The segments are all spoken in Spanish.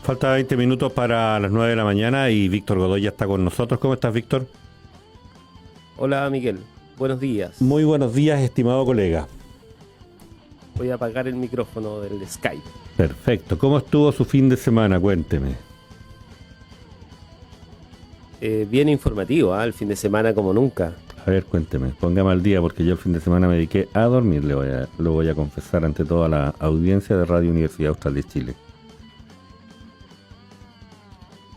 Falta 20 minutos para las 9 de la mañana y Víctor Godoy ya está con nosotros. ¿Cómo estás, Víctor? Hola Miguel, buenos días. Muy buenos días, estimado colega. Voy a apagar el micrófono del Skype. Perfecto. ¿Cómo estuvo su fin de semana? Cuénteme. Bien informativo, el fin de semana como nunca. A ver, cuénteme. Póngame al día porque yo el fin de semana me dediqué a dormir. Lo voy a confesar ante toda la audiencia de Radio Universidad Austral de Chile.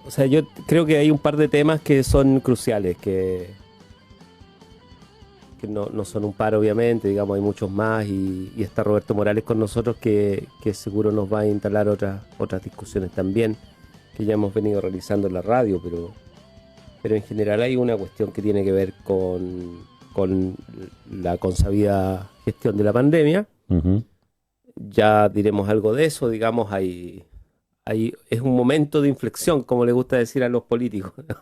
O sea, yo creo que hay un par de temas que son cruciales, que no son un par obviamente, digamos, hay muchos más y está Roberto Morales con nosotros que seguro nos va a instalar otras discusiones también que ya hemos venido realizando en la radio, pero en general hay una cuestión que tiene que ver con la consabida gestión de la pandemia. Uh-huh. Ya diremos algo de eso, digamos, es un momento de inflexión, como le gusta decir a los políticos, ¿no?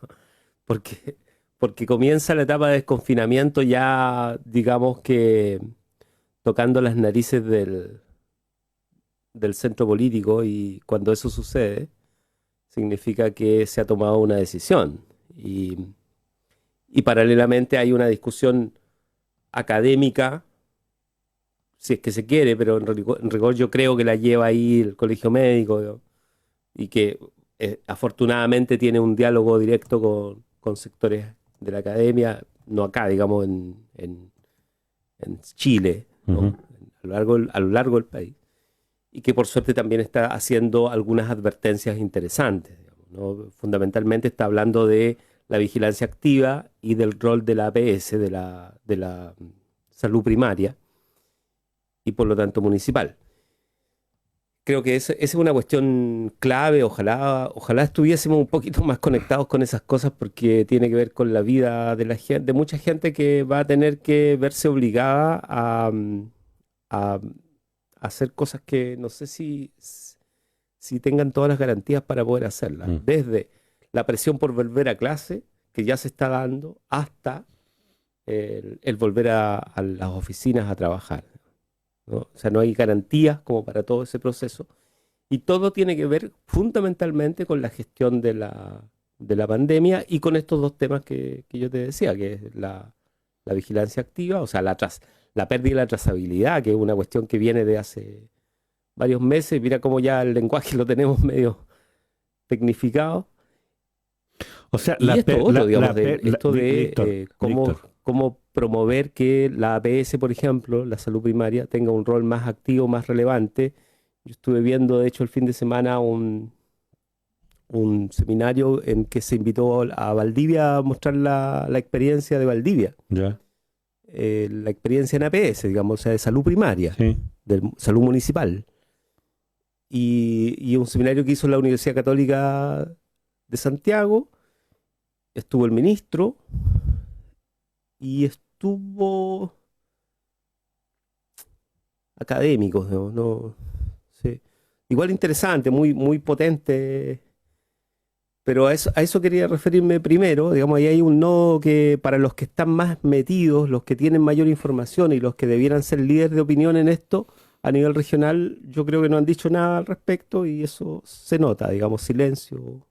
Porque comienza la etapa de desconfinamiento ya, digamos que tocando las narices del centro político, y cuando eso sucede, significa que se ha tomado una decisión. Y paralelamente hay una discusión académica, si es que se quiere, pero en rigor yo creo que la lleva ahí el colegio médico, ¿no? Y que afortunadamente tiene un diálogo directo con sectores de la academia, no acá, digamos, en Chile, ¿no? Uh-huh. A lo largo del país, y que por suerte también está haciendo algunas advertencias interesantes, digamos, ¿no? Fundamentalmente está hablando de la vigilancia activa y del rol de la APS, de la salud primaria y por lo tanto municipal. Creo que esa es una cuestión clave. Ojalá estuviésemos un poquito más conectados con esas cosas, porque tiene que ver con la vida de la gente, de mucha gente que va a tener que verse obligada a hacer cosas que no sé si tengan todas las garantías para poder hacerlas. Uh-huh. Desde la presión por volver a clase, que ya se está dando, hasta el volver a las oficinas a trabajar, ¿no? O sea, no hay garantías como para todo ese proceso. Y todo tiene que ver fundamentalmente con la gestión de la pandemia y con estos dos temas que yo te decía, que es la vigilancia activa, o sea, la pérdida de la trazabilidad, que es una cuestión que viene de hace varios meses. Mira cómo ya el lenguaje lo tenemos medio tecnificado. O sea, Y esto otro, digamos, esto de Víctor, cómo promover que la APS, por ejemplo, la salud primaria, tenga un rol más activo, más relevante. Yo estuve viendo, de hecho, el fin de semana un seminario en que se invitó a Valdivia a mostrar la experiencia de Valdivia. ya. La experiencia en APS, digamos, o sea, de salud primaria, Sí. de salud municipal. Y un seminario que hizo la Universidad Católica de Santiago. Estuvo el ministro y estuvo académicos, ¿no? Sí. Igual interesante, muy, muy potente, pero a eso quería referirme primero. Digamos, ahí hay un nodo que para los que están más metidos, los que tienen mayor información y los que debieran ser líderes de opinión en esto a nivel regional, yo creo que no han dicho nada al respecto, y eso se nota, digamos, silencio.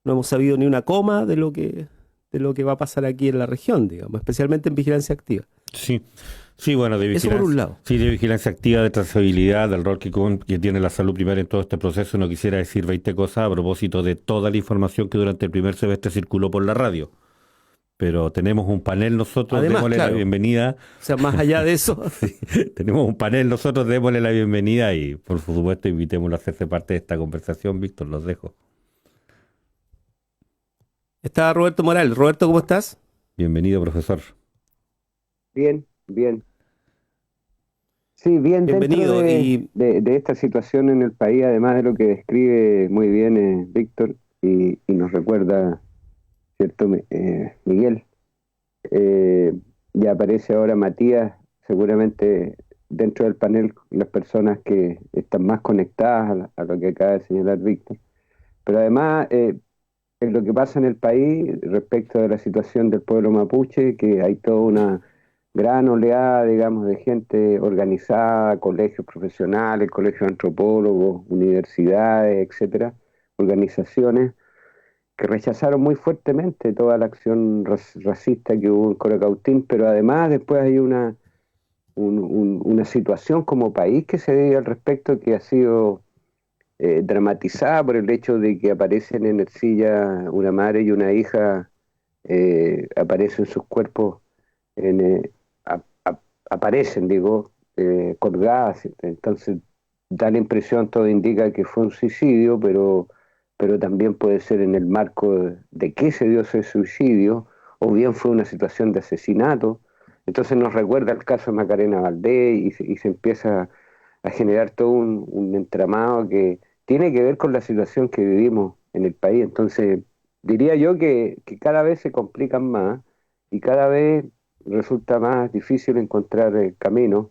No hemos sabido ni una coma de lo que va a pasar aquí en la región, digamos, especialmente en vigilancia activa. Sí. Sí, bueno, de Eso por un lado. sí, de vigilancia activa, de trazabilidad, del rol que tiene la salud primaria en todo este proceso. No quisiera decir 20 cosas a propósito de toda la información que durante el primer semestre circuló por la radio. Pero tenemos un panel nosotros, Además, démosle la claro, bienvenida. o sea, más allá de eso, Sí, tenemos un panel nosotros, démosle la bienvenida y por supuesto invitémoslo a hacerse parte de esta conversación. Víctor, los dejo. está Roberto Morales. Roberto, ¿cómo estás? Bienvenido, profesor. Bien, bien. Sí, bien dentro Bienvenido. de esta situación en el país, además de lo que describe muy bien Víctor y nos recuerda, ¿cierto? Miguel. Ya aparece ahora Matías, seguramente dentro del panel las personas que están más conectadas a lo que acaba de señalar Víctor. Pero además, en lo que pasa en el país respecto de la situación del pueblo mapuche, que hay toda una gran oleada, digamos, de gente organizada, colegios profesionales, colegios de antropólogos, universidades, etcétera, organizaciones que rechazaron muy fuertemente toda la acción racista que hubo en Coracautín, pero además después hay una situación como país que se vive al respecto que ha sido dramatizada por el hecho de que aparecen en Ercilla una madre y una hija, aparecen sus cuerpos, en, aparecen, digo, colgadas. Entonces da la impresión, todo indica que fue un suicidio, pero también puede ser en el marco de qué se dio ese suicidio, o bien fue una situación de asesinato. Entonces nos recuerda el caso de Macarena Valdés y se empieza a generar todo un entramado que tiene que ver con la situación que vivimos en el país. Entonces diría yo que cada vez se complican más y cada vez resulta más difícil encontrar el camino.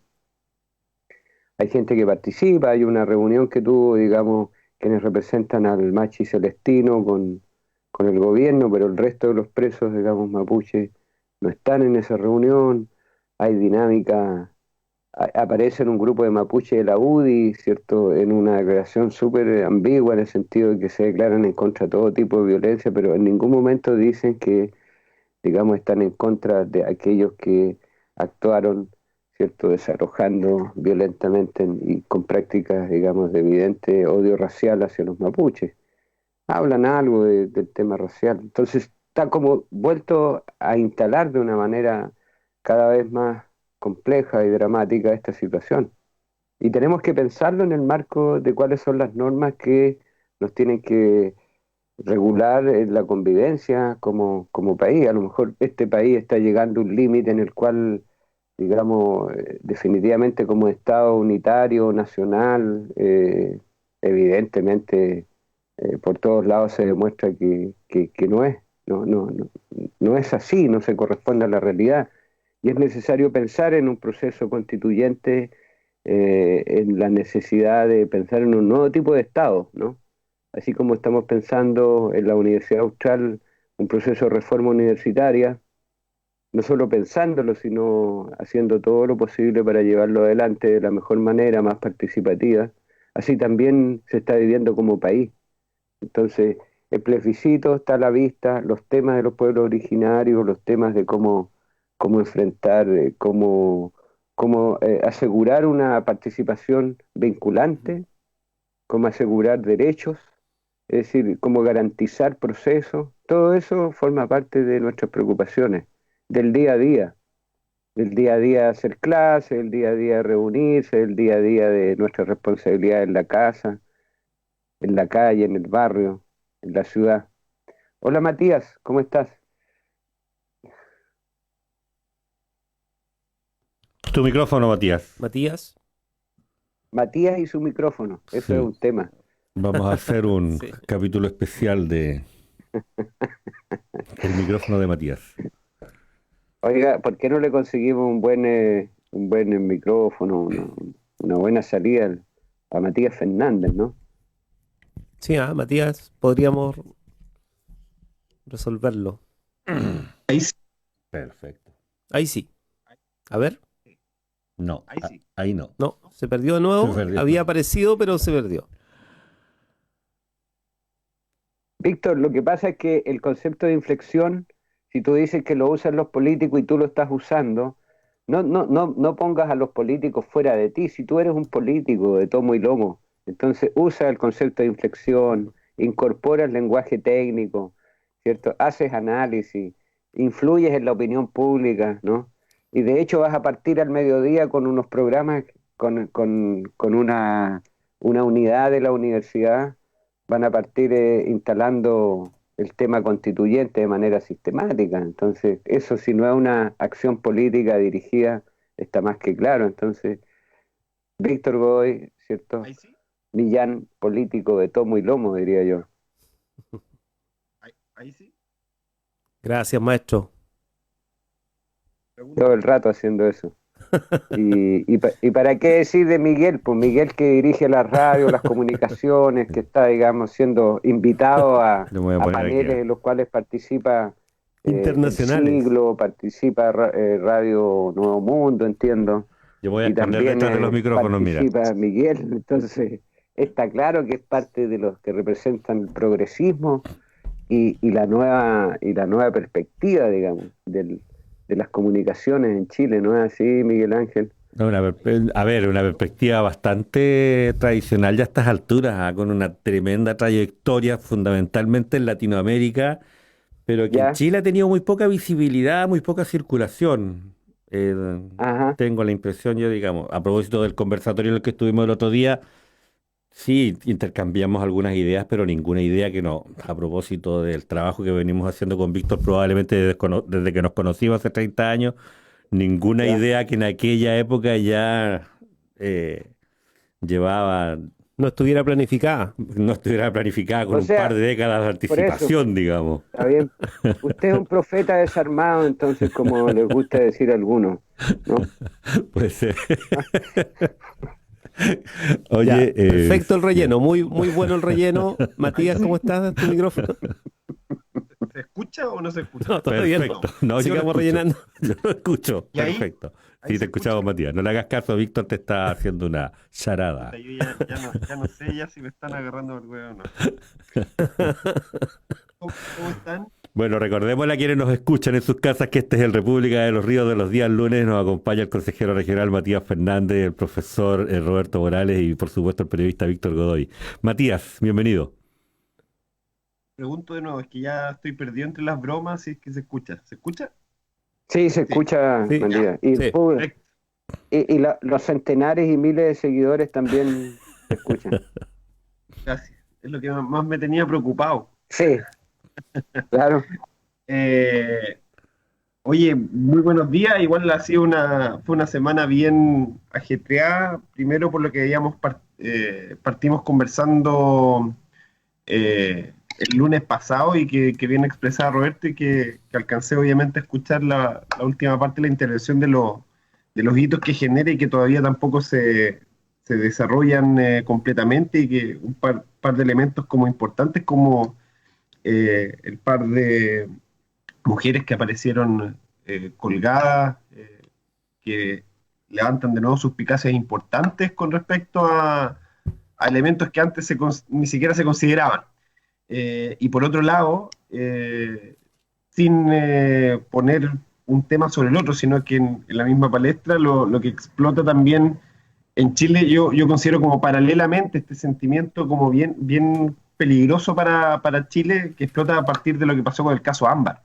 Hay gente que participa, hay una reunión que tuvo, digamos, quienes representan al Machi Celestino con el gobierno, pero el resto de los presos, digamos, mapuche, no están en esa reunión. Hay dinámica, aparece en un grupo de mapuche de la UDI, ¿cierto? En una declaración súper ambigua en el sentido de que se declaran en contra de todo tipo de violencia, pero en ningún momento dicen que, digamos, están en contra de aquellos que actuaron, ¿cierto?, desalojando violentamente y con prácticas, digamos, de evidente odio racial hacia los mapuches. Hablan algo del tema racial. Entonces está como vuelto a instalar de una manera cada vez más compleja y dramática esta situación. Y tenemos que pensarlo en el marco de cuáles son las normas que nos tienen que regular la convivencia como país. A lo mejor este país está llegando a un límite en el cual, digamos, definitivamente como Estado unitario, nacional, evidentemente por todos lados se demuestra que no es, no es así, no se corresponde a la realidad. Y es necesario pensar en un proceso constituyente, en la necesidad de pensar en un nuevo tipo de Estado, ¿no? Así como estamos pensando en la Universidad Austral un proceso de reforma universitaria, no solo pensándolo, sino haciendo todo lo posible para llevarlo adelante de la mejor manera, más participativa. Así también se está viviendo como país. Entonces, el plebiscito está a la vista, los temas de los pueblos originarios, los temas de cómo enfrentar, cómo asegurar una participación vinculante, cómo asegurar derechos, es decir, cómo garantizar procesos. Todo eso forma parte de nuestras preocupaciones, del día a día de hacer clases, del día a día de reunirse, del día a día de nuestra responsabilidad en la casa, en la calle, en el barrio, en la ciudad. Hola Matías, ¿cómo estás? Tu micrófono, Matías. Matías. Matías y su micrófono, eso Sí. es un tema. Vamos a hacer un Sí. capítulo especial de el micrófono de Matías. Oiga, ¿por qué no le conseguimos un buen micrófono, una buena salida a Matías Fernández, ¿no? Sí, Matías, podríamos resolverlo. Ahí sí, Perfecto. Ahí sí. A ver. No, ahí sí. ahí no. No, se perdió de nuevo. Se perdió. Había aparecido, pero se perdió. Víctor, lo que pasa es que el concepto de inflexión, si tú dices que lo usan los políticos y tú lo estás usando, no pongas a los políticos fuera de ti. Si tú eres un político de tomo y lomo, entonces usa el concepto de inflexión, incorpora el lenguaje técnico, ¿cierto? Haces análisis, influyes en la opinión pública, ¿no? Y de hecho vas a partir al mediodía con unos programas, con una unidad de la universidad, van a partir instalando el tema constituyente de manera sistemática. Entonces, eso si no es una acción política dirigida, está más que claro. Entonces, Víctor Godoy, ¿cierto? Ahí sí. Millán político de tomo y lomo, diría yo. Ahí sí. Gracias, maestro. Pregunta. Todo el rato haciendo eso. Y para qué decir de Miguel? Pues Miguel que dirige la radio, las comunicaciones, que está, digamos, siendo invitado Le voy a a poner paneles aquí. en los cuales participa El Internacionales. Siglo, participa Radio Nuevo Mundo, entiendo. Yo voy a Y esconder también detrás de los micrófonos, mira. participa Miguel. Entonces, está claro que es parte de los que representan el progresismo y la nueva perspectiva, digamos, de las comunicaciones en Chile, ¿no es así, Miguel Ángel? A ver, una perspectiva bastante tradicional ya a estas alturas, con una tremenda trayectoria, fundamentalmente en Latinoamérica, pero que en ¿Ya? Chile ha tenido muy poca visibilidad, muy poca circulación. Eh, Ajá. Tengo la impresión, yo digamos, a propósito del conversatorio en el que estuvimos el otro día, sí, intercambiamos algunas ideas, pero ninguna idea que no, a propósito del trabajo que venimos haciendo con Víctor, probablemente desde que nos conocimos hace 30 años, ninguna Ya. idea que en aquella época ya eh, llevaba, No estuviera planificada. no estuviera planificada con O un par sea, de décadas de por eso, anticipación, digamos. está bien. Usted es un profeta desarmado, entonces, como les gusta decir a algunos, ¿no? Pues, Ya, oye, perfecto el relleno, muy, muy bueno el relleno. Ahí Matías, ¿cómo sí. estás? ¿Tu micrófono? ¿Se escucha o no se escucha? No, todavía no. perfecto. No, yo lo Sigamos escucho. rellenando. Yo lo escucho. ¿Y ahí? Perfecto. ¿Ahí Sí, te se escuchamos, escucha? Matías. No le hagas caso, Víctor te está haciendo una charada. Puta, yo ya no sé ya si me están agarrando el huevo o no. ¿Cómo están? Bueno, recordémosle a quienes nos escuchan en sus casas que este es el República de los Ríos de los días lunes. Nos acompaña el consejero regional Matías Fernández, el profesor Roberto Morales y por supuesto el periodista Víctor Godoy. Matías, bienvenido. Pregunto de nuevo, es que ya estoy perdido entre las bromas y es que se escucha. ¿Se escucha? Sí, se Sí. escucha, Sí. Matías. Sí. Perfecto. Los centenares y miles de seguidores también se escuchan. Gracias. Es lo que más me tenía preocupado. Sí, claro. Eh, Oye, muy buenos días. Igual fue una semana bien ajetreada. Primero por lo que partimos conversando el lunes pasado y que bien expresaba Roberto y que alcancé obviamente a escuchar la última parte de la intervención de los hitos que genera y que todavía tampoco se desarrollan completamente y que un par de elementos como importantes como el par de mujeres que aparecieron colgadas, que levantan de nuevo suspicacias importantes con respecto a elementos que antes ni siquiera se consideraban. Y por otro lado, sin poner un tema sobre el otro, sino que en la misma palestra lo que explota también en Chile, yo considero como paralelamente este sentimiento como bien peligroso para Chile, que explota a partir de lo que pasó con el caso Ámbar.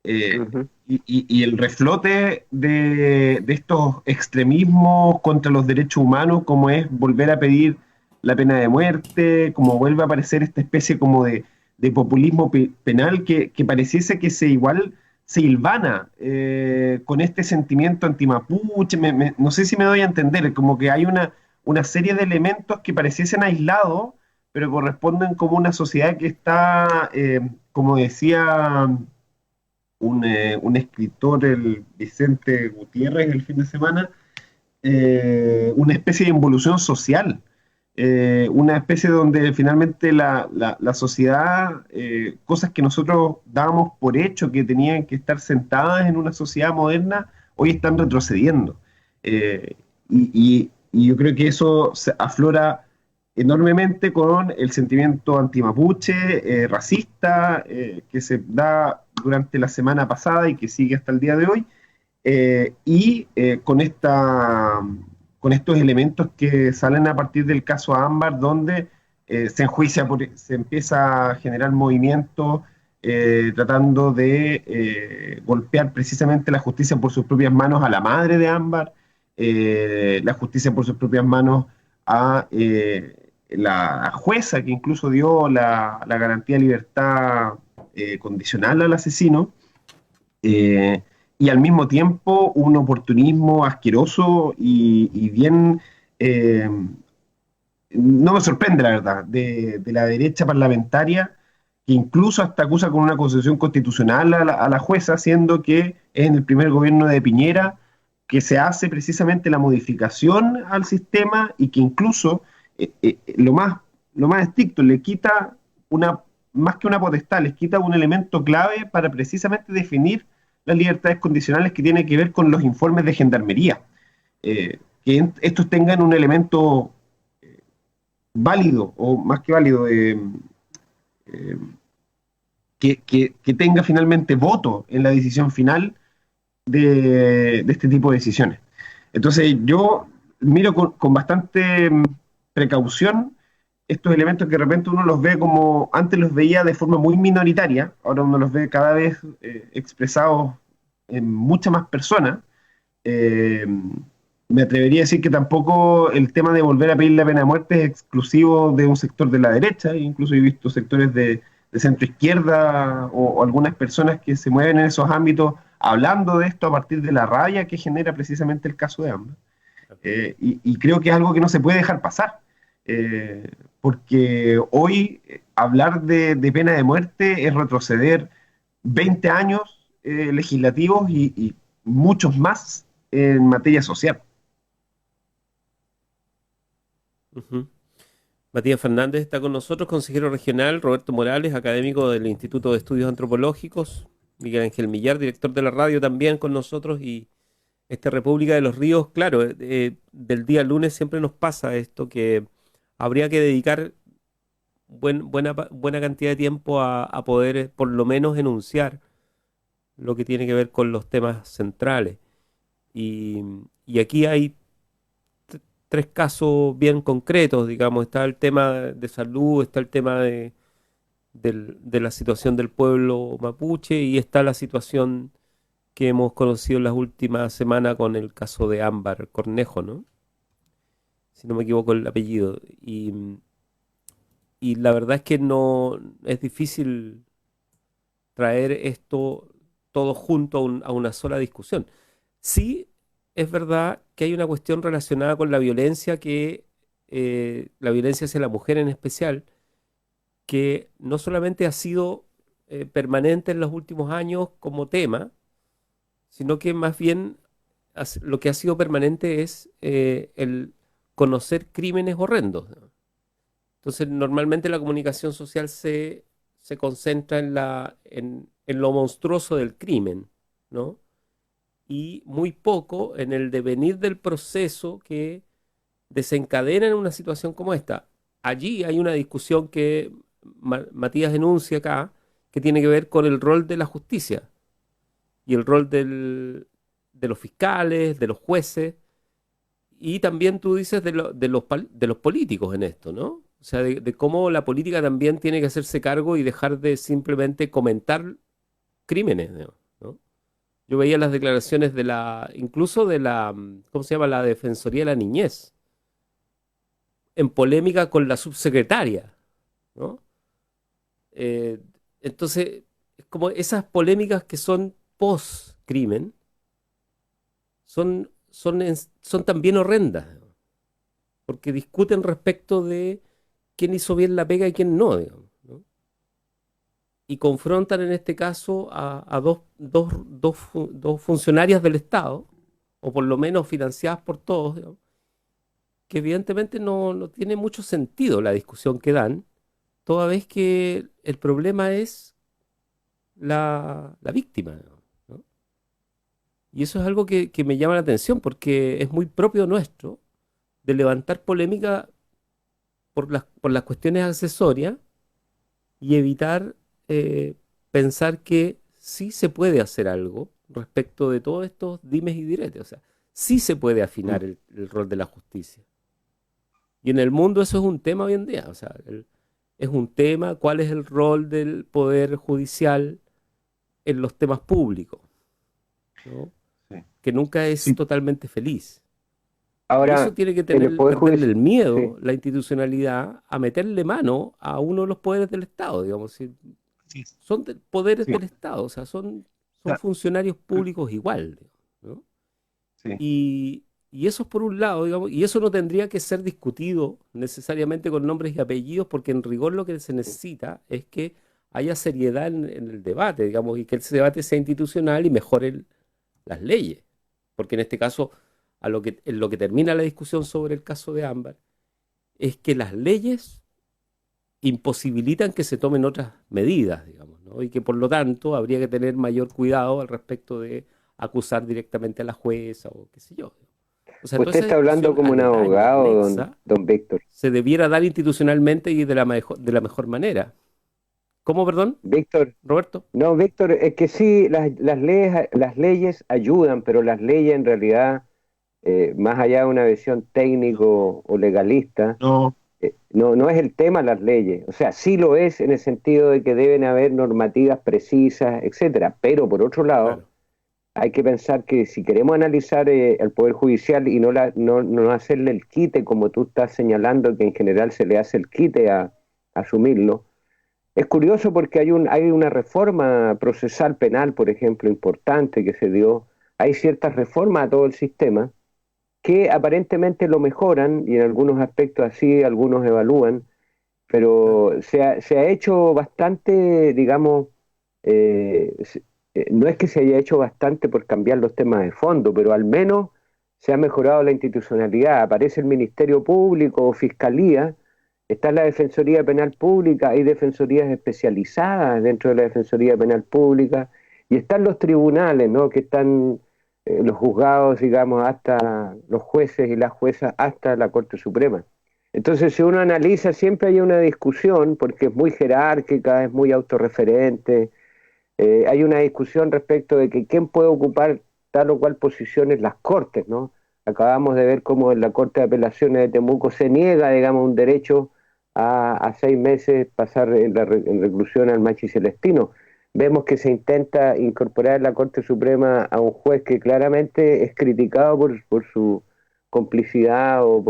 Eh, Ujú. y el reflote de estos extremismos contra los derechos humanos, como es volver a pedir la pena de muerte, como vuelve a aparecer esta especie como de populismo penal que pareciese que se hilvana con este sentimiento antimapuche. No sé si me doy a entender, como que hay una serie de elementos que pareciesen aislados, pero corresponden como una sociedad que está, como decía un escritor, el Vicente Gutiérrez, el fin de semana, una especie de involución social, una especie donde finalmente la sociedad, cosas que nosotros dábamos por hecho que tenían que estar sentadas en una sociedad moderna, hoy están retrocediendo. Y yo creo que eso se aflora enormemente con el sentimiento antimapuche, racista, que se da durante la semana pasada y que sigue hasta el día de hoy, con estos elementos que salen a partir del caso Ámbar, donde se empieza a generar movimiento tratando de golpear precisamente la justicia por sus propias manos a la madre de Ámbar, la justicia por sus propias manos a la jueza que incluso dio la garantía de libertad condicional al asesino, eh, y al mismo tiempo un oportunismo asqueroso y bien, eh, no me sorprende la verdad, de la derecha parlamentaria, que incluso hasta acusa con una concesión constitucional a la jueza, siendo que es en el primer gobierno de Piñera que se hace precisamente la modificación al sistema y que incluso lo más estricto le quita más que una potestad, les quita un elemento clave para precisamente definir las libertades condicionales que tiene que ver con los informes de gendarmería. Que estos tengan un elemento válido, o más que válido, eh, que tenga finalmente voto en la decisión final de este tipo de decisiones. Entonces yo miro con bastante precaución estos elementos que de repente uno los ve como, antes los veía de forma muy minoritaria, ahora uno los ve cada vez expresados en muchas más personas. Eh, Me atrevería a decir que tampoco el tema de volver a pedir la pena de muerte es exclusivo de un sector de la derecha, incluso he visto sectores de centro izquierda o algunas personas que se mueven en esos ámbitos hablando de esto a partir de la rabia que genera precisamente el caso de AMBA. Y creo que es algo que no se puede dejar pasar, porque hoy hablar de pena de muerte es retroceder 20 años legislativos y muchos más en materia social. Ujú. Matías Fernández está con nosotros, consejero regional, Roberto Morales, académico del Instituto de Estudios Antropológicos, Miguel Ángel Millar, director de la radio también con nosotros, y esta República de los Ríos, claro, del día lunes siempre nos pasa esto, que habría que dedicar buena cantidad de tiempo a poder por lo menos enunciar lo que tiene que ver con los temas centrales. Y, y aquí hay tres casos bien concretos, digamos, está el tema de salud, está el tema de la situación del pueblo mapuche y está la situación que hemos conocido en las últimas semanas con el caso de Ámbar Cornejo, ¿no? Si no me equivoco el apellido. Y la verdad es que no es difícil traer esto todo junto a una sola discusión. Sí, es verdad que hay una cuestión relacionada con la violencia, la violencia hacia la mujer en especial, que no solamente ha sido permanente en los últimos años como tema, sino que más bien lo que ha sido permanente es el conocer crímenes horrendos. Entonces, normalmente la comunicación social se concentra en lo monstruoso del crimen, ¿no? Y muy poco en el devenir del proceso que desencadena en una situación como esta. Allí hay una discusión que Matías enuncia acá, que tiene que ver con el rol de la justicia y el rol de los fiscales, de los jueces, y también tú dices de los políticos en esto, ¿no? O sea, de cómo la política también tiene que hacerse cargo y dejar de simplemente comentar crímenes, ¿no? Yo veía las declaraciones incluso de ¿cómo se llama? La Defensoría de la Niñez, en polémica con la subsecretaria, ¿no? Eh, entonces, es como esas polémicas que son post-crimen, son también horrendas, porque discuten respecto de quién hizo bien la pega y quién no, digamos, ¿no? Y confrontan en este caso a dos funcionarias del Estado, o por lo menos financiadas por todos, digamos, que evidentemente no tiene mucho sentido la discusión que dan, toda vez que el problema es la víctima, ¿no? Y eso es algo que me llama la atención porque es muy propio nuestro de levantar polémica por las cuestiones accesorias y evitar pensar que sí se puede hacer algo respecto de todos estos dimes y diretes. O sea, sí se puede afinar el rol de la justicia. Y en el mundo eso es un tema hoy en día. O sea, es un tema, cuál es el rol del poder judicial en los temas públicos, ¿no? Sí. Que nunca es Sí. totalmente feliz. Y Ahora, eso tiene que en el Poder perderle Judicial, el miedo, sí, la institucionalidad, a meterle mano a uno de los poderes del Estado, digamos. Sí, Son poderes sí, del Estado, o sea, son la- funcionarios públicos igual, ¿no? sí, Y eso es por un lado, digamos, y eso no tendría que ser discutido necesariamente con nombres y apellidos, porque en rigor lo que se necesita es que haya seriedad en el debate, digamos, y que ese debate sea institucional y mejore las leyes. Porque en este caso, en lo que termina la discusión sobre el caso de Ámbar, es que las leyes imposibilitan que se tomen otras medidas, digamos, ¿no? Y que por lo tanto habría que tener mayor cuidado al respecto de acusar directamente a la jueza o qué sé yo. O sea, toda Usted esa está hablando discusión como un aledaña, abogado, anexa, don Víctor. se debiera dar institucionalmente y de la mejor manera. ¿Cómo, perdón, Víctor, Roberto? no, Víctor, es que sí, las leyes ayudan, pero las leyes en realidad, más allá de una visión técnico o legalista, No, no es el tema las leyes. O sea, sí lo es en el sentido de que deben haber normativas precisas, etcétera. Pero por otro lado, Claro, hay que pensar que si queremos analizar el Poder Judicial y no hacerle el quite, como tú estás señalando, que en general se le hace el quite a asumirlo, es curioso porque hay una reforma procesal penal, por ejemplo, importante que se dio. Hay ciertas reformas a todo el sistema que aparentemente lo mejoran y en algunos aspectos así algunos evalúan, claro. pero se ha hecho bastante, digamos, no es que se haya hecho bastante por cambiar los temas de fondo, pero al menos se ha mejorado la institucionalidad. Aparece el Ministerio Público o Fiscalía, está la Defensoría Penal Pública, hay defensorías especializadas dentro de la Defensoría Penal Pública, y están los tribunales, ¿no? Que están los juzgados, digamos, hasta los jueces y las juezas, hasta la Corte Suprema. Entonces, si uno analiza, siempre hay una discusión, porque es muy jerárquica, es muy autorreferente, hay una discusión respecto de que quién puede ocupar tal o cual posición en las cortes, ¿no? Acabamos de ver cómo en la Corte de Apelaciones de Temuco se niega, digamos, un derecho a 6 meses pasar en reclusión al Machi Celestino. Vemos que se intenta incorporar en la Corte Suprema a un juez que claramente es criticado por su complicidad o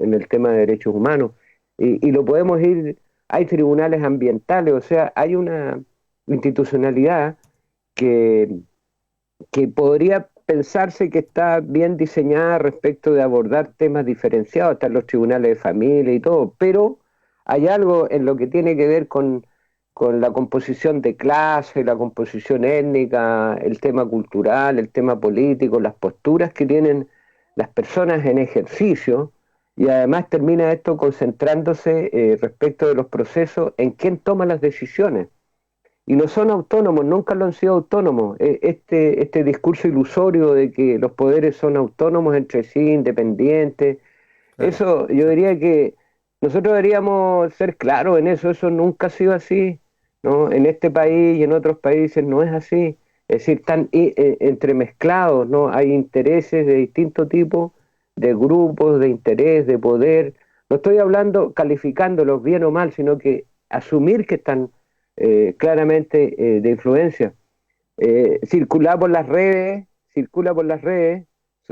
en el tema de derechos humanos. Y lo podemos ir, hay tribunales ambientales, o sea, hay una institucionalidad que, que podría pensarse que está bien diseñada respecto de abordar temas diferenciados, están los tribunales de familia y todo, pero hay algo en lo que tiene que ver con la composición de clase, la composición étnica, el tema cultural, el tema político, las posturas que tienen las personas en ejercicio, y además termina esto concentrándose respecto de los procesos en quién toma las decisiones. Y no son autónomos, nunca lo han sido autónomos. Este discurso ilusorio de que los poderes son autónomos entre sí, independientes, Claro, eso yo exacto. diría que nosotros deberíamos ser claros en eso nunca ha sido así, ¿no? En este país y en otros países no es así. Es decir, están entremezclados, ¿no? Hay intereses de distinto tipo, de grupos, de interés, de poder. No estoy hablando calificándolos bien o mal, sino que asumir que están claramente de influencia. Circula por las redes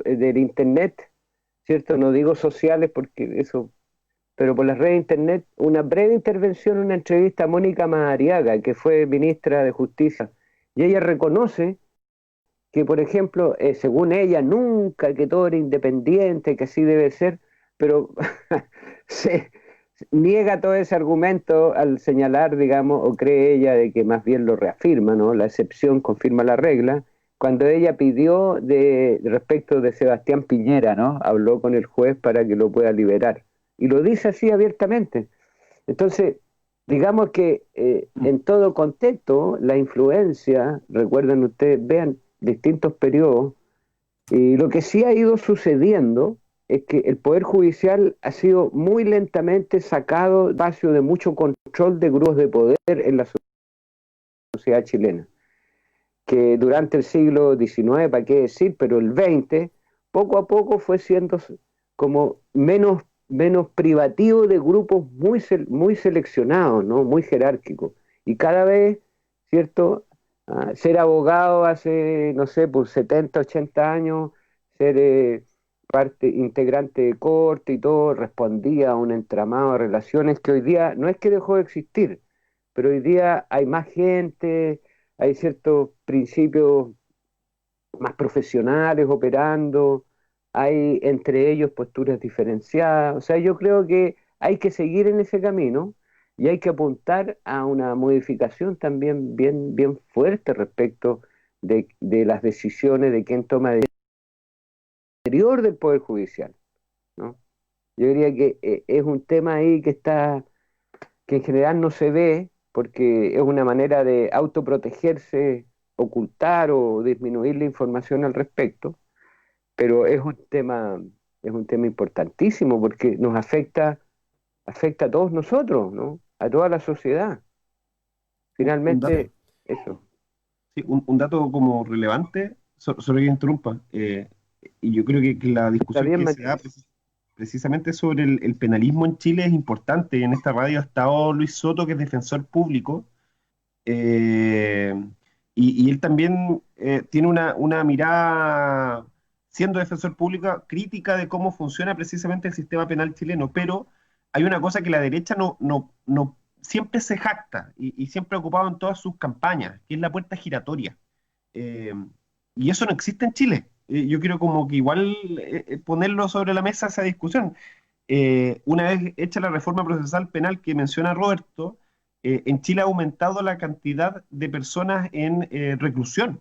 del Internet, ¿cierto? No digo sociales porque eso, pero por las redes de Internet, una breve intervención, una entrevista a Mónica Madariaga, que fue ministra de Justicia, y ella reconoce que, por ejemplo, según ella, nunca, que todo era independiente, que así debe ser, pero se niega todo ese argumento al señalar, digamos, o cree ella de que más bien lo reafirma, ¿no? La excepción confirma la regla, cuando ella pidió respecto de Sebastián Piñera, ¿no? Habló con el juez para que lo pueda liberar. Y lo dice así abiertamente. Entonces, digamos que en todo contexto, la influencia, recuerden ustedes, vean distintos periodos, y lo que sí ha ido sucediendo es que el Poder Judicial ha sido muy lentamente sacado del espacio de mucho control de grupos de poder en la sociedad chilena, que durante el siglo XIX, para qué decir, pero el XX, poco a poco fue siendo como menos privativo de grupos muy seleccionados, ¿no? Muy jerárquicos. Y cada vez, ¿cierto? Ser abogado hace, no sé, por 70, 80 años, ser parte integrante de corte y todo, respondía a un entramado de relaciones que hoy día no es que dejó de existir, pero hoy día hay más gente, hay ciertos principios más profesionales operando, hay entre ellos posturas diferenciadas. O sea, yo creo que hay que seguir en ese camino y hay que apuntar a una modificación también bien fuerte respecto de las decisiones de quién toma el interior del Poder Judicial, ¿no? Yo diría que es un tema ahí que en general no se ve porque es una manera de autoprotegerse, ocultar o disminuir la información al respecto, pero es un tema importantísimo porque nos afecta a todos nosotros, ¿no? A toda la sociedad. Un dato, Finalmente, eso. sí, un dato como relevante, solo que interrumpa, y yo creo que la Está discusión bien, que se da precisamente sobre el penalismo en Chile es importante. En esta radio ha estado Luis Soto, que es defensor público, eh, y él también tiene una mirada, siendo defensor público, crítica de cómo funciona precisamente el sistema penal chileno, pero hay una cosa que la derecha no siempre se jacta y siempre ha ocupado en todas sus campañas, que es la puerta giratoria. Eh, y eso no existe en Chile. Yo quiero como que igual ponerlo sobre la mesa esa discusión. Una vez hecha la reforma procesal penal que menciona Roberto, en Chile ha aumentado la cantidad de personas en reclusión.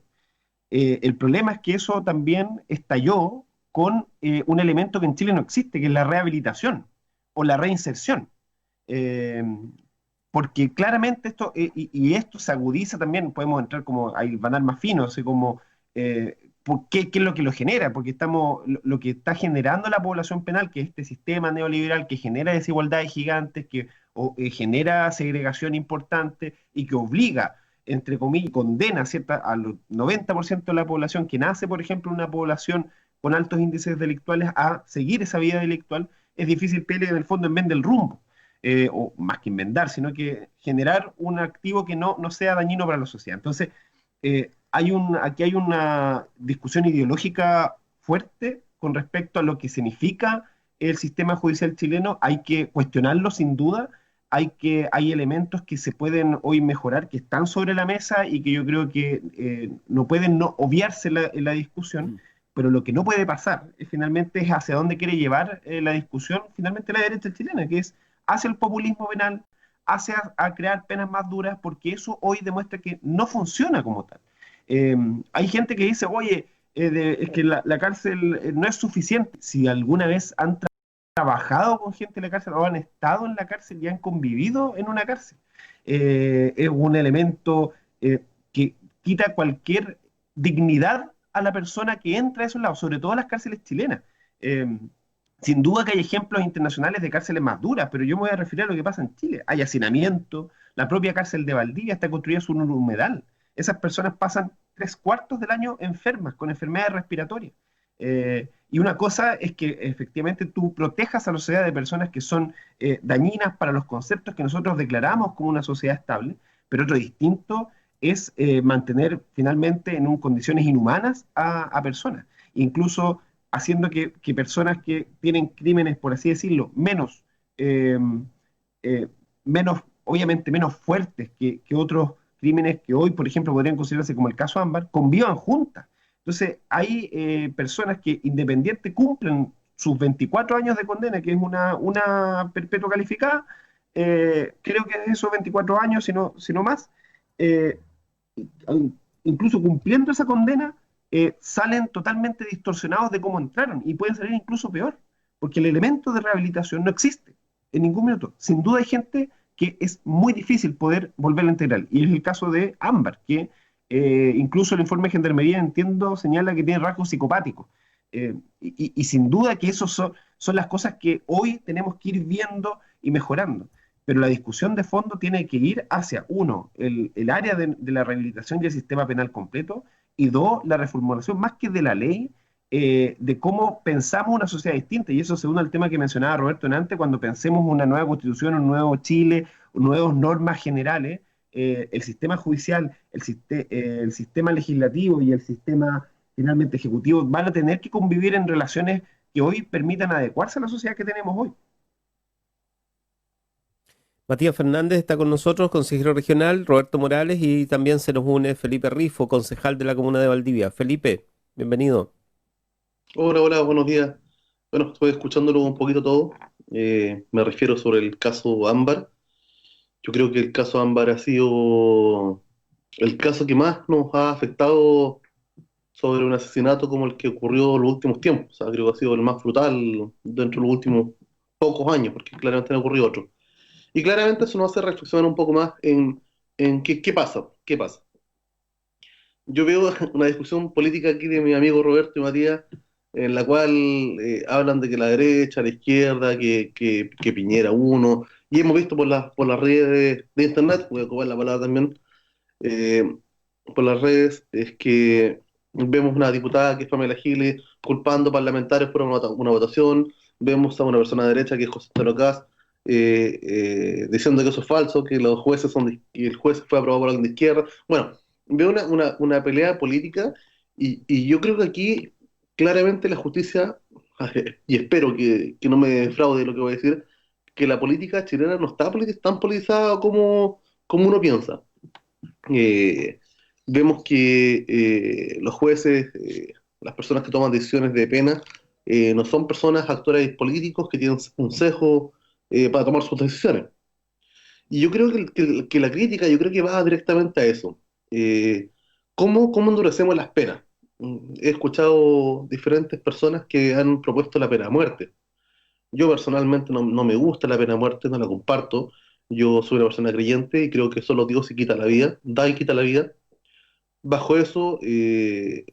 El problema es que eso también estalló con un elemento que en Chile no existe, que es la rehabilitación o la reinserción. Eh, Porque claramente esto, y esto se agudiza también, podemos entrar como, ahí van a ir más finos, así como, ¿qué es lo que lo genera? Porque lo que está generando la población penal, que es este sistema neoliberal que genera desigualdades gigantes, genera segregación importante y que obliga, entre comillas, condena ¿cierta? Al 90% de la población que nace, por ejemplo, en una población con altos índices delictuales a seguir esa vida delictual, es difícil pelear en el fondo en vez del rumbo. O más que inventar, sino que generar un activo que no sea dañino para la sociedad. Entonces, aquí hay una discusión ideológica fuerte con respecto a lo que significa el sistema judicial chileno. Hay que cuestionarlo sin duda. Hay elementos que se pueden hoy mejorar, que están sobre la mesa y que yo creo que no pueden no obviarse en la discusión, pero lo que no puede pasar finalmente es hacia dónde quiere llevar la discusión finalmente la derecha chilena, que es hacia el populismo penal, hacia a crear penas más duras, porque eso hoy demuestra que no funciona como tal. Eh, Hay gente que dice, oye, es que la cárcel no es suficiente. Si alguna vez han trabajado con gente en la cárcel o han estado en la cárcel y han convivido en una cárcel, es un elemento que quita cualquier dignidad a la persona que entra a esos lados, sobre todo en las cárceles chilenas. Eh, Sin duda que hay ejemplos internacionales de cárceles más duras, pero yo me voy a referir a lo que pasa en Chile. Hay hacinamiento, la propia cárcel de Valdivia está construida sobre un humedal. Esas personas pasan 3/4 del año enfermas, con enfermedades respiratorias. Y una cosa es que efectivamente tú protejas a la sociedad de personas que son dañinas para los conceptos que nosotros declaramos como una sociedad estable, pero otro distinto es mantener finalmente en condiciones inhumanas a personas. Incluso haciendo que personas que tienen crímenes, por así decirlo, eh, eh, obviamente menos fuertes que otros crímenes que hoy, por ejemplo, podrían considerarse como el caso Ámbar, convivan juntas. Entonces, hay personas que independiente cumplen sus 24 años de condena, que es una perpetua calificada, creo que es esos 24 años, si no más, eh, incluso cumpliendo esa condena, salen totalmente distorsionados de cómo entraron y pueden salir incluso peor, porque el elemento de rehabilitación no existe en ningún minuto. Sin duda hay gente que es muy difícil poder volverla a integrar, y es el caso de Ámbar, que incluso el informe de Gendarmería, entiendo, señala que tiene rasgos psicopáticos. Y sin duda que esos son las cosas que hoy tenemos que ir viendo y mejorando. Pero la discusión de fondo tiene que ir hacia, uno, el área de la rehabilitación y el sistema penal completo, y dos, la reformulación más que de la ley, de cómo pensamos una sociedad distinta. Y eso se une al tema que mencionaba Roberto antes, cuando pensemos una nueva constitución, un nuevo Chile, nuevas normas generales, el sistema judicial, el sistema legislativo y el sistema finalmente ejecutivo van a tener que convivir en relaciones que hoy permitan adecuarse a la sociedad que tenemos hoy. Matías Fernández está con nosotros, consejero regional, Roberto Morales, y también se nos une Felipe Rifo, concejal de la comuna de Valdivia. Felipe, bienvenido. Hola, hola, buenos días. Bueno, estoy escuchándolo un poquito todo. Me refiero sobre el caso Ámbar. Yo creo que el caso Ámbar ha sido el caso que más nos ha afectado sobre un asesinato como el que ocurrió en los últimos tiempos. O sea, creo que ha sido el más brutal dentro de los últimos pocos años, porque claramente han ocurrido otros. Y claramente eso nos hace reflexionar un poco más en qué pasa, qué pasa. Yo veo una discusión política aquí de mi amigo Roberto y Matías en la cual hablan de que la derecha, la izquierda, que Piñera uno, y hemos visto por las redes de internet, voy a ocupar la palabra también, eh, por las redes, es que vemos una diputada que es Pamela Giles culpando parlamentarios por una votación, vemos a una persona de derecha que es José Antonio Kast, diciendo que eso es falso, que los jueces que el juez fue aprobado por alguien de izquierda. Bueno, veo una pelea política y yo creo que aquí claramente la justicia, y espero que no me defraude lo que voy a decir, que la política chilena no está tan politizada como uno piensa. Eh, Vemos que los jueces, las personas que toman decisiones de pena, no son personas, actores políticos que tienen un sesgo para tomar sus decisiones. Y yo creo que la crítica, yo creo que va directamente a eso. Eh, ¿Cómo endurecemos las penas? He escuchado diferentes personas que han propuesto la pena de muerte. Yo personalmente no me gusta la pena de muerte, no la comparto. Yo soy una persona creyente y creo que solo Dios se quita la vida, da y quita la vida. Bajo eso, creo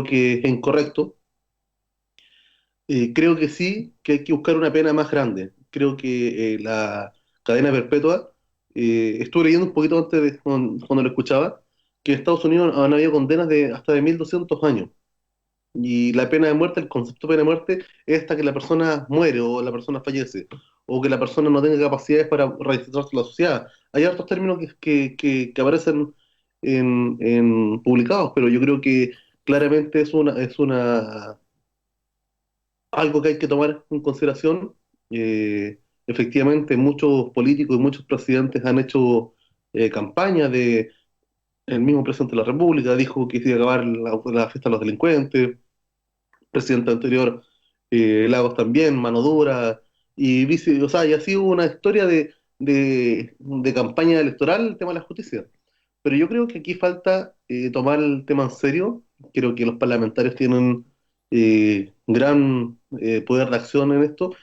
que es incorrecto. Creo que sí, que hay que buscar una pena más grande. Creo que la cadena perpetua, estuve leyendo un poquito antes cuando lo escuchaba, que en Estados Unidos han habido condenas de hasta de 1200 años. Y la pena de muerte, el concepto de pena de muerte, es hasta que la persona muere o la persona fallece, o que la persona no tenga capacidades para reintegrarse en la sociedad. Hay otros términos que aparecen publicados, pero yo creo que claramente es algo que hay que tomar en consideración. Efectivamente, muchos políticos y muchos presidentes han hecho campaña de... El mismo presidente de la República dijo que se iba a acabar la fiesta de los delincuentes, presidente anterior, Lagos también, mano dura, o sea, y ha sido una historia de campaña electoral el tema de la justicia. Pero yo creo que aquí falta tomar el tema en serio. Creo que los parlamentarios tienen gran poder de acción en esto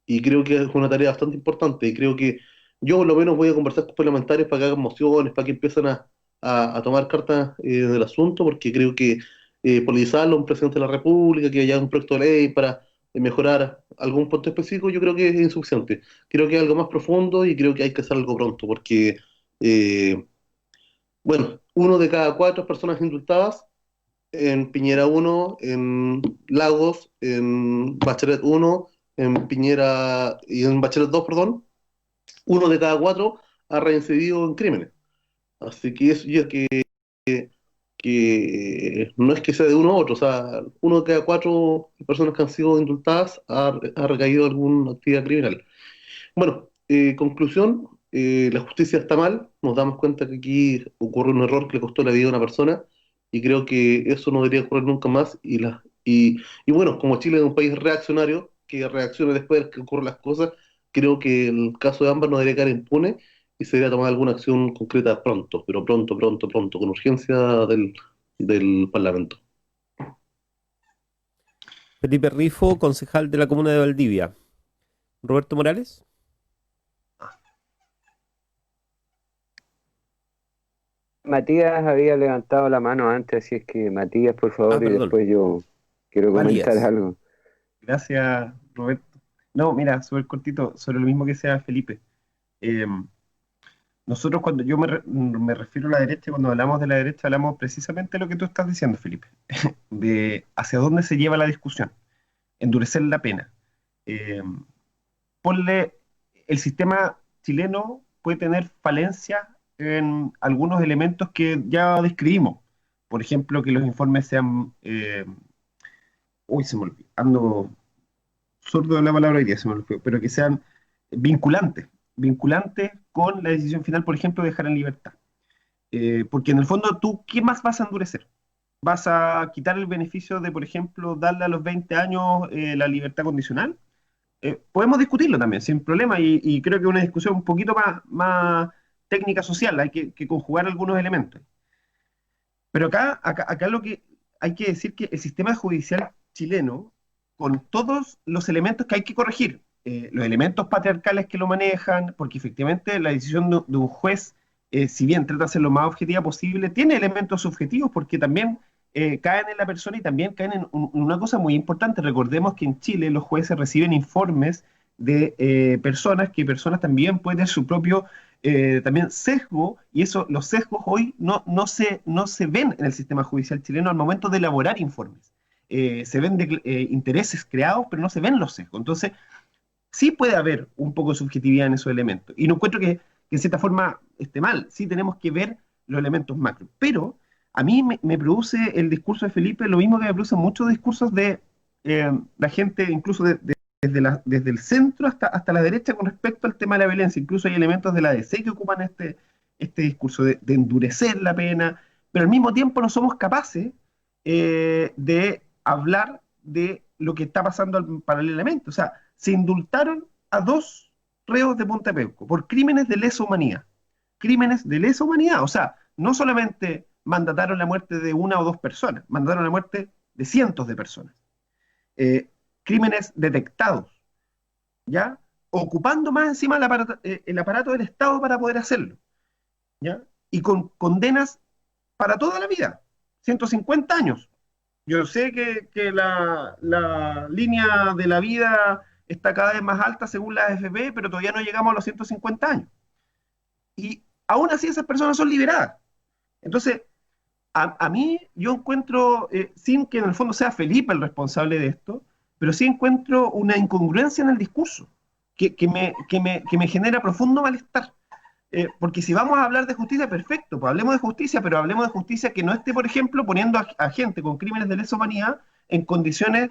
y creo que es una tarea bastante importante. Y creo que yo por lo menos voy a conversar con parlamentarios para que hagan mociones, para que empiecen a tomar cartas del asunto, porque creo que politizarlo a un presidente de la República, que haya un proyecto de ley para mejorar algún punto específico, yo creo que es insuficiente. Creo que es algo más profundo y creo que hay que hacer algo pronto, porque, bueno, uno de cada cuatro personas indultadas en Piñera uno, en Lagos, en Bachelet uno, en Piñera y en Bachelet 2, perdón, uno de cada cuatro ha reincidido en crímenes. Así que eso ya que no es que sea de uno a otro, o sea, uno de cada cuatro personas que han sido indultadas ha recaído en alguna actividad criminal. Bueno, conclusión, la justicia está mal, nos damos cuenta que aquí ocurre un error que le costó la vida a una persona y creo que eso no debería ocurrir nunca más y bueno, como Chile es un país reaccionario, que reacciona después de que ocurren las cosas, creo que el caso de Ámbar no debería quedar impune y se debería tomar alguna acción concreta pronto, pero pronto, pronto, pronto, con urgencia del Parlamento. Felipe Rifo, concejal de la comuna de Valdivia. Roberto Morales. Matías había levantado la mano antes, así es que Matías, por favor, y Perdón. después yo quiero comentar Matías. algo. Gracias, Roberto. No, mira, súper cortito, sobre lo mismo que sea Felipe. Eh, Nosotros cuando me refiero a la derecha, cuando hablamos de la derecha, hablamos precisamente de lo que tú estás diciendo, Felipe, de hacia dónde se lleva la discusión, endurecer la pena. Eh, Ponle, el sistema chileno puede tener falencias en algunos elementos que ya describimos. Por ejemplo, que los informes sean, uy, se me olvidó, ando sordo de la palabra hoy día, se me olvidó, pero que sean vinculantes con la decisión final, por ejemplo, de dejar en libertad. Porque en el fondo, ¿tú qué más vas a endurecer? ¿Vas a quitar el beneficio de, por ejemplo, darle a los 20 años la libertad condicional? Podemos discutirlo también, sin problema, y creo que es una discusión un poquito más técnica social, hay que conjugar algunos elementos. Pero acá lo que hay que decir que el sistema judicial chileno, con todos los elementos que hay que corregir, los elementos patriarcales que lo manejan, porque efectivamente la decisión de un juez, si bien trata de ser lo más objetiva posible, tiene elementos subjetivos, porque también caen en la persona y también caen en una cosa muy importante. Recordemos que en Chile los jueces reciben informes de personas también pueden tener su propio también sesgo, y eso, los sesgos hoy no se ven en el sistema judicial chileno al momento de elaborar informes. Se ven intereses creados, pero no se ven los sesgos. Entonces, sí puede haber un poco de subjetividad en esos elementos. Y no encuentro que en cierta forma esté mal. Sí tenemos que ver los elementos macro. Pero a mí me produce el discurso de Felipe lo mismo que me producen muchos discursos de la gente, incluso desde el centro hasta la derecha con respecto al tema de la violencia. Incluso hay elementos de la DC que ocupan este discurso de endurecer la pena, pero al mismo tiempo no somos capaces de hablar de lo que está pasando paralelamente. O sea, se indultaron a 2 reos de Punta Peuco por crímenes de lesa humanidad. Crímenes de lesa humanidad. O sea, no solamente mandataron la muerte de 1 o 2 personas, mandataron la muerte de cientos de personas. Crímenes detectados, ¿ya? Ocupando más encima el aparato del Estado para poder hacerlo, ¿ya? Y con condenas para toda la vida, 150 años. Yo sé que la línea de la vida está cada vez más alta según la AFP, pero todavía no llegamos a los 150 años. Y aún así esas personas son liberadas. Entonces, a mí yo encuentro, sin que en el fondo sea Felipe el responsable de esto, pero sí encuentro una incongruencia en el discurso que me genera profundo malestar. Porque si vamos a hablar de justicia, perfecto, pues hablemos de justicia, pero hablemos de justicia que no esté, por ejemplo, poniendo a gente con crímenes de lesa humanidad en condiciones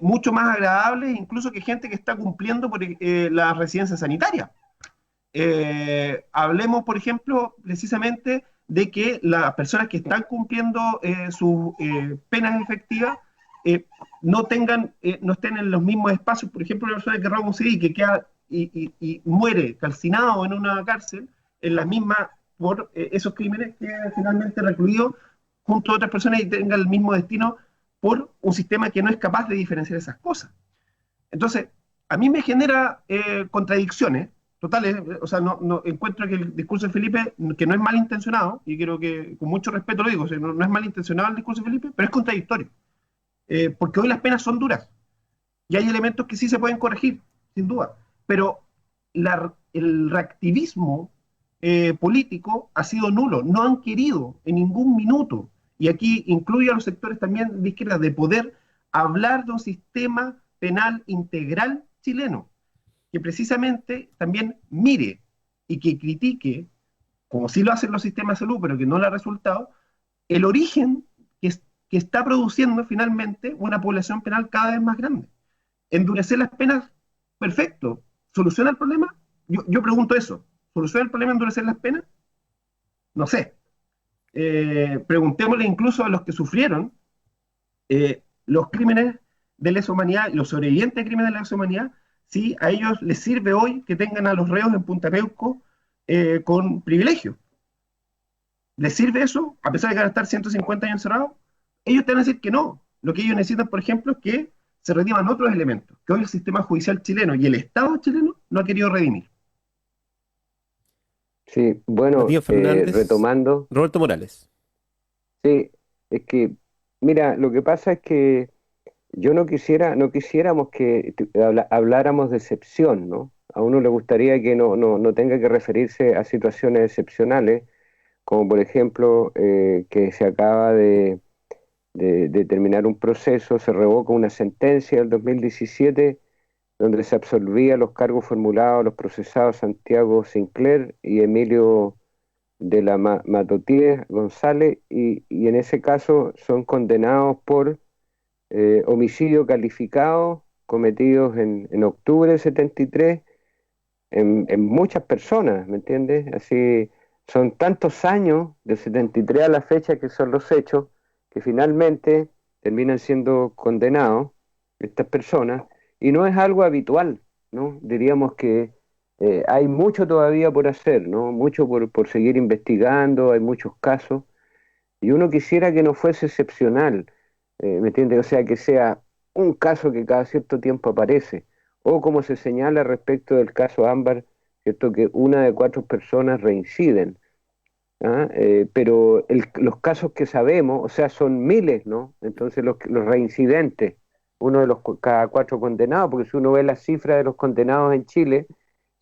mucho más agradables, incluso que gente que está cumpliendo por la residencia sanitaria. Hablemos, por ejemplo, precisamente de que las personas que están cumpliendo sus penas efectivas no estén en los mismos espacios. Por ejemplo, una persona que roba un CD que queda y muere calcinado en una cárcel, en las mismas por esos crímenes, que finalmente recluido junto a otras personas y tenga el mismo destino por un sistema que no es capaz de diferenciar esas cosas. Entonces, a mí me genera contradicciones totales. O sea, no encuentro que el discurso de Felipe, que no es malintencionado, y creo que con mucho respeto lo digo, o sea, no es malintencionado el discurso de Felipe, pero es contradictorio. Porque hoy las penas son duras y hay elementos que sí se pueden corregir, sin duda, pero el reactivismo político ha sido nulo, no han querido en ningún minuto, y aquí incluye a los sectores también de izquierda, de poder hablar de un sistema penal integral chileno, que precisamente también mire y que critique, como sí lo hacen los sistemas de salud, pero que no le ha resultado, el origen que está produciendo finalmente una población penal cada vez más grande. Endurecer las penas, perfecto. ¿Soluciona el problema? Yo pregunto eso. ¿Soluciona el problema endurecer las penas? No sé. Preguntémosle incluso a los que sufrieron los crímenes de lesa humanidad, los sobrevivientes de crímenes de lesa humanidad, si a ellos les sirve hoy que tengan a los reos en Punta Peuco con privilegio. ¿Les sirve eso? A pesar de que van a estar 150 años encerrados, ellos te van a decir que no. Lo que ellos necesitan, por ejemplo, es que se rediman otros elementos que hoy el sistema judicial chileno y el Estado chileno no ha querido redimir. Sí, bueno, Matías Fernández, retomando, Roberto Morales. sí, es que, mira, lo que pasa es que yo no quisiéramos que habláramos de excepción, ¿no? A uno le gustaría que no tenga que referirse a situaciones excepcionales, como por ejemplo que se acaba de terminar un proceso, se revoca una sentencia del 2017 donde se absolvía los cargos formulados a los procesados Santiago Sinclair y Emilio de la Matotier González, y en ese caso son condenados por homicidio calificado cometidos en octubre del 73 en muchas personas, ¿me entiendes? Así son tantos años, del 73 a la fecha, que son los hechos, que finalmente terminan siendo condenados estas personas, y no es algo habitual, ¿no? Diríamos que hay mucho todavía por hacer, ¿no? Mucho por seguir investigando, hay muchos casos, y uno quisiera que no fuese excepcional, ¿me entiendes? O sea, que sea un caso que cada cierto tiempo aparece, o como se señala respecto del caso Ámbar, ¿cierto? Que 1 de 4 personas reinciden. ¿ah? Pero los casos que sabemos, o sea, son miles, ¿no? Entonces los reincidentes, uno de cada 4 condenados, porque si uno ve las cifras de los condenados en Chile,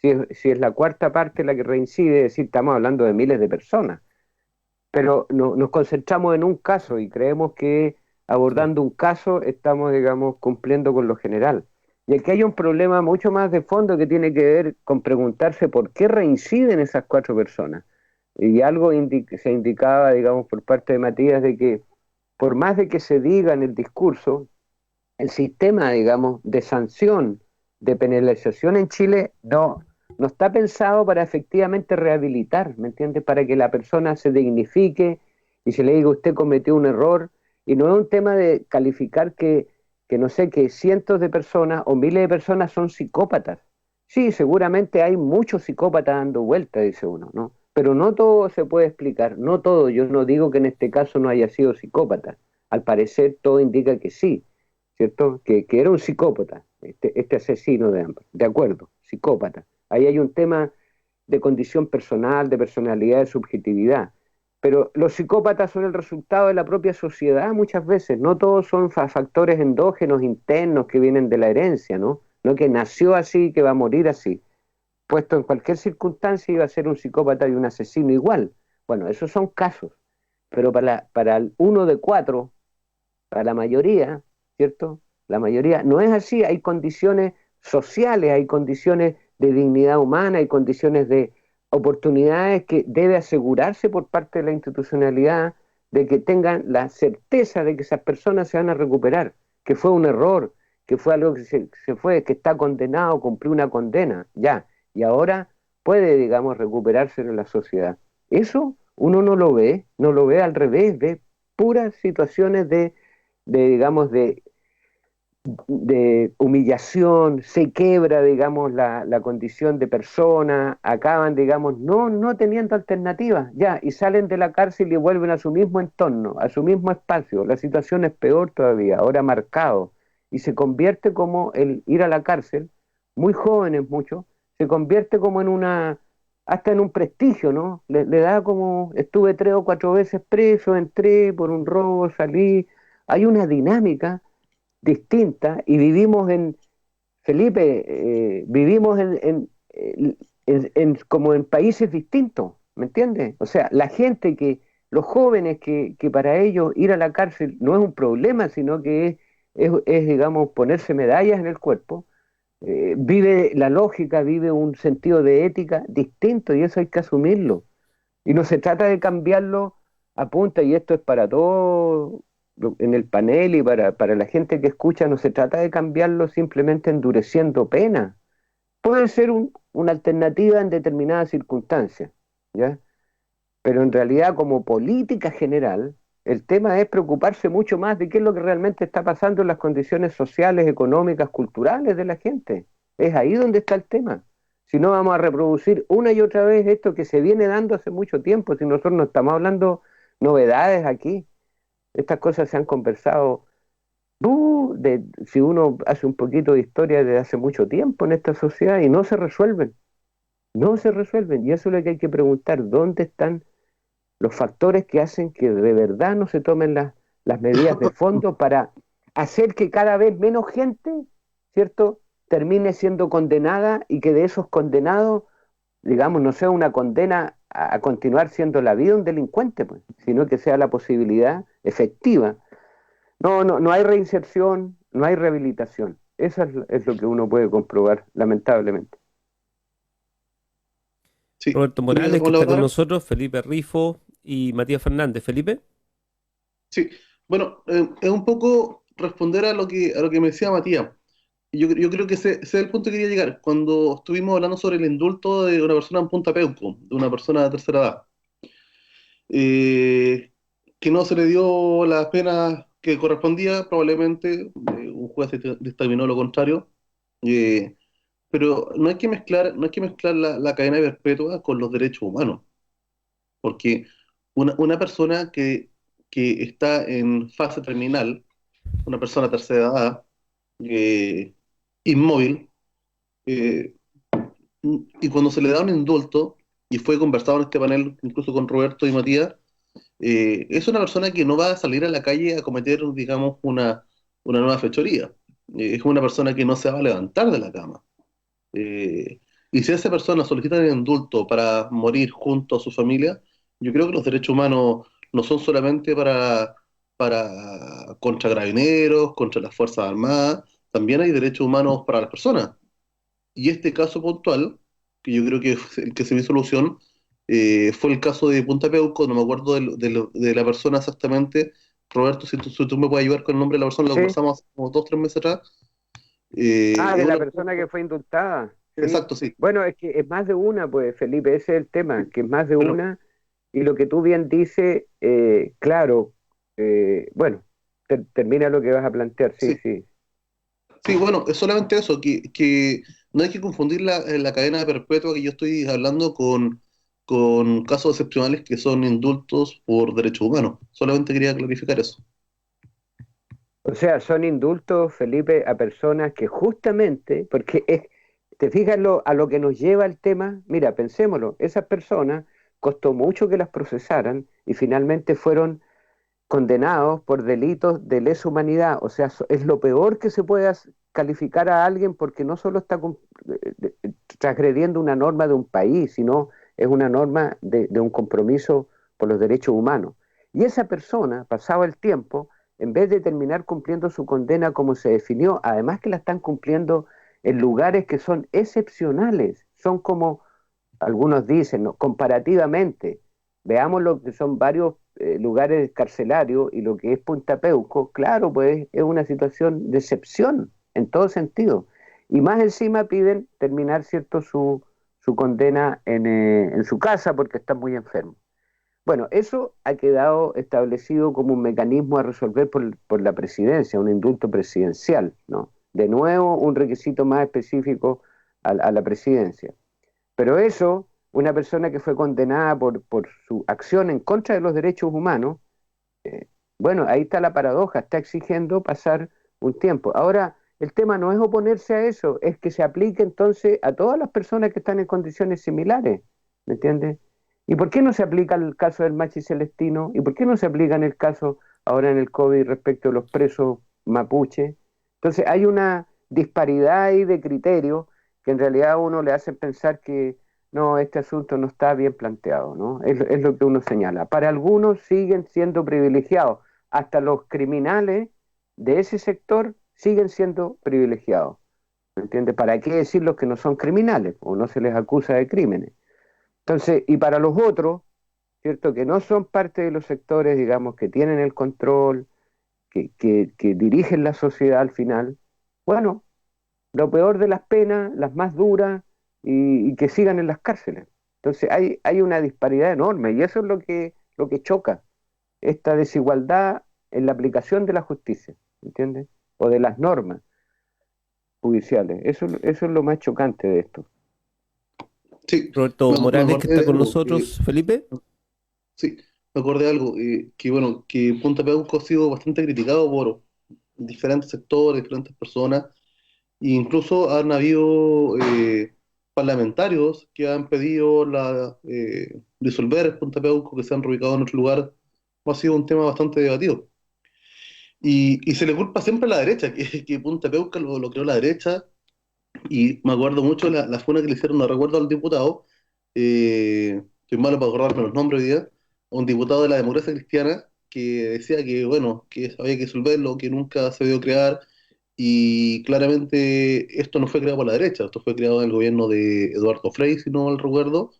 si es la cuarta parte la que reincide, es decir, estamos hablando de miles de personas. Pero nos concentramos en un caso y creemos que Sí. abordando un caso estamos, digamos, cumpliendo con lo general. Y aquí hay un problema mucho más de fondo que tiene que ver con preguntarse por qué reinciden esas 4 personas. Y algo se indicaba, digamos, por parte de Matías, de que por más de que se diga en el discurso, el sistema, digamos, de sanción, de penalización en Chile no está pensado para efectivamente rehabilitar, ¿me entiendes? Para que la persona se dignifique y se le diga usted cometió un error. Y no es un tema de calificar que no sé, que cientos de personas o miles de personas son psicópatas. Sí, seguramente hay muchos psicópatas dando vueltas, dice uno, ¿no? Pero no todo se puede explicar, no todo. Yo no digo que en este caso no haya sido psicópata. Al parecer todo indica que sí, ¿cierto? Que era un psicópata, este asesino de Ámbar. De acuerdo, psicópata. Ahí hay un tema de condición personal, de personalidad, de subjetividad. Pero los psicópatas son el resultado de la propia sociedad muchas veces. No todos son factores endógenos, internos, que vienen de la herencia, ¿no? No que nació así, que va a morir así. Puesto en cualquier circunstancia iba a ser un psicópata y un asesino igual. Bueno, esos son casos. Pero para el 1 de 4, para la mayoría, ¿cierto? La mayoría no es así, hay condiciones sociales, hay condiciones de dignidad humana, hay condiciones de oportunidades que debe asegurarse por parte de la institucionalidad de que tengan la certeza de que esas personas se van a recuperar, que fue un error, que fue algo que se fue, que está condenado, cumplió una condena, ya, y ahora puede, digamos, recuperarse en la sociedad. Eso uno no lo ve, no lo ve al revés, ve puras situaciones digamos, de humillación, se quebra, digamos, la condición de persona, acaban, digamos, no teniendo alternativas, ya, y salen de la cárcel y vuelven a su mismo entorno, a su mismo espacio. La situación es peor todavía, ahora marcado, y se convierte como el ir a la cárcel, muy jóvenes muchos, se convierte como hasta en un prestigio, ¿no? Le da como, estuve 3 o 4 veces preso, entré por un robo, salí. Hay una dinámica distinta y vivimos Felipe, vivimos como en países distintos, ¿me entiendes? O sea, los jóvenes que para ellos ir a la cárcel no es un problema, sino que digamos, ponerse medallas en el cuerpo, vive la lógica, vive un sentido de ética distinto y eso hay que asumirlo. Y no se trata de cambiarlo a punta, y esto es para todo en el panel y para la gente que escucha, no se trata de cambiarlo simplemente endureciendo pena. Puede ser una alternativa en determinadas circunstancias, ¿ya? Pero en realidad como política general, el tema es preocuparse mucho más de qué es lo que realmente está pasando en las condiciones sociales, económicas, culturales de la gente. Es ahí donde está el tema. Si no, vamos a reproducir una y otra vez esto que se viene dando hace mucho tiempo, si nosotros no estamos hablando novedades aquí. Estas cosas se han conversado, si uno hace un poquito de historia desde hace mucho tiempo en esta sociedad y no se resuelven, no se resuelven. Y eso es lo que hay que preguntar, ¿dónde están los factores que hacen que de verdad no se tomen las medidas de fondo para hacer que cada vez menos gente, ¿cierto?, termine siendo condenada y que de esos condenados, digamos, no sea una condena a continuar siendo la vida de un delincuente, pues, sino que sea la posibilidad efectiva. No hay reinserción, no hay rehabilitación. Eso es lo que uno puede comprobar, lamentablemente. Sí, Roberto ¿quería Morales, que está con colaborar? nosotros, Felipe Rifo y Matías Fernández. Felipe. Sí, bueno, es un poco responder a lo que me decía Matías. Yo creo que ese es el punto que quería llegar. Cuando estuvimos hablando sobre el indulto de una persona en Punta Peuco, de una persona de tercera edad, eh, que no se le dio la pena que correspondía, probablemente un juez dictaminó lo contrario. eh, pero no hay que mezclar la cadena perpetua con los derechos humanos, porque una persona que está en fase terminal, una persona de tercera edad, eh, inmóvil, eh, y cuando se le da un indulto, y fue conversado en este panel incluso con Roberto y Matías, es una persona que no va a salir a la calle a cometer, digamos, una nueva fechoría. Es una persona que no se va a levantar de la cama. Eh, y si esa persona solicita el indulto para morir junto a su familia, yo creo que los derechos humanos no son solamente para contra carabineros, contra las Fuerzas Armadas, también hay derechos humanos para las personas. Y este caso puntual, que yo creo que es el que se dio solución, fue el caso de Punta Peuco, no me acuerdo de la persona exactamente. Roberto, si tú me puedes ayudar con el nombre de la persona, lo Sí. conversamos hace como 2 o 3 meses atrás. De Es la una... persona que fue indultada, sí. Exacto, sí. Bueno, es que es más de una, pues, Felipe, ese es el tema, que es más de Pero, una, y lo que tú bien dices, claro, bueno, termina lo que vas a plantear, sí, sí, sí. sí, bueno, es solamente eso, que no hay que confundir la cadena perpetua que yo estoy hablando con casos excepcionales que son indultos por derechos humanos. Solamente quería clarificar eso. O sea, son indultos, Felipe, a personas que justamente, porque te fijas a lo que nos lleva el tema, mira, pensémoslo, esas personas costó mucho que las procesaran y finalmente fueron condenados por delitos de lesa humanidad. O sea, es lo peor que se puede calificar a alguien porque no solo está transgrediendo una norma de un país, sino es una norma de un compromiso por los derechos humanos. Y esa persona, pasado el tiempo, en vez de terminar cumpliendo su condena como se definió, además que la están cumpliendo en lugares que son excepcionales, son como algunos dicen, ¿no? Comparativamente, veamos lo que son varios lugares carcelarios y lo que es Punta Peuco, claro, pues es una situación de excepción en todo sentido. Y más encima piden terminar, ¿cierto?, su condena en su casa porque está muy enfermo. Bueno, eso ha quedado establecido como un mecanismo a resolver por la presidencia, un indulto presidencial, ¿no? De nuevo, un requisito más específico a la presidencia. Pero eso, una persona que fue condenada por su acción en contra de los derechos humanos, eh, bueno, ahí está la paradoja, está exigiendo pasar un tiempo. Ahora, el tema no es oponerse a eso, es que se aplique entonces a todas las personas que están en condiciones similares, ¿me entiendes? ¿Y por qué no se aplica el caso del Machi Celestino? ¿Y por qué no se aplica en el caso ahora en el COVID respecto a los presos mapuche? Entonces hay una disparidad ahí de criterios que en realidad a uno le hace pensar que no, este asunto no está bien planteado, ¿no? Es lo que uno señala. Para algunos siguen siendo privilegiados, hasta los criminales de ese sector siguen siendo privilegiados, ¿me entiendes? ¿Para qué decir los que no son criminales o no se les acusa de crímenes? Entonces, y para los otros, ¿cierto? Que no son parte de los sectores, digamos, que tienen el control, que dirigen la sociedad al final, bueno, lo peor de las penas, las más duras, y que sigan en las cárceles. Entonces hay una disparidad enorme y eso es lo que choca, esta desigualdad en la aplicación de la justicia, ¿entiendes? O de las normas judiciales. Eso es lo más chocante de esto. Sí, Roberto me Morales, que acordé de está con algo. nosotros, Felipe. Sí, me acordé de algo. Que bueno, que Punta Peuco ha sido bastante criticado por diferentes sectores, diferentes personas. E incluso han habido parlamentarios que han pedido disolver Punta Peuco, que se han reubicado en otro lugar. Ha sido un tema bastante debatido. Y se le culpa siempre a la derecha, que Punta Peuco lo creó la derecha. Y me acuerdo mucho la funa que le hicieron, no recuerdo al diputado, estoy malo para acordarme los nombres hoy día, un diputado de la democracia cristiana que decía que, bueno, que había que disolverlo, que nunca se debió crear, y claramente esto no fue creado por la derecha, esto fue creado en el gobierno de Eduardo Frei, si no mal recuerdo,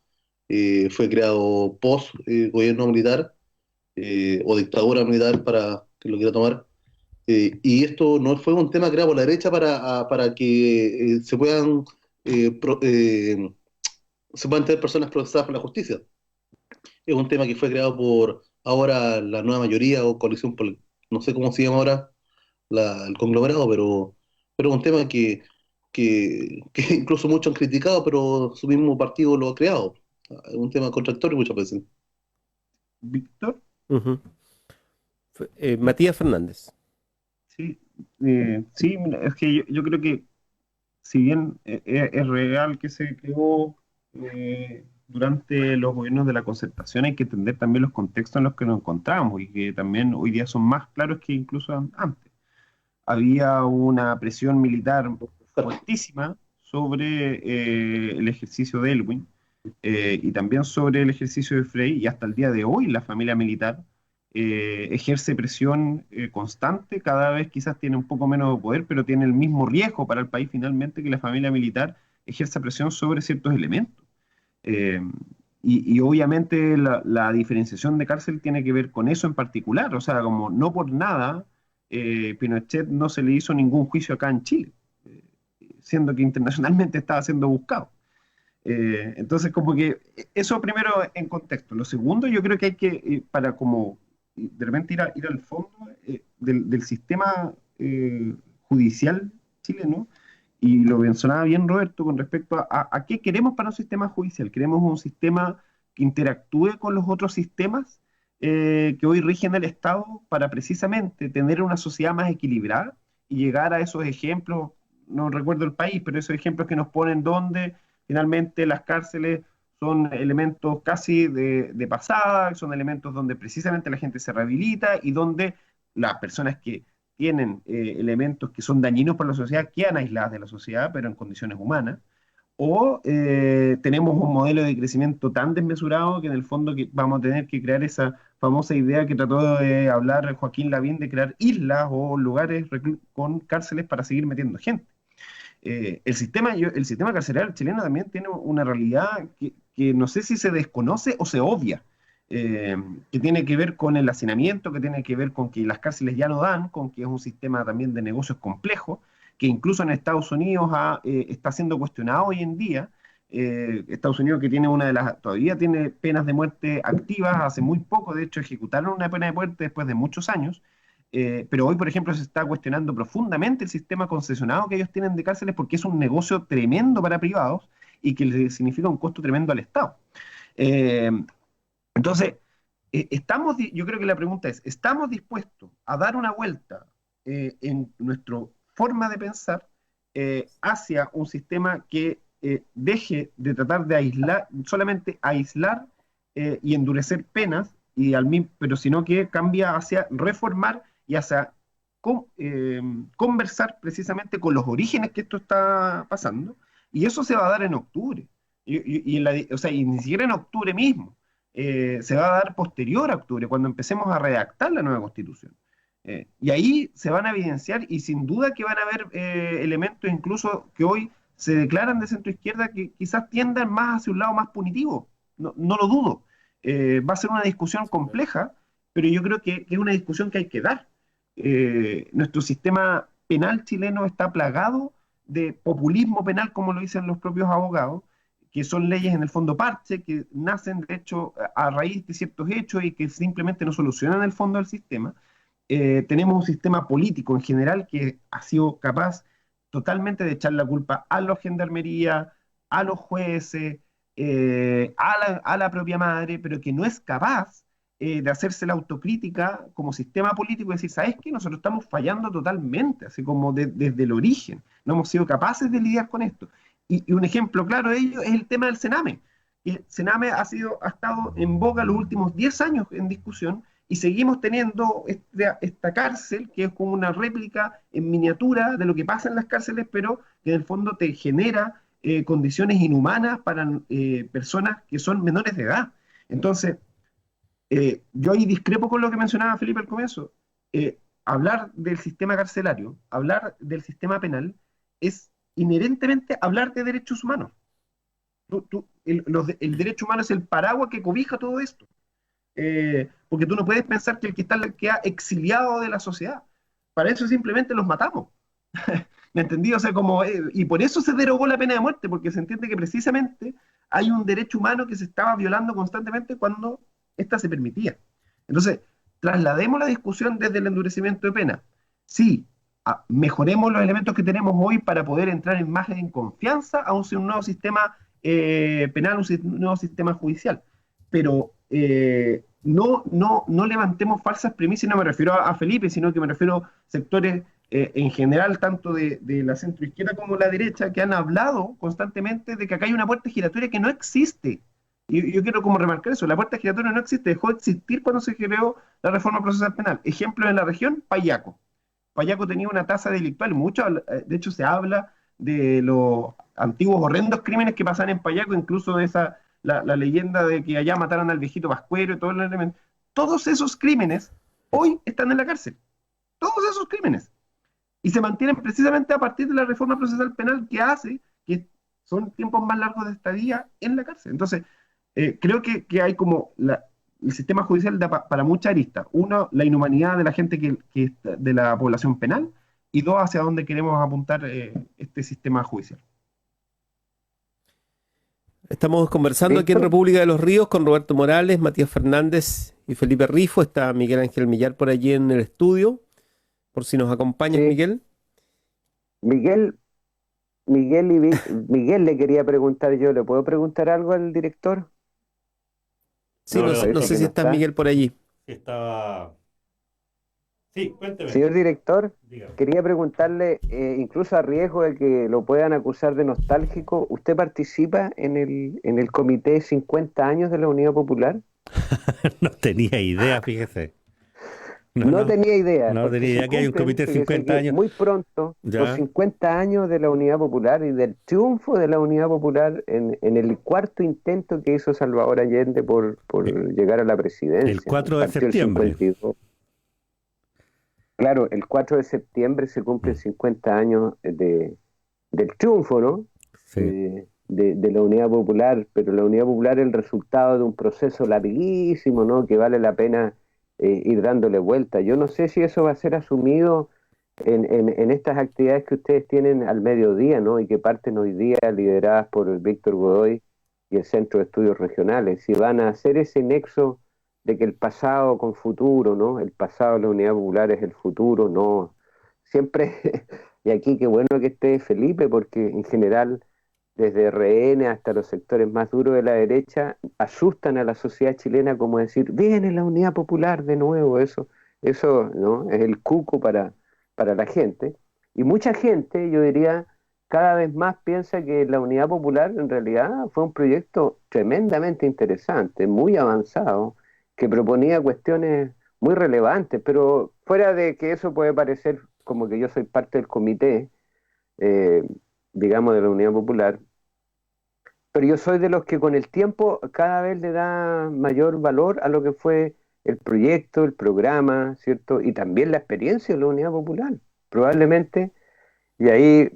fue creado post gobierno militar o dictadura militar para que lo quiera tomar. Y esto no fue un tema creado por la derecha para que eh, pro- eh, se puedan tener personas procesadas por la justicia. Es un tema que fue creado por ahora la nueva mayoría o coalición, no sé cómo se llama ahora el conglomerado, pero es un tema que incluso muchos han criticado, pero su mismo partido lo ha creado. Es un tema contradictorio muchas veces. Víctor, Ujú. Matías Fernández. sí, sí, mira, es que yo creo que si bien es real que se creó durante los gobiernos de la concertación, hay que entender también los contextos en los que nos encontramos y que también hoy día son más claros que incluso antes. Había una presión militar fuertísima sobre el ejercicio de Elwin y también sobre el ejercicio de Frey, y hasta el día de hoy la familia militar ejerce presión constante, cada vez quizás tiene un poco menos de poder, pero tiene el mismo riesgo para el país finalmente que la familia militar ejerza presión sobre ciertos elementos. Eh, y obviamente la diferenciación de cárcel tiene que ver con eso en particular, o sea, como no por nada Pinochet no se le hizo ningún juicio acá en Chile, siendo que internacionalmente estaba siendo buscado. Entonces, como que eso primero en contexto. Lo segundo, yo creo que hay que, para como de repente ir al fondo del sistema judicial chileno, y lo mencionaba bien Roberto con respecto a qué queremos para un sistema judicial. Queremos un sistema que interactúe con los otros sistemas que hoy rigen el Estado para precisamente tener una sociedad más equilibrada y llegar a esos ejemplos, no recuerdo el país, pero esos ejemplos que nos ponen donde finalmente las cárceles son elementos casi de pasada, son elementos donde precisamente la gente se rehabilita y donde las personas que tienen elementos que son dañinos para la sociedad quedan aisladas de la sociedad, pero en condiciones humanas. O tenemos un modelo de crecimiento tan desmesurado que en el fondo que vamos a tener que crear esa famosa idea que trató de hablar Joaquín Lavín de crear islas o lugares con cárceles para seguir metiendo gente. El sistema carcelario chileno también tiene una realidad que no sé si se desconoce o se obvia, que tiene que ver con el hacinamiento, que tiene que ver con que las cárceles ya no dan, con que es un sistema también de negocios complejo, que incluso en Estados Unidos está siendo cuestionado hoy en día. Estados Unidos que tiene todavía tiene penas de muerte activas, hace muy poco, de hecho, ejecutaron una pena de muerte después de muchos años. Pero hoy, por ejemplo, se está cuestionando profundamente el sistema concesionado que ellos tienen de cárceles porque es un negocio tremendo para privados y que le significa un costo tremendo al Estado. Eh, entonces, yo creo que la pregunta es, ¿estamos dispuestos a dar una vuelta en nuestra forma de pensar hacia un sistema que deje de tratar de solamente aislar y endurecer penas, pero sino que cambia hacia reformar y hacia conversar precisamente con los orígenes que esto está pasando? Y eso se va a dar en octubre, y ni siquiera en octubre mismo, se va a dar posterior a octubre, cuando empecemos a redactar la nueva constitución. Y ahí se van a evidenciar, y sin duda que van a haber elementos incluso que hoy se declaran de centro izquierda que quizás tiendan más hacia un lado más punitivo, no lo dudo. Va a ser una discusión compleja, pero yo creo que es una discusión que hay que dar. Nuestro sistema penal chileno está plagado de populismo penal, como lo dicen los propios abogados, que son leyes en el fondo parche, que nacen de hecho a raíz de ciertos hechos y que simplemente no solucionan el fondo del sistema. Tenemos un sistema político en general que ha sido capaz totalmente de echar la culpa a la gendarmería, a los jueces, a la propia madre, pero que no es capaz de hacerse la autocrítica como sistema político y decir, ¿sabes qué? Nosotros estamos fallando totalmente, así como desde el origen. No hemos sido capaces de lidiar con esto. Y un ejemplo claro de ello es el tema del Sename. El Sename ha estado en boga los últimos 10 años en discusión, y seguimos teniendo esta cárcel que es como una réplica en miniatura de lo que pasa en las cárceles, pero que en el fondo te genera condiciones inhumanas para personas que son menores de edad. Entonces, yo ahí discrepo con lo que mencionaba Felipe al comienzo. Hablar del sistema carcelario, hablar del sistema penal, es inherentemente hablar de derechos humanos. El derecho humano es el paraguas que cobija todo esto. Porque tú no puedes pensar que el que queda exiliado de la sociedad. Para eso simplemente los matamos. ¿Me entendí? O sea, y por eso se derogó la pena de muerte, porque se entiende que precisamente hay un derecho humano que se estaba violando constantemente cuando ésta se permitía. Entonces, traslademos la discusión desde el endurecimiento de pena. Sí, mejoremos los elementos que tenemos hoy para poder entrar en más en confianza a un nuevo sistema penal, un nuevo sistema judicial. Pero no levantemos falsas premisas, y no me refiero a Felipe, sino que me refiero a sectores en general, tanto de la centroizquierda como la derecha, que han hablado constantemente de que acá hay una puerta giratoria que no existe. Y yo quiero como remarcar eso, la puerta giratoria no existe, dejó de existir cuando se creó la reforma procesal penal. Ejemplo en la región, Payaco. Payaco tenía una tasa delictual, de hecho se habla de los antiguos horrendos crímenes que pasan en Payaco, incluso de la leyenda de que allá mataron al viejito Pascuero y todo el elemento. Todos esos crímenes hoy están en la cárcel, todos esos crímenes. Y se mantienen precisamente a partir de la reforma procesal penal que hace que son tiempos más largos de estadía en la cárcel. Entonces, creo que hay como el sistema judicial da para mucha arista. Uno, la inhumanidad de la gente de la población penal, y dos, hacia dónde queremos apuntar este sistema judicial. Estamos conversando aquí en Víctor, República de los Ríos con Roberto Morales, Matías Fernández y Felipe Rifo. Está Miguel Ángel Millar por allí en el estudio, por si nos acompañas, sí, Miguel. Miguel, Miguel le quería preguntar yo, ¿le puedo preguntar algo al director? Sí, No, no, no, no Parece sé que si no está está. Miguel por allí. estaba... Sí, cuénteme. Señor director, Dígame. quería preguntarle, incluso a riesgo de que lo puedan acusar de nostálgico, ¿usted participa en el Comité 50 años de la Unidad Popular? No tenía idea, fíjese. No, No no, tenía idea, no porque tenía se idea que hay un cumplen, comité de fíjese 50 que años. muy pronto los Ya, 50 años de la Unidad Popular y del triunfo de la Unidad Popular en el cuarto intento que hizo Salvador Allende por eh, llegar a la el presidencia, ¿no? 4 de Partió el septiembre. 52. Claro, el 4 de septiembre se cumplen Mm, 50 años del triunfo, ¿no? sí, De la Unidad Popular, pero la Unidad Popular es el resultado de un proceso larguísimo, ¿no? Que vale la pena ir dándole vuelta. Yo no sé si eso va a ser asumido en estas actividades que ustedes tienen al mediodía, ¿no? Y que parten hoy día lideradas por el Víctor Godoy y el Centro de Estudios Regionales. Si van a hacer ese nexo de que el pasado con futuro, ¿no? El pasado de la Unidad Popular es el futuro, no. Siempre, y aquí qué bueno que esté Felipe, porque en general desde RN hasta los sectores más duros de la derecha, asustan a la sociedad chilena como decir, viene la Unidad Popular de nuevo, eso, ¿no? Es el cuco para la gente. Y mucha gente, yo diría, cada vez más piensa que la Unidad Popular en realidad fue un proyecto tremendamente interesante, muy avanzado, que proponía cuestiones muy relevantes, pero fuera de que eso puede parecer como que yo soy parte del comité, eh, digamos, de la Unidad Popular, pero yo soy de los que con el tiempo cada vez le da mayor valor a lo que fue el proyecto, el programa, ¿cierto? Y también la experiencia de la Unidad Popular. Probablemente, y ahí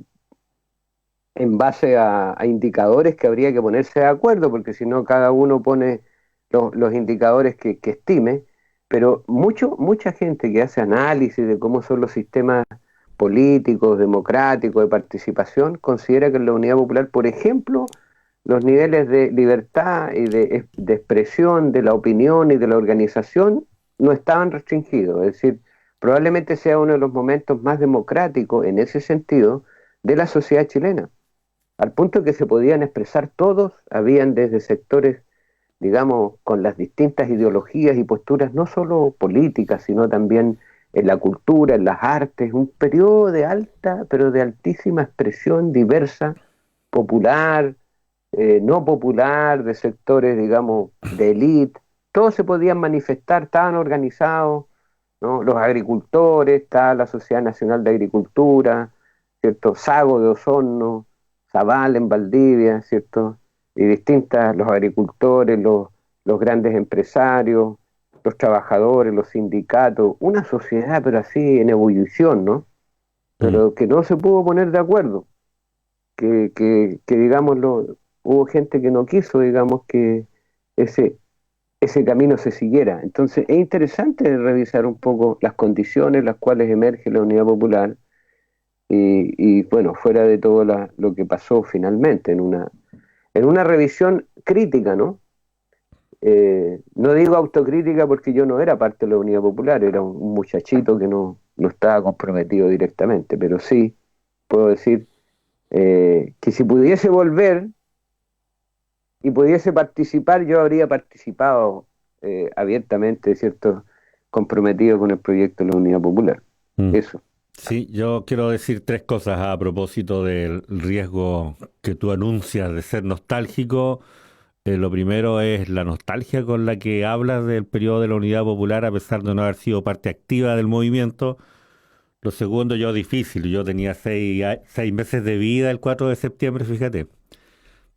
en base a indicadores que habría que ponerse de acuerdo, porque si no cada uno pone los indicadores que estime, pero mucha gente que hace análisis de cómo son los sistemas políticos, democráticos, de participación, considera que en la Unidad Popular, por ejemplo, los niveles de libertad y de expresión de la opinión y de la organización no estaban restringidos. Es decir, probablemente sea uno de los momentos más democráticos en ese sentido de la sociedad chilena, al punto que se podían expresar todos, habían desde sectores, digamos, con las distintas ideologías y posturas, no solo políticas, sino también en la cultura, en las artes, un periodo de alta, pero de altísima expresión diversa, popular, no popular, de sectores, digamos, de élite, todos se podían manifestar, estaban organizados, ¿no? Los agricultores, está la Sociedad Nacional de Agricultura, ¿cierto? Sago de Osorno, Zaval en Valdivia, ¿cierto? Y distintas, los agricultores, los grandes empresarios, los trabajadores, los sindicatos, una sociedad pero así en ebullición, ¿no? mm, Pero que no se pudo poner de acuerdo, que digámoslo, hubo gente que no quiso, digamos, que ese, ese camino se siguiera. Entonces es interesante revisar un poco las condiciones en las cuales emerge la Unidad Popular bueno, fuera de todo lo que pasó finalmente, en una revisión crítica, ¿no? No digo autocrítica porque yo no era parte de la Unidad Popular, era un muchachito que no estaba comprometido directamente, pero sí puedo decir que si pudiese volver y pudiese participar, yo habría participado abiertamente, ¿cierto? Comprometido con el proyecto de la Unidad Popular. mm. Eso. Sí, yo quiero decir tres cosas a propósito del riesgo que tú anuncias de ser nostálgico. Lo primero es la nostalgia con la que hablas del periodo de la Unidad Popular a pesar de no haber sido parte activa del movimiento. Lo segundo, yo difícil. Yo tenía 6 meses de vida el 4 de septiembre, fíjate.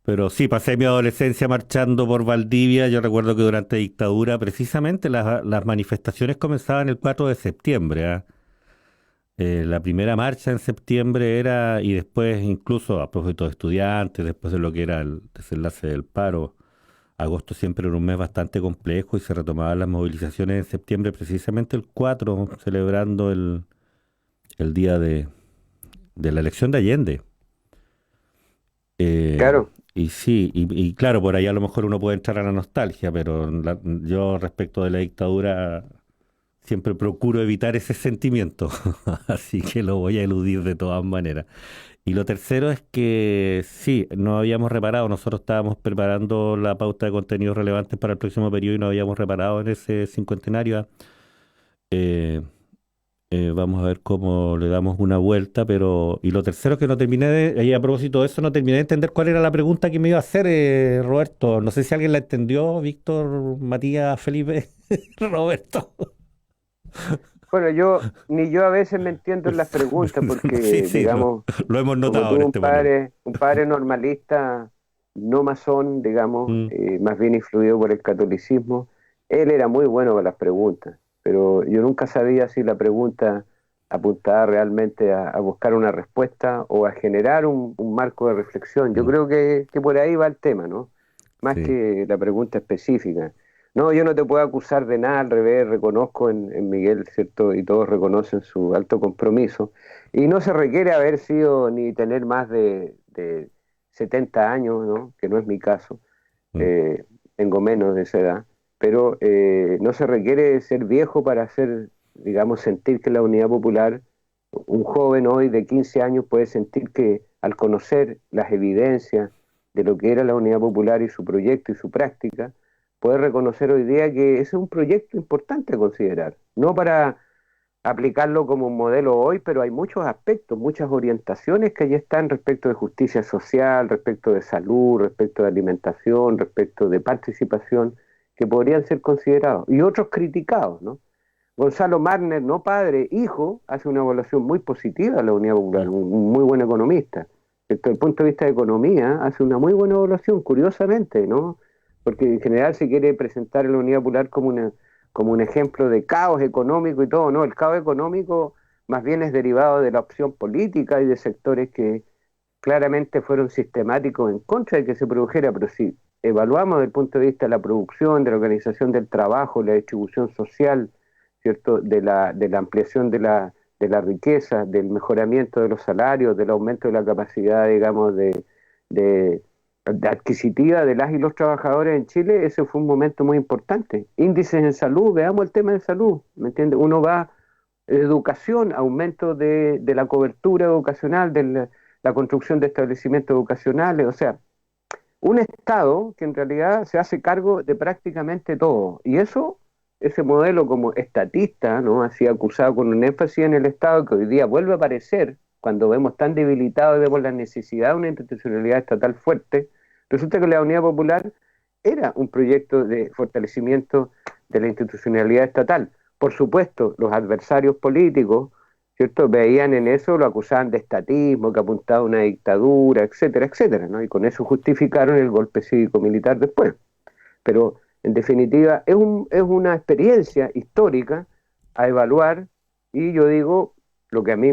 Pero sí, pasé mi adolescencia marchando por Valdivia. Yo recuerdo que durante la dictadura, precisamente las manifestaciones comenzaban el 4 de septiembre. ¿Ah? La primera marcha en septiembre era, y después incluso a propósito de estudiantes, después de lo que era el desenlace del paro, agosto siempre era un mes bastante complejo y se retomaban las movilizaciones en septiembre, precisamente el 4, celebrando el día de la elección de Allende. Eh, Claro, y sí, y claro, por ahí a lo mejor uno puede entrar a la nostalgia, pero yo respecto de la dictadura siempre procuro evitar ese sentimiento, así que lo voy a eludir de todas maneras. Y lo tercero es que sí, no habíamos reparado, nosotros estábamos preparando la pauta de contenidos relevantes para el próximo periodo y no habíamos reparado en ese cincuentenario. Eh, Vamos a ver cómo le damos una vuelta, pero... Y lo tercero es que no terminé y a propósito de eso, no terminé de entender cuál era la pregunta que me iba a hacer, Roberto. No sé si alguien la entendió, Víctor, Matías, Felipe, Roberto. bueno, ni yo a veces me entiendo en las preguntas Sí, porque, sí, digamos, lo hemos como notado en tuve este momento. un padre normalista, no masón, digamos, Mm, más bien influido por el catolicismo, él era muy bueno con las preguntas, pero yo nunca sabía si la pregunta apuntaba realmente a buscar una respuesta o a generar un marco de reflexión. Yo mm, creo que por ahí va el tema, ¿no? Más sí. que la pregunta específica. No, yo no te puedo acusar de nada, al revés, reconozco en Miguel, ¿cierto? Y todos reconocen su alto compromiso. Y no se requiere haber sido ni tener más de 70 años, ¿no? Que no es mi caso. Mm, Eh, Tengo menos de esa edad. Pero no se requiere ser viejo para hacer, digamos, sentir que la unidad popular, un joven hoy de 15 años puede sentir que al conocer las evidencias de lo que era la unidad popular y su proyecto y su práctica, puede reconocer hoy día que ese es un proyecto importante a considerar. No para aplicarlo como un modelo hoy, pero hay muchos aspectos, muchas orientaciones que ya están respecto de justicia social, respecto de salud, respecto de alimentación, respecto de participación, que podrían ser considerados y otros criticados, ¿no? Gonzalo Marner, no padre, hijo, hace una evaluación muy positiva de la Unidad Popular, mm, un muy buen economista. Desde el punto de vista de economía, hace una muy buena evaluación, curiosamente, ¿no? Porque en general se quiere presentar a la Unidad Popular como un ejemplo de caos económico y todo, ¿no? El caos económico más bien es derivado de la opción política y de sectores que claramente fueron sistemáticos en contra de que se produjera, pero si evaluamos desde el punto de vista de la producción, de la organización del trabajo, la distribución social, ¿cierto? De la ampliación de la riqueza, del mejoramiento de los salarios, del aumento de la capacidad, digamos, de adquisitiva de las y los trabajadores en Chile, ese fue un momento muy importante. Índices en salud, veamos el tema de salud, ¿me entiendes? Uno va, educación, aumento de la cobertura educacional, de la construcción de establecimientos educacionales, o sea, un Estado que en realidad se hace cargo de prácticamente todo. Y eso, ese modelo como estatista, ¿no? Así acusado con un énfasis en el Estado, que hoy día vuelve a aparecer cuando vemos tan debilitado y vemos la necesidad de una institucionalidad estatal fuerte, resulta que la Unidad Popular era un proyecto de fortalecimiento de la institucionalidad estatal. Por supuesto, los adversarios políticos, ¿cierto? Veían en eso, lo acusaban de estatismo, que apuntaba a una dictadura, etcétera, etcétera, ¿no? Y con eso justificaron el golpe cívico-militar después. Pero, en definitiva, es una experiencia histórica a evaluar y yo digo lo que a mí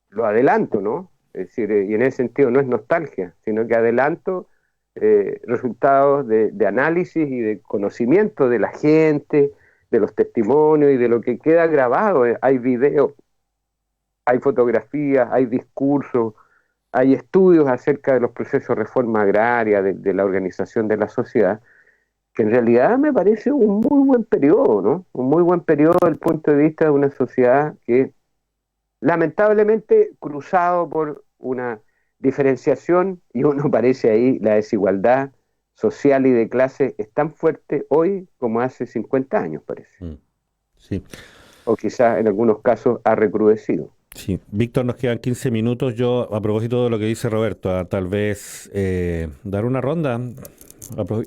lo adelanto, ¿no? Es decir, y en ese sentido no es nostalgia, sino que adelanto resultados de análisis y de conocimiento de la gente, de los testimonios y de lo que queda grabado. Hay videos, hay fotografías, hay discursos, hay estudios acerca de los procesos de reforma agraria, de la organización de la sociedad, que en realidad me parece un muy buen periodo, ¿no? Un muy buen periodo desde el punto de vista de una sociedad que lamentablemente cruzado por una diferenciación y uno parece ahí la desigualdad social y de clase es tan fuerte hoy como hace 50 años parece, mm, sí. o quizás en algunos casos ha recrudecido. Sí, Víctor, nos quedan 15 minutos. Yo, a propósito de lo que dice Roberto, tal vez dar una ronda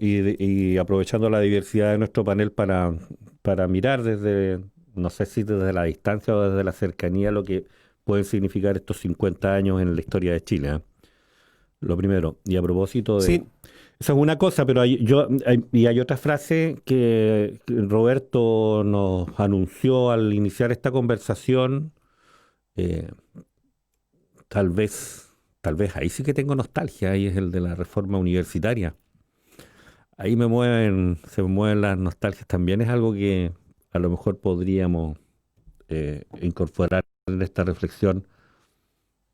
y aprovechando la diversidad de nuestro panel para mirar desde, no sé si desde la distancia o desde la cercanía, lo que pueden significar estos 50 años en la historia de Chile, ¿eh? Lo primero. Y a propósito de... Sí, Eso es una cosa, pero hay otra frase que Roberto nos anunció al iniciar esta conversación. eh, tal vez ahí sí que tengo nostalgia, ahí es el de la reforma universitaria. Ahí se me mueven las nostalgias. También es algo que a lo mejor podríamos incorporar en esta reflexión.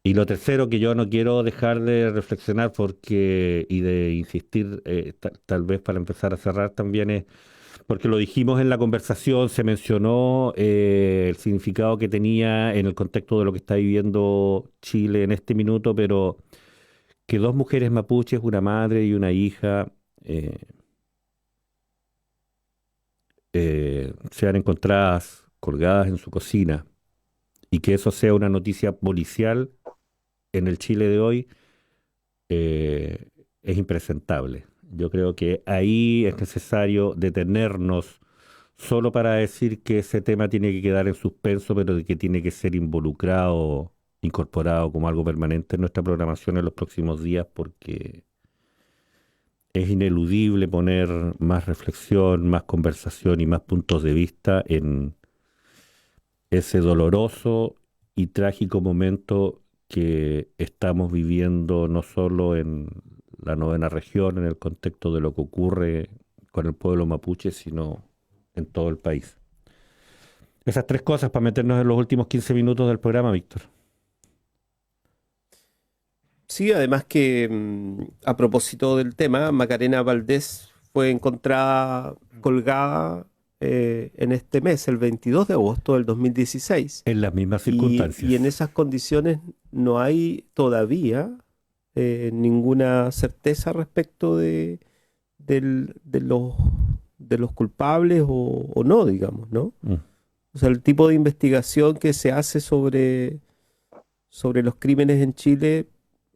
Y lo tercero que yo no quiero dejar de reflexionar y de insistir, tal vez para empezar a cerrar también es, porque lo dijimos en la conversación, se mencionó el significado que tenía en el contexto de lo que está viviendo Chile en este minuto, pero que dos mujeres mapuches, una madre y una hija, eh, sean encontradas colgadas en su cocina y que eso sea una noticia policial en el Chile de hoy, eh, es impresentable. Yo creo que ahí es necesario detenernos solo para decir que ese tema tiene que quedar en suspenso, pero de que tiene que ser incorporado como algo permanente en nuestra programación en los próximos días, porque es ineludible poner más reflexión, más conversación y más puntos de vista en ese doloroso y trágico momento que estamos viviendo no solo en la novena región, en el contexto de lo que ocurre con el pueblo mapuche, sino en todo el país. Esas tres cosas para meternos en los últimos 15 minutos del programa, Víctor. sí, además que a propósito del tema, Macarena Valdés fue encontrada colgada en este mes, el 22 de agosto del 2016. En las mismas Y en circunstancias. esas condiciones no hay todavía ninguna certeza respecto de los culpables o no, digamos, ¿no? Mm. O sea, el tipo de investigación que se hace sobre los crímenes en Chile,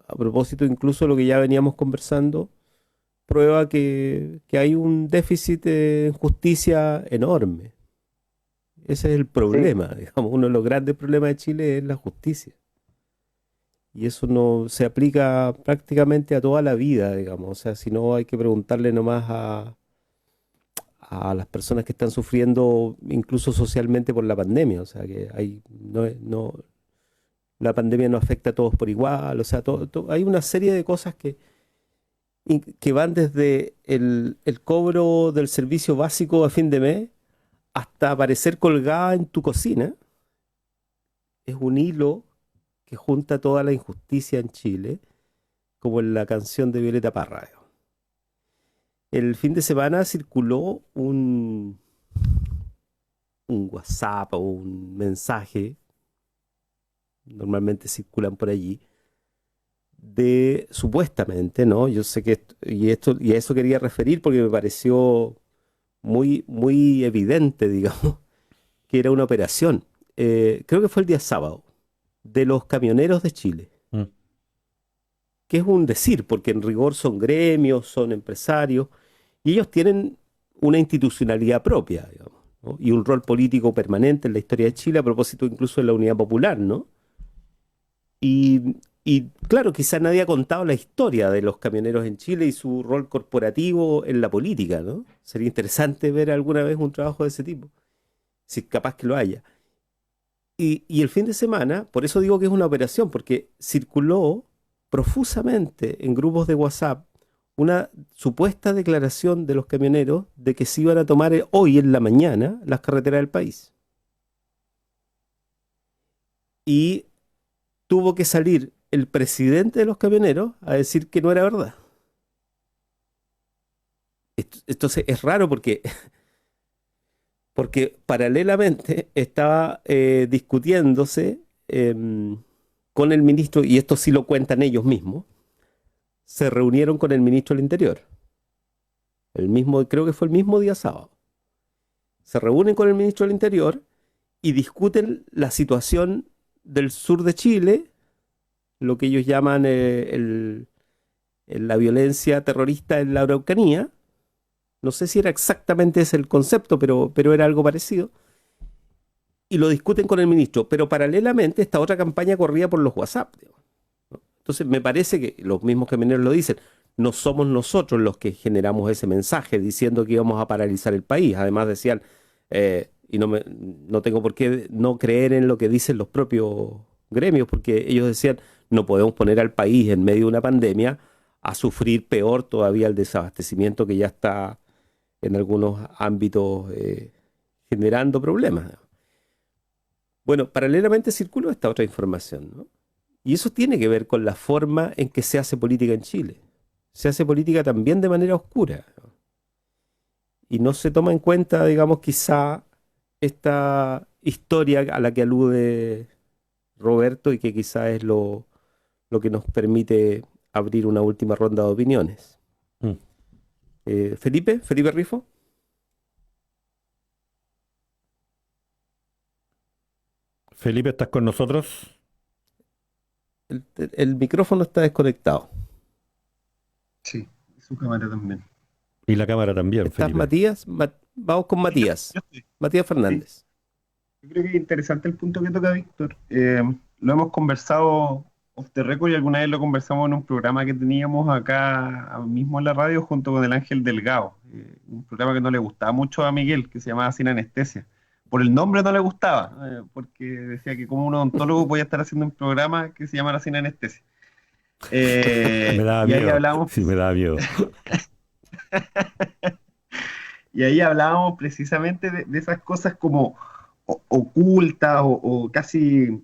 a propósito incluso de lo que ya veníamos conversando, prueba que hay un déficit de justicia enorme. Ese es el Sí, problema, digamos, uno de los grandes problemas de Chile es la justicia. Y eso no se aplica prácticamente a toda la vida, digamos. O sea, si no hay que preguntarle nomás a las personas que están sufriendo incluso socialmente por la pandemia. O sea, que hay, la pandemia no afecta a todos por igual. O sea, hay una serie de cosas que van desde el cobro del servicio básico a fin de mes hasta aparecer colgada en tu cocina. Es un hilo que junta toda la injusticia en Chile, como en la canción de Violeta Parra, digamos. El fin de semana circuló un WhatsApp o un mensaje, normalmente circulan por allí, de supuestamente, ¿no? Yo sé que y a eso quería referir porque me pareció muy, muy evidente, digamos, que era una operación. Creo que fue el día sábado, de los camioneros de Chile, Mm. que es un decir, porque en rigor son gremios, son empresarios, y ellos tienen una institucionalidad propia, digamos, ¿no? Y un rol político permanente en la historia de Chile, a propósito incluso de la Unidad Popular, ¿no? Y claro, quizá nadie ha contado la historia de los camioneros en Chile y su rol corporativo en la política, ¿no? Sería interesante ver alguna vez un trabajo de ese tipo, si es capaz que lo haya. Y el fin de semana, por eso digo que es una operación, porque circuló profusamente en grupos de WhatsApp una supuesta declaración de los camioneros de que se iban a tomar hoy en la mañana las carreteras del país. Y tuvo que salir el presidente de los camioneros a decir que no era verdad. Entonces es raro porque paralelamente estaba discutiéndose con el ministro, y esto sí lo cuentan ellos mismos, se reunieron con el ministro del Interior. Creo que fue el mismo día sábado. Se reúnen con el ministro del Interior y discuten la situación del sur de Chile, lo que ellos llaman la violencia terrorista en la Araucanía. No sé si era exactamente ese el concepto, pero era algo parecido. Y lo discuten con el ministro. Pero paralelamente esta otra campaña corría por los WhatsApp, digamos, ¿no? Entonces me parece que los mismos camioneros lo dicen. No somos nosotros los que generamos ese mensaje diciendo que íbamos a paralizar el país. Además decían, y no tengo por qué no creer en lo que dicen los propios gremios, porque ellos decían, no podemos poner al país en medio de una pandemia a sufrir peor todavía el desabastecimiento que ya está en algunos ámbitos generando problemas. Bueno, paralelamente circuló esta otra información, ¿no? Y eso tiene que ver con la forma en que se hace política en Chile. Se hace política también de manera oscura, ¿no? Y no se toma en cuenta, digamos, quizá esta historia a la que alude Roberto y que quizá es lo que nos permite abrir una última ronda de opiniones. Felipe Rifo. Felipe, ¿estás con nosotros? El micrófono está desconectado. Sí, su cámara también. Y la cámara también, ¿Estás, Felipe. Matías? Vamos con Matías. Yo estoy. Matías Fernández. Yo creo que es interesante el punto que toca Víctor. Lo hemos conversado off the record y alguna vez lo conversamos en un programa que teníamos acá mismo en la radio junto con el Ángel Delgado. Un programa que no le gustaba mucho a Miguel, que se llamaba Sin Anestesia. Por el nombre no le gustaba, porque decía que como un odontólogo podía estar haciendo un programa que se llamara Sin Anestesia. Me daba Y ahí miedo. hablábamos, Sí, me daba miedo. y ahí hablábamos precisamente de esas cosas como ocultas o casi,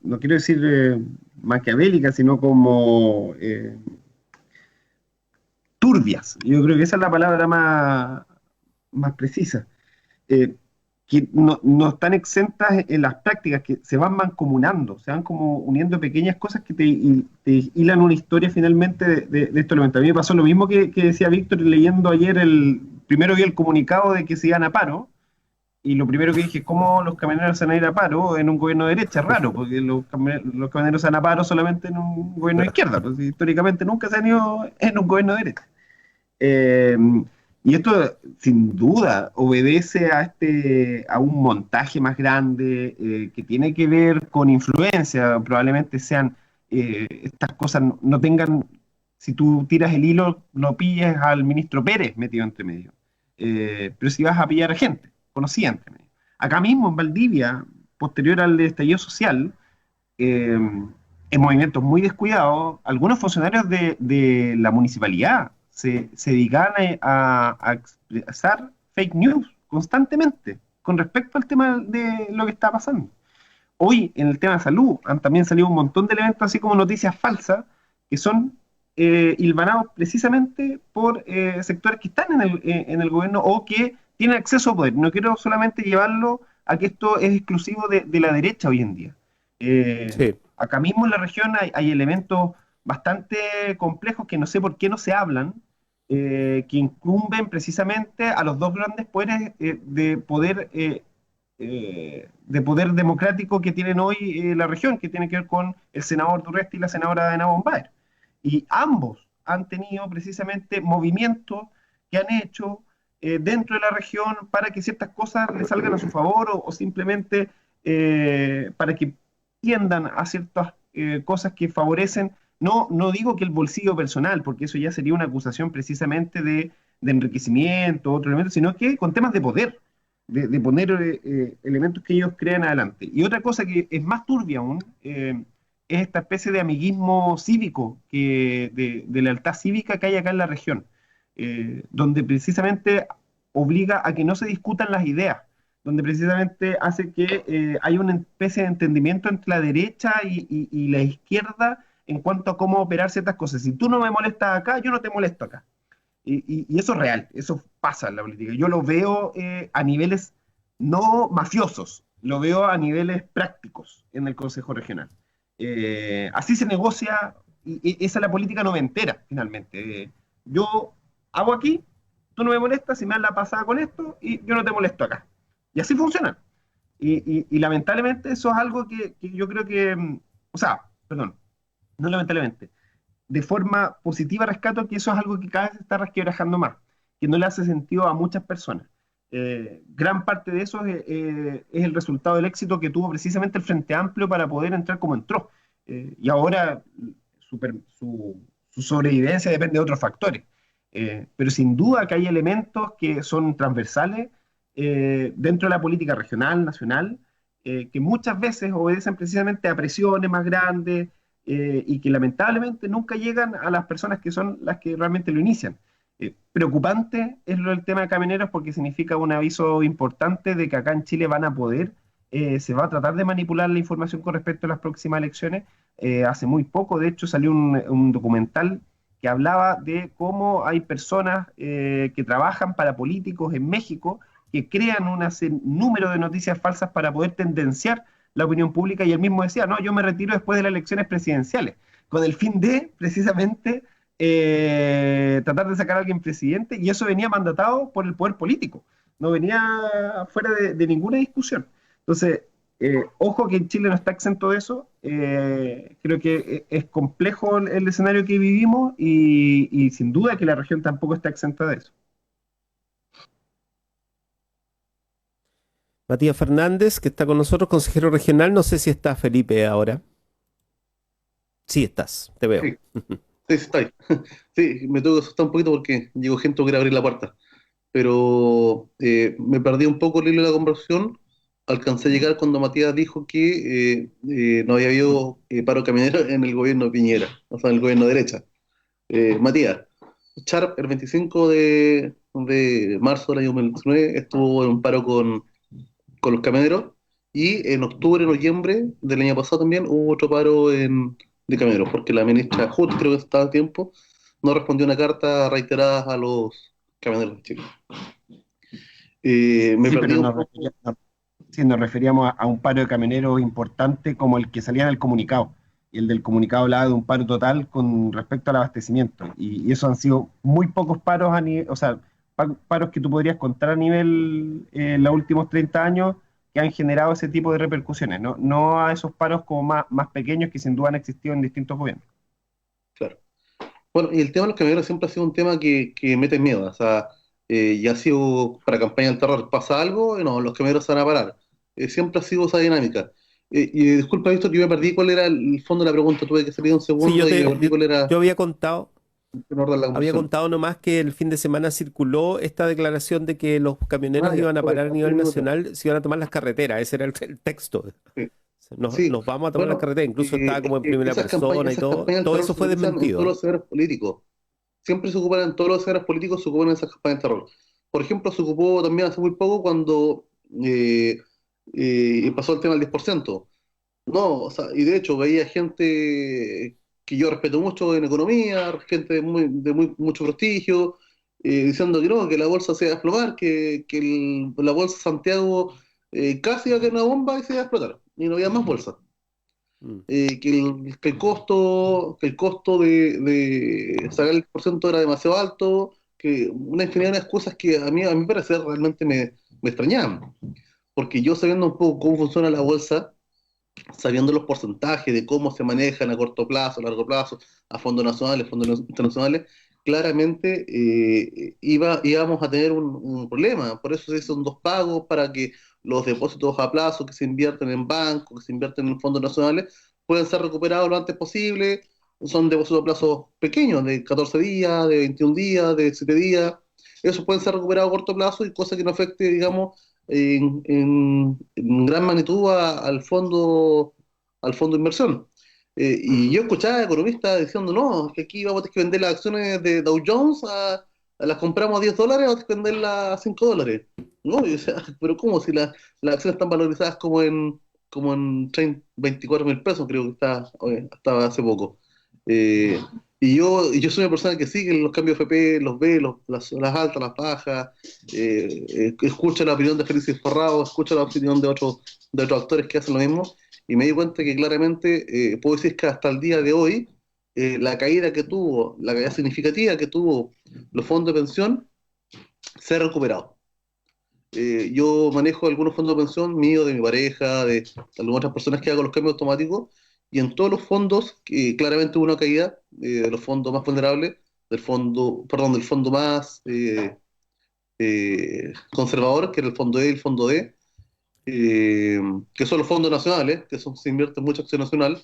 no quiero decir maquiavélicas, sino como turbias. Yo creo que esa es la palabra más precisa. Que no están exentas en las prácticas, que se van mancomunando, se van como uniendo pequeñas cosas que te hilan una historia finalmente de estos elementos. A mí me pasó lo mismo que decía Víctor leyendo ayer primero vi el comunicado de que se iban a paro, y lo primero que dije, ¿cómo los camioneros se van a ir a paro en un gobierno de derecha? Es raro, porque los camioneros se van a paro solamente en un gobierno de izquierda, pues históricamente nunca se han ido en un gobierno de derecha. Eh, y esto, sin duda, obedece a un montaje más grande que tiene que ver con influencia. Probablemente sean estas cosas, no tengan, si tú tiras el hilo, no pilles al ministro Pérez metido entre medio. Pero si vas a pillar a gente conocida entre medio. Acá mismo en Valdivia, posterior al estallido social, en movimientos muy descuidados, algunos funcionarios de la municipalidad se dedicaban a expresar fake news constantemente con respecto al tema de lo que está pasando. Hoy, en el tema de salud, han también salido un montón de elementos, así como noticias falsas, que son hilvanados precisamente por sectores que están en el gobierno o que tienen acceso a poder. No quiero solamente llevarlo a que esto es exclusivo de la derecha hoy en día. Sí. Acá mismo en la región hay elementos bastante complejos que no sé por qué no se hablan, que incumben precisamente a los dos grandes poderes de poder democrático que tienen hoy la región, que tiene que ver con el senador Durresti y la senadora Dana Bombaer. Y ambos han tenido precisamente movimientos que han hecho dentro de la región para que ciertas cosas le salgan a su favor o simplemente para que tiendan a ciertas cosas que favorecen. No digo que el bolsillo personal, porque eso ya sería una acusación precisamente de enriquecimiento, otro elemento, sino que con temas de poder, de poner elementos que ellos crean adelante. Y otra cosa que es más turbia aún, es esta especie de amiguismo cívico, de lealtad cívica que hay acá en la región, donde precisamente obliga a que no se discutan las ideas, donde precisamente hace que haya una especie de entendimiento entre la derecha y la izquierda en cuanto a cómo operar ciertas cosas. Si tú no me molestas acá, yo no te molesto acá. Y eso es real, eso pasa en la política. Yo lo veo a niveles no mafiosos, lo veo a niveles prácticos en el Consejo Regional. Así se negocia, y esa es la política noventera, finalmente. Yo hago aquí, tú no me molestas, si me das la pasada con esto, y yo no te molesto acá. Y así funciona. Y lamentablemente eso es algo que yo creo que, o sea, perdón, no lamentablemente, de forma positiva rescato que eso es algo que cada vez se está resquebrajando más, que no le hace sentido a muchas personas. Gran parte de eso es el resultado del éxito que tuvo precisamente el Frente Amplio para poder entrar como entró. Y ahora su sobrevivencia depende de otros factores. Pero sin duda que hay elementos que son transversales dentro de la política regional, nacional, que muchas veces obedecen precisamente a presiones más grandes y que lamentablemente nunca llegan a las personas que son las que realmente lo inician. Preocupante es lo del tema de camioneros porque significa un aviso importante de que acá en Chile van a poder, se va a tratar de manipular la información con respecto a las próximas elecciones. Hace muy poco, de hecho, salió un documental que hablaba de cómo hay personas que trabajan para políticos en México que crean un número de noticias falsas para poder tendenciar la opinión pública y él mismo decía, no, yo me retiro después de las elecciones presidenciales, con el fin de, precisamente, tratar de sacar a alguien presidente, y eso venía mandatado por el poder político, no venía fuera de ninguna discusión. Entonces, ojo que en Chile no está exento de eso, creo que es complejo el escenario que vivimos y sin duda que la región tampoco está exenta de eso. Matías Fernández, que está con nosotros, consejero regional. No sé si está Felipe ahora. Sí, estás, te veo. Sí, sí, sí, está ahí. Sí, me tengo que asustar un poquito porque llegó gente que quiere abrir la puerta. Pero me perdí un poco el hilo de la conversación. Alcancé a llegar cuando Matías dijo que no había habido paro camionero en el gobierno de Piñera, o sea, en el gobierno de derecha. Matías, Sharp el 25 de marzo del año 2019 estuvo en un paro con los camioneros y en octubre, noviembre del año pasado también hubo otro paro de camioneros, porque la ministra Hood, creo que estaba a tiempo, no respondió una carta reiterada a los camioneros de Chile. Me Sí, perdí pero un poco. sí, nos referíamos a un paro de camioneros importante como el que salía en el comunicado. Y el del comunicado hablaba de un paro total con respecto al abastecimiento. Y eso han sido muy pocos paros a nivel, o sea, paros que tú podrías contar a nivel en los últimos 30 años que han generado ese tipo de repercusiones, ¿no? No a esos paros como más pequeños que sin duda han existido en distintos gobiernos. Claro. Bueno, y el tema de los camioneros siempre ha sido un tema que mete miedo. O sea, ya ha sido para campaña del terror, pasa algo, y no, los camioneros se van a parar. Siempre ha sido esa dinámica. Y disculpa, Víctor, yo me perdí cuál era el fondo de la pregunta. Tuve que salir un Sí, segundo y me perdí cuál era yo había contado. en orden la Había conversación. contado nomás que el fin de semana circuló esta declaración de que los camioneros Ya, iban a parar a correcto, hace nivel un minuto. nacional, se iban a tomar las carreteras. Ese era el texto. Sí. Sí. Nos vamos a tomar las Bueno, carreteras. Incluso estaba como en primera persona y esas todo. campañas del Todo terror eso se fue utilizan en todos desmentido. los escenarios políticos. Siempre se ocupan en todos los escenarios políticos, se ocupan en esas campañas de terror. Por ejemplo, se ocupó también hace muy poco cuando pasó el tema del 10%. No, o sea, y de hecho veía gente que yo respeto mucho en economía, gente mucho prestigio, diciendo que no, que la bolsa se iba a explotar, que la bolsa Santiago casi iba a caer una bomba y se iba a explotar, y no había más bolsa. Mm. Que el costo de sacar el porcentaje era demasiado alto, que una infinidad de cosas que a mí parecer realmente me extrañaban, porque yo sabiendo un poco cómo funciona la bolsa, sabiendo los porcentajes de cómo se manejan a corto plazo, a largo plazo, a fondos nacionales, fondos internacionales, claramente íbamos a tener un problema. Por eso se hicieron dos pagos para que los depósitos a plazo que se invierten en bancos, que se invierten en fondos nacionales, puedan ser recuperados lo antes posible. Son depósitos a plazo pequeños, de 14 días, de 21 días, de 7 días. Esos pueden ser recuperados a corto plazo y cosa que no afecte, digamos, en gran magnitud al fondo de inversión. Y yo escuchaba a economistas diciendo, no, que aquí vamos a tener que vender las acciones de Dow Jones, las compramos a $10, vamos a tener que venderlas a $5. No, y decía, pero ¿cómo? Si las acciones están valorizadas como en 24.000 pesos, creo que estaba hace poco. Y yo soy una persona que sigue los cambios FP, los ve, las altas, las bajas, escucha la opinión de Félix Forrado, escucha la opinión de otros actores que hacen lo mismo, y me di cuenta que claramente puedo decir que hasta el día de hoy, la caída significativa que tuvo los fondos de pensión, se ha recuperado. Yo manejo algunos fondos de pensión míos, de mi pareja, de algunas otras personas que hago los cambios automáticos, y en todos los fondos claramente hubo una caída de los fondos más vulnerables, del fondo más conservador, que era el fondo E y el fondo D, que son los fondos nacionales, se invierte en mucha acción nacional,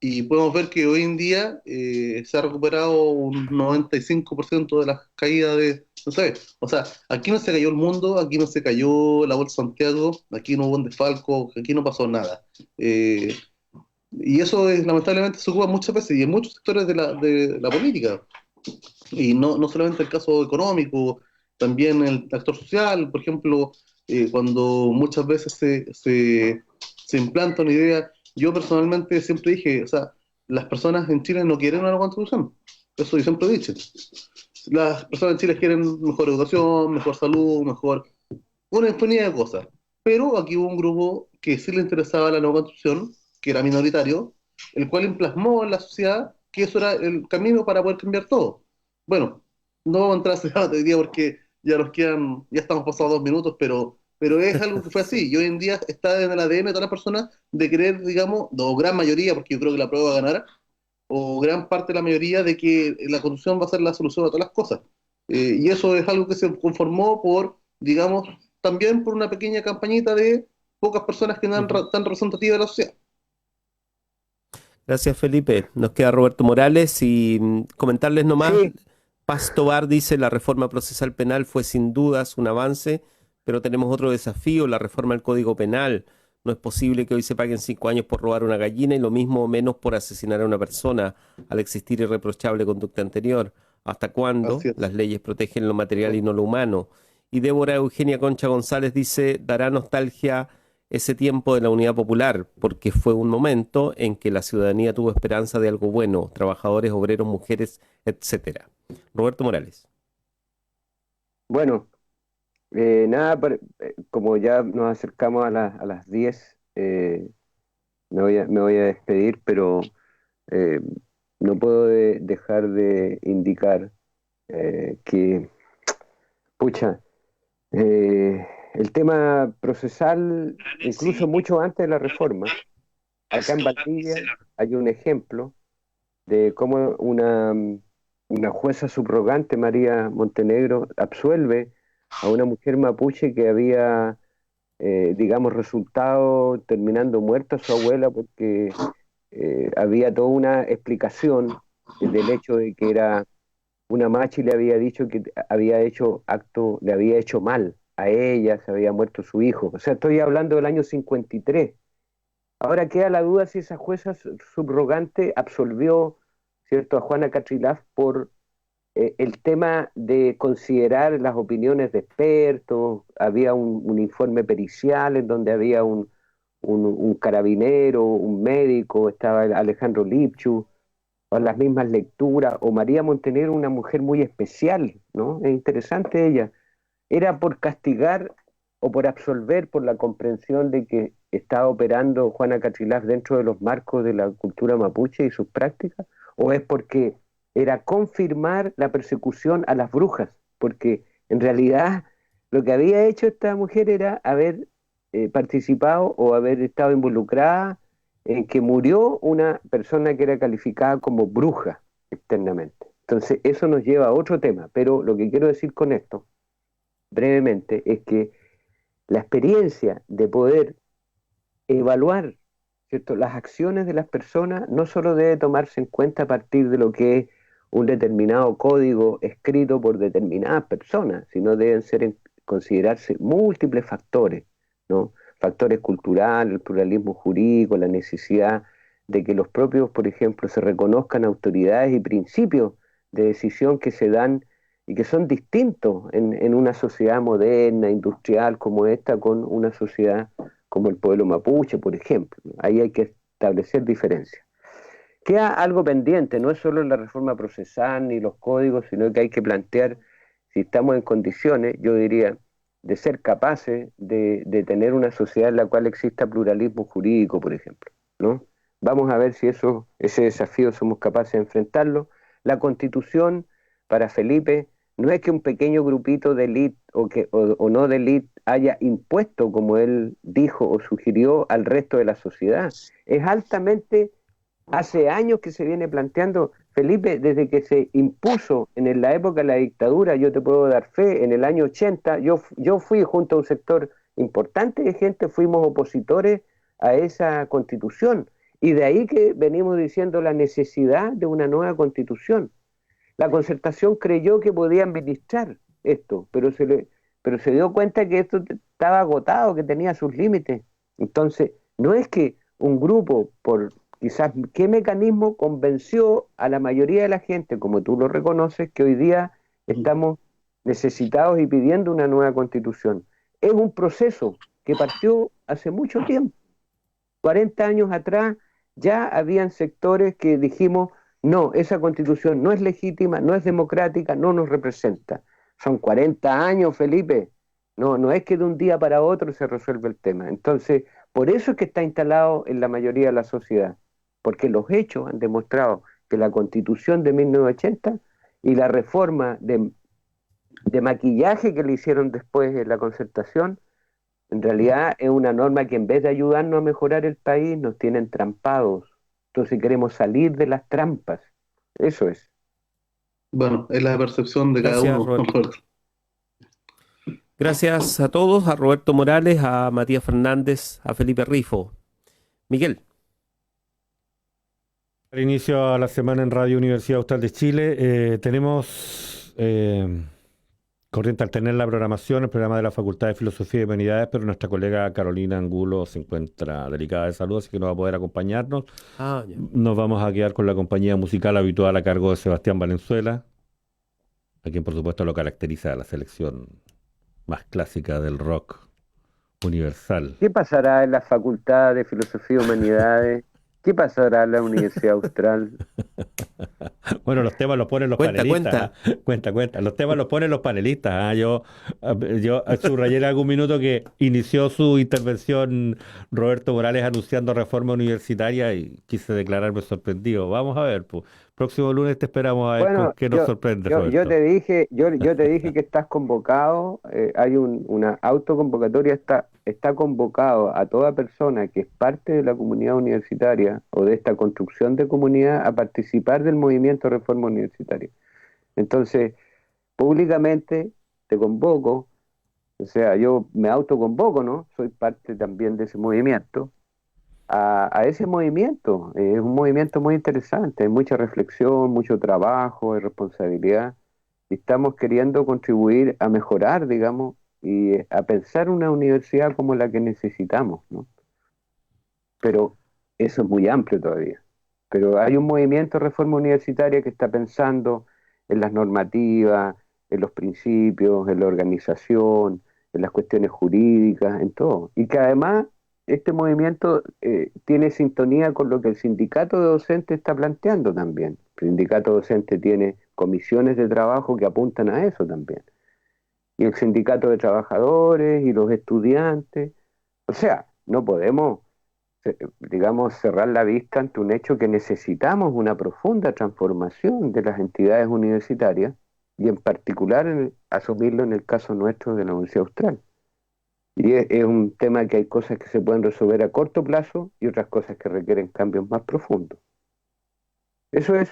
y podemos ver que hoy en día se ha recuperado un 95% de las caídas de, no sé, o sea, aquí no se cayó el mundo, aquí no se cayó la Bolsa Santiago, aquí no hubo un desfalco, aquí no pasó nada. Y eso lamentablemente se ocupa muchas veces y en muchos sectores de la política. Y no solamente el caso económico, también el actor social, por ejemplo, cuando muchas veces se implanta una idea. Yo personalmente siempre dije, o sea, las personas en Chile no quieren una constitución. Eso yo siempre he dicho. Las personas en Chile quieren mejor educación, mejor salud, una infinidad de cosas. Pero aquí hubo un grupo que sí le interesaba la nueva constitución, que era minoritario, el cual plasmó en la sociedad que eso era el camino para poder cambiar todo. Bueno, no vamos a entrar a ese debate hoy día porque ya estamos pasados 2 minutos, pero es algo que fue así. Y hoy en día está en el ADN de todas las personas de querer, digamos, o gran mayoría, porque yo creo que la prueba va a ganar, o gran parte de la mayoría de que la constitución va a ser la solución a todas las cosas. Y eso es algo que se conformó por, digamos, también por una pequeña campañita de pocas personas que no eran tan representativas de la sociedad. Gracias, Felipe. Nos queda Roberto Morales y comentarles nomás. Sí, Paz Tobar dice, la reforma procesal penal fue sin dudas un avance, pero tenemos otro desafío, la reforma al Código Penal. No es posible que hoy se paguen 5 años por robar una gallina y lo mismo o menos por asesinar a una persona, al existir irreprochable conducta anterior. ¿Hasta cuándo? Así es. Las leyes protegen lo material y no lo humano. Y Débora Eugenia Concha González dice, dará nostalgia ese tiempo de la Unidad Popular, porque fue un momento en que la ciudadanía tuvo esperanza de algo bueno, trabajadores, obreros, mujeres, etcétera. Roberto Morales. bueno, nada, como ya nos acercamos a las 10, me voy a despedir, pero eh, no puedo dejar de indicar que, pucha, el tema procesal, incluso mucho antes de la reforma, acá en Valdivia hay un ejemplo de cómo una jueza subrogante, María Montenegro, absuelve a una mujer mapuche que había, digamos, resultado terminando muerta su abuela porque había toda una explicación del hecho de que era una machi le había dicho que había hecho le había hecho mal a ella, se había muerto su hijo. O sea, estoy hablando del año 53. Ahora queda la duda si esa jueza subrogante absolvió, ¿cierto?, a Juana Catrilaf por el tema de considerar las opiniones de expertos. Había un informe pericial en donde había un carabinero, un médico, estaba Alejandro Lipchu, o las mismas lecturas, o María Montenegro, una mujer muy especial, ¿no? Es interesante ella. ¿Era por castigar o por absolver por la comprensión de que estaba operando Juana Catrilaf dentro de los marcos de la cultura mapuche y sus prácticas? ¿O es porque era confirmar la persecución a las brujas? Porque en realidad lo que había hecho esta mujer era haber participado o haber estado involucrada en que murió una persona que era calificada como bruja externamente. Entonces eso nos lleva a otro tema, pero lo que quiero decir con esto, brevemente, es que la experiencia de poder evaluar, ¿cierto?, las acciones de las personas no solo debe tomarse en cuenta a partir de lo que es un determinado código escrito por determinadas personas, sino deben considerarse múltiples factores, ¿no? Factores culturales, el pluralismo jurídico, la necesidad de que los propios, por ejemplo, se reconozcan autoridades y principios de decisión que se dan y que son distintos en una sociedad moderna, industrial como esta, con una sociedad como el pueblo mapuche, por ejemplo. Ahí hay que establecer diferencias. Queda algo pendiente, no es solo la reforma procesal ni los códigos, sino que hay que plantear si estamos en condiciones, yo diría, de ser capaces de tener una sociedad en la cual exista pluralismo jurídico, por ejemplo, ¿no? Vamos a ver si ese desafío somos capaces de enfrentarlo. La Constitución, para Felipe, no es que un pequeño grupito de élite o no de élite haya impuesto, como él dijo o sugirió, al resto de la sociedad. Es altamente Hace años que se viene planteando, Felipe, desde que se impuso en la época de la dictadura, yo te puedo dar fe, en el año 80, yo fui junto a un sector importante de gente, fuimos opositores a esa constitución. Y de ahí que venimos diciendo la necesidad de una nueva constitución. La Concertación creyó que podía administrar esto, pero se dio cuenta que esto estaba agotado, que tenía sus límites. Entonces, no es que un grupo, por quizás qué mecanismo convenció a la mayoría de la gente, como tú lo reconoces, que hoy día estamos necesitados y pidiendo una nueva constitución. Es un proceso que partió hace mucho tiempo. 40 años atrás ya habían sectores que dijimos, no, esa constitución no es legítima, no es democrática, no nos representa. Son 40 años, Felipe. No es que de un día para otro se resuelve el tema. Entonces, por eso es que está instalado en la mayoría de la sociedad, porque los hechos han demostrado que la Constitución de 1980 y la reforma de maquillaje que le hicieron después en la Concertación, en realidad es una norma que en vez de ayudarnos a mejorar el país, nos tiene entrampados. Entonces queremos salir de las trampas. Eso es. Bueno, es la percepción de cada Gracias, uno. Roberto. Gracias a todos, a Roberto Morales, a Matías Fernández, a Felipe Rifo. Miguel. Al inicio a la semana en Radio Universidad Austral de Chile, tenemos corriente alterna en la programación, el programa de la Facultad de Filosofía y Humanidades, pero nuestra colega Carolina Angulo se encuentra delicada de salud, así que no va a poder acompañarnos. Ya. Nos vamos a quedar con la compañía musical habitual a cargo de Sebastián Valenzuela, a quien por supuesto lo caracteriza la selección más clásica del rock universal. ¿Qué pasará en la Facultad de Filosofía y Humanidades? ¿Qué pasará en la Universidad Austral? Bueno, los temas los ponen los panelistas. Cuenta. Los temas los ponen los panelistas. Yo subrayé en algún minuto que inició su intervención Roberto Morales anunciando reforma universitaria y quise declararme sorprendido. Vamos a ver, pues. Próximo lunes te esperamos a ver con qué nos sorprende, Roberto. Yo te dije que estás convocado, hay una autoconvocatoria, está convocado a toda persona que es parte de la comunidad universitaria o de esta construcción de comunidad a participar del movimiento Reforma Universitaria. Entonces, públicamente te convoco, o sea, yo me autoconvoco, ¿no? Soy parte también de ese movimiento. A ese movimiento. Es un movimiento muy interesante, hay mucha reflexión, mucho trabajo, hay responsabilidad. Y estamos queriendo contribuir a mejorar, digamos, y a pensar una universidad como la que necesitamos, ¿no? Pero eso es muy amplio todavía. Pero hay un movimiento de reforma universitaria que está pensando en las normativas, en los principios, en la organización, en las cuestiones jurídicas, en todo. Y que además este movimiento tiene sintonía con lo que el sindicato de docentes está planteando también. El sindicato docente tiene comisiones de trabajo que apuntan a eso también. Y el sindicato de trabajadores y los estudiantes. O sea, no podemos, digamos, cerrar la vista ante un hecho que necesitamos una profunda transformación de las entidades universitarias y en particular asumirlo en el caso nuestro de la Universidad Austral. Y es un tema que hay cosas que se pueden resolver a corto plazo y otras cosas que requieren cambios más profundos. Eso es.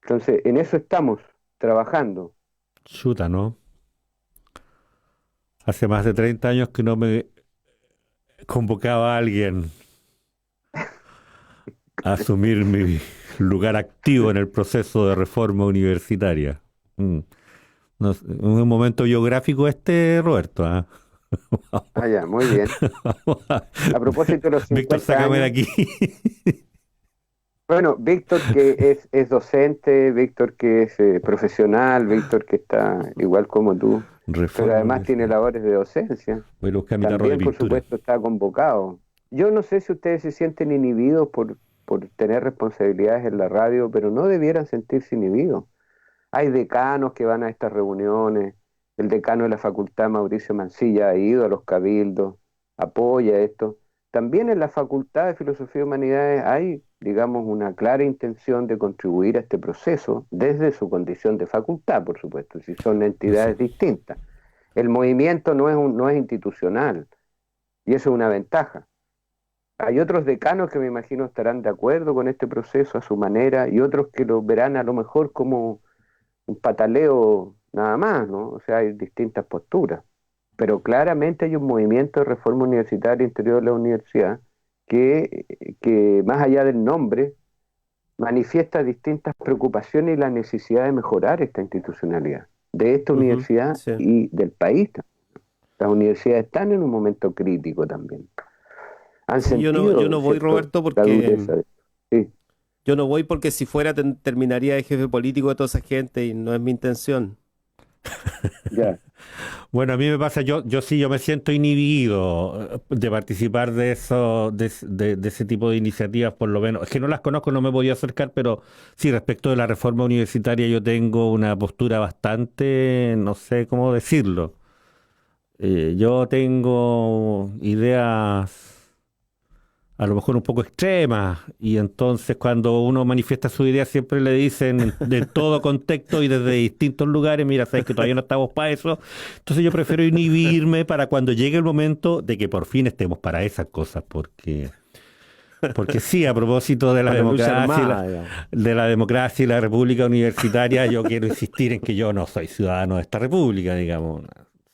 Entonces, en eso estamos trabajando. Chuta, ¿no? Hace más de 30 años que no me convocaba a alguien a asumir mi lugar activo en el proceso de reforma universitaria. No, un momento biográfico Roberto, ¿ah? Ya, muy bien. A propósito de los 50 Víctor, sácame de años, aquí. bueno, Víctor que es docente, Víctor que es profesional, Víctor que está igual como tú, Reforma pero además universitaria. tiene labores de docencia. Voy a buscar mi tarro de También, por pintura. supuesto, está convocado. Yo no sé si ustedes se sienten inhibidos por tener responsabilidades en la radio, pero no debieran sentirse inhibidos. Hay decanos que van a estas reuniones. El decano de la facultad, Mauricio Mancilla, ha ido a los cabildos, apoya esto. También en la Facultad de Filosofía y Humanidades hay, digamos, una clara intención de contribuir a este proceso desde su condición de facultad, por supuesto, si son entidades distintas. El movimiento no es institucional y eso es una ventaja. Hay otros decanos que me imagino estarán de acuerdo con este proceso a su manera y otros que lo verán a lo mejor como un pataleo nada más, ¿no? O sea, hay distintas posturas. Pero claramente hay un movimiento de reforma universitaria interior de la universidad que más allá del nombre, manifiesta distintas preocupaciones y la necesidad de mejorar esta institucionalidad de esta universidad Sí. y del país. Las universidades están en un momento crítico también. Han Sí, yo sentido, no voy, ¿cierto?, Roberto, la porque dureza sí, yo no voy porque si fuera terminaría de jefe político de toda esa gente y no es mi intención. ya. Bueno, a mí me pasa, yo me siento inhibido de participar de eso, de ese tipo de iniciativas, por lo menos. Es que no las conozco, no me voy a acercar, pero sí, respecto de la reforma universitaria, yo tengo una postura bastante, no sé cómo decirlo. Yo tengo ideas a lo mejor un poco extremas, y entonces cuando uno manifiesta su idea siempre le dicen de todo contexto y desde distintos lugares, mira, sabes que todavía no estamos para eso, entonces yo prefiero inhibirme para cuando llegue el momento de que por fin estemos para esas cosas, porque sí, a propósito de la Para la lucha democracia armada, digamos. de la democracia y la república universitaria, yo quiero insistir en que yo no soy ciudadano de esta república, digamos,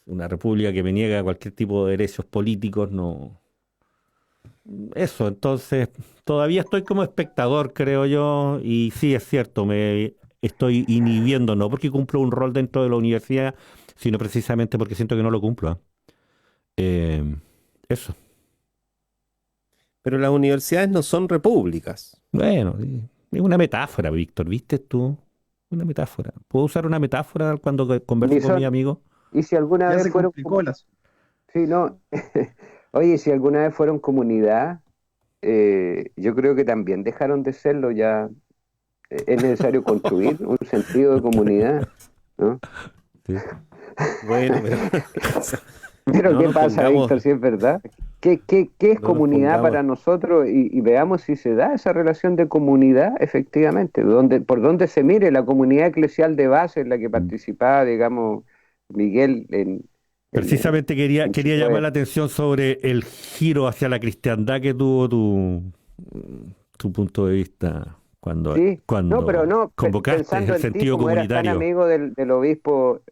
una república que me niega cualquier tipo de derechos políticos, no. Eso, entonces, todavía estoy como espectador, creo yo, y sí, es cierto, me estoy inhibiendo, no porque cumplo un rol dentro de la universidad, sino precisamente porque siento que no lo cumplo. Eh, Eso. Pero las universidades no son repúblicas. Bueno, sí, es una metáfora, Víctor, ¿viste tú? Una metáfora. ¿Puedo usar una metáfora cuando converso Ni con mis son, amigos? y si alguna Ya vez se fueron, complicó el asunto. sí, no, oye, si alguna vez fueron comunidad, yo creo que también dejaron de serlo ya. Es necesario construir un sentido de comunidad, ¿no? Sí. Bueno, pero Pero no ¿qué nos pasa, pongamos, Víctor, si es verdad? ¿Qué es no nos comunidad pongamos. para nosotros? Y veamos si se da esa relación de comunidad efectivamente, por donde se mire la comunidad eclesial de base en la que participaba, digamos, Miguel en Precisamente quería llamar Chiloé. la atención sobre el giro hacia la cristiandad que tuvo tu punto de vista Sí, no, pero cuando no, convocaste pensando el en ti, sentido como eras tan comunitario amigo del obispo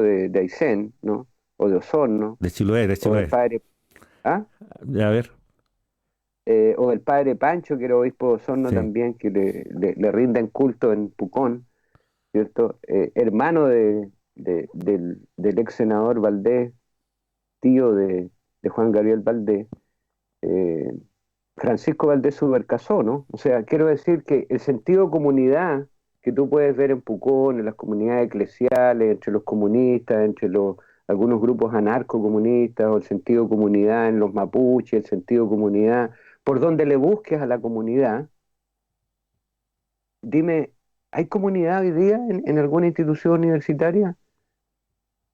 de Aysén, ¿no? O de Osorno, de Chiloé, de o del Chiloé. padre, ¿ah? A ver, O del padre Pancho, que era obispo de Osorno sí. también, que le rinden culto en Pucón, ¿cierto? Hermano del ex senador Valdés, tío de Juan Gabriel Valdés, eh, Francisco Valdés Subercasó, ¿no? O sea, quiero decir que el sentido de comunidad que tú puedes ver en Pucón, en las comunidades eclesiales, entre los comunistas, algunos grupos anarcocomunistas, o el sentido de comunidad en los mapuches, el sentido de comunidad, por donde le busques a la comunidad, dime, ¿hay comunidad hoy día en alguna institución universitaria?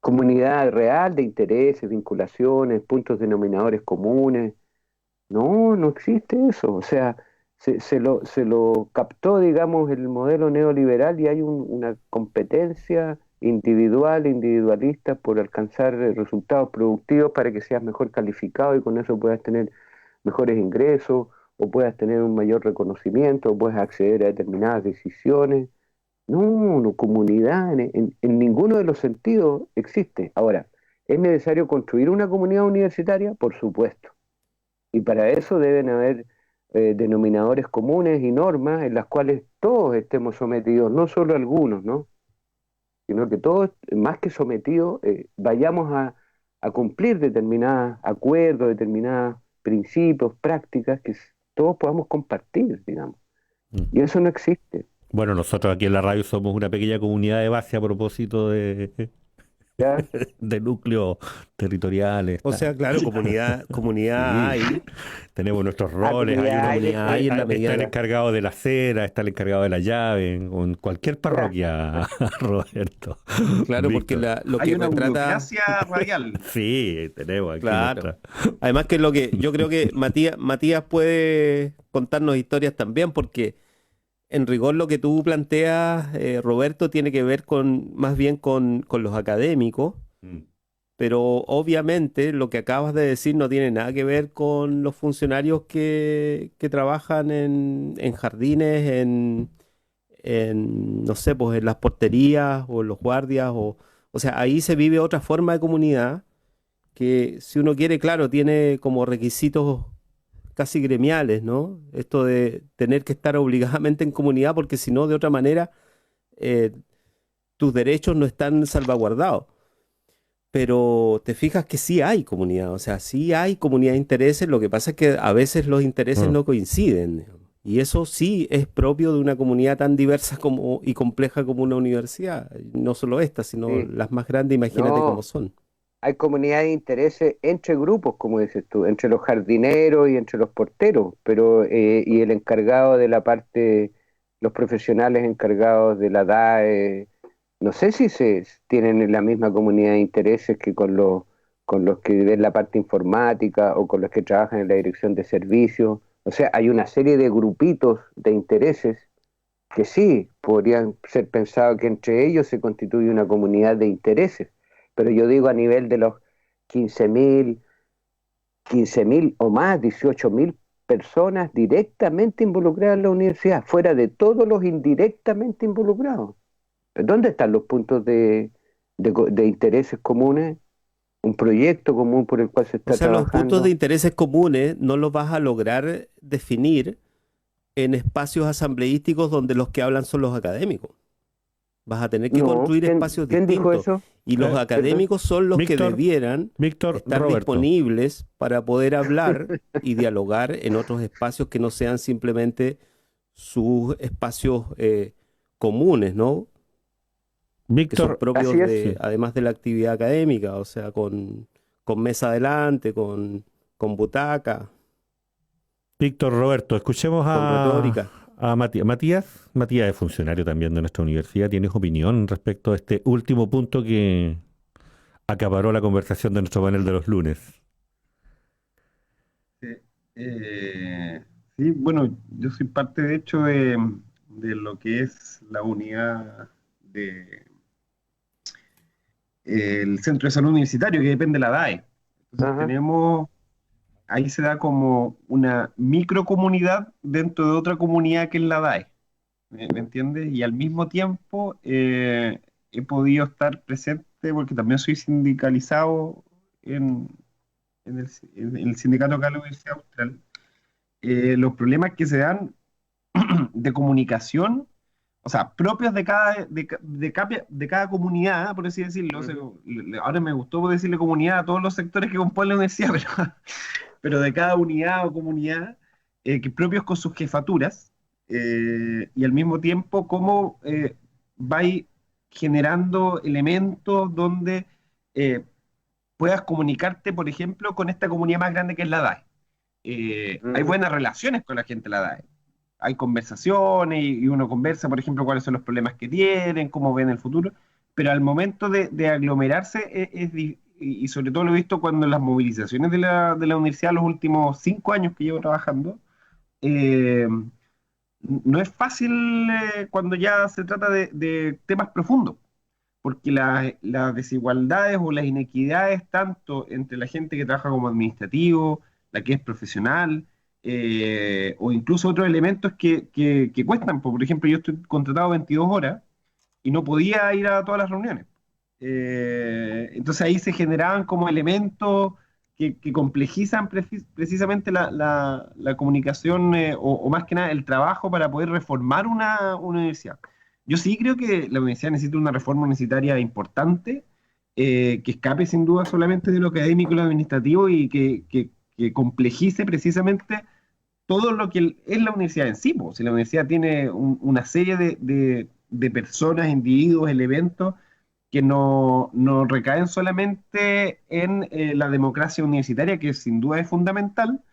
Comunidad real de intereses, vinculaciones, puntos denominadores comunes. No, no existe eso. O sea, se lo captó, digamos, el modelo neoliberal y hay una competencia individual, individualista por alcanzar resultados productivos para que seas mejor calificado y con eso puedas tener mejores ingresos o puedas tener un mayor reconocimiento o puedas acceder a determinadas decisiones. No, no, comunidad en ninguno de los sentidos existe. Ahora, ¿es necesario construir una comunidad universitaria? Por supuesto. Y para eso deben haber denominadores comunes y normas en las cuales todos estemos sometidos, no solo algunos, ¿no? Sino que todos, más que sometidos, vayamos a cumplir determinados acuerdos, determinados principios, prácticas todos podamos compartir, digamos. Mm. Y eso no existe. Bueno, nosotros aquí en la radio somos una pequeña comunidad de base a propósito ¿Ya? de núcleos territoriales. O sea, claro, comunidad Sí, hay, tenemos nuestros roles, hay uno, comunidad hay en la medida está el de... encargado de la acera, está el encargado de la llave, en cualquier parroquia, Roberto, Claro, porque Víctor. lo Hay que una retrata... burocracia radial. Sí, tenemos aquí Claro. nuestra. Además que yo creo que Matías puede contarnos historias también, porque en rigor lo que tú planteas, Roberto, tiene que ver más bien con los académicos, Mm. pero obviamente lo que acabas de decir no tiene nada que ver con los funcionarios que trabajan en jardines, no sé, pues en las porterías o en los guardias, o sea, ahí se vive otra forma de comunidad que si uno quiere, claro, tiene como requisitos casi gremiales, ¿no? Esto de tener que estar obligadamente en comunidad porque si no, de otra manera, eh, tus derechos no están salvaguardados. Pero te fijas que sí hay comunidad, o sea, sí hay comunidad de intereses, lo que pasa es que a veces los intereses Mm. no coinciden, digamos. Y eso sí es propio de una comunidad tan diversa como, y compleja como una universidad. No solo esta, sino Sí. las más grandes, imagínate cómo No, son. hay comunidad de intereses entre grupos, como dices tú, entre los jardineros y entre los porteros, pero y el encargado de la parte, los profesionales encargados de la DAE, no sé si se tienen la misma comunidad de intereses que con los que ven la parte informática o con los que trabajan en la dirección de servicios. O sea, hay una serie de grupitos de intereses que sí podrían ser pensados que entre ellos se constituye una comunidad de intereses, pero yo digo a nivel de los 15.000, 15.000 o más, 18.000 personas directamente involucradas en la universidad, fuera de todos los indirectamente involucrados. ¿Dónde están los puntos de intereses comunes? Un proyecto común por el cual se O está sea, los puntos de trabajando. intereses comunes no los vas a lograr definir en espacios asambleísticos donde los que hablan son los académicos. Vas a tener que No, construir espacios quién dijo distintos. eso? Y los Perdón. académicos son los que Víctor, debieran Víctor, estar Roberto. disponibles para poder hablar y dialogar en otros espacios que no sean simplemente sus espacios comunes, ¿no? Que son Víctor, propios Así es. de, además de la actividad académica, o sea, con mesa adelante, con butaca, Víctor Roberto, escuchemos con retórica. a Matías. Matías es funcionario también de nuestra universidad. ¿Tienes opinión respecto a este último punto que acaparó la conversación de nuestro panel de los lunes? Sí, sí, bueno, yo soy parte de hecho de lo que es la unidad de el Centro de Salud Universitario, que depende de la DAE. Entonces Ajá. ahí se da como una microcomunidad dentro de otra comunidad que es la DAE, ¿me entiendes? Y al mismo tiempo he podido estar presente porque también soy sindicalizado en, en el sindicato acá de la Universidad Austral. Los problemas que se dan de comunicación, o sea, propios de cada comunidad, por así decirlo. O sea, ahora me gustó decirle comunidad a todos los sectores que componen la universidad, pero de cada unidad o comunidad, que propios con sus jefaturas, y al mismo tiempo cómo vais generando elementos donde eh, puedas comunicarte, por ejemplo, con esta comunidad más grande que es la DAE. Hay Ujú. buenas relaciones con la gente de la DAE. Hay conversaciones y uno conversa, por ejemplo, cuáles son los problemas que tienen, cómo ven el futuro, pero al momento de aglomerarse y sobre todo lo he visto cuando en las movilizaciones de la universidad los últimos 5 años que llevo trabajando, eh, no es fácil cuando ya se trata de temas profundos, porque las desigualdades o las inequidades, tanto entre la gente que trabaja como administrativo, la que es profesional, o incluso otros elementos que cuestan. Por ejemplo, yo estoy contratado 22 horas y no podía ir a todas las reuniones. Entonces ahí se generaban como elementos que complejizan precisamente la comunicación o más que nada el trabajo para poder reformar una universidad. Yo sí creo que la universidad necesita una reforma universitaria importante, que escape sin duda solamente de lo académico y lo administrativo y que complejice precisamente todo lo que es la universidad en sí. Si la universidad tiene una serie de personas, individuos, elementos que no recaen solamente en la democracia universitaria, que sin duda es fundamental,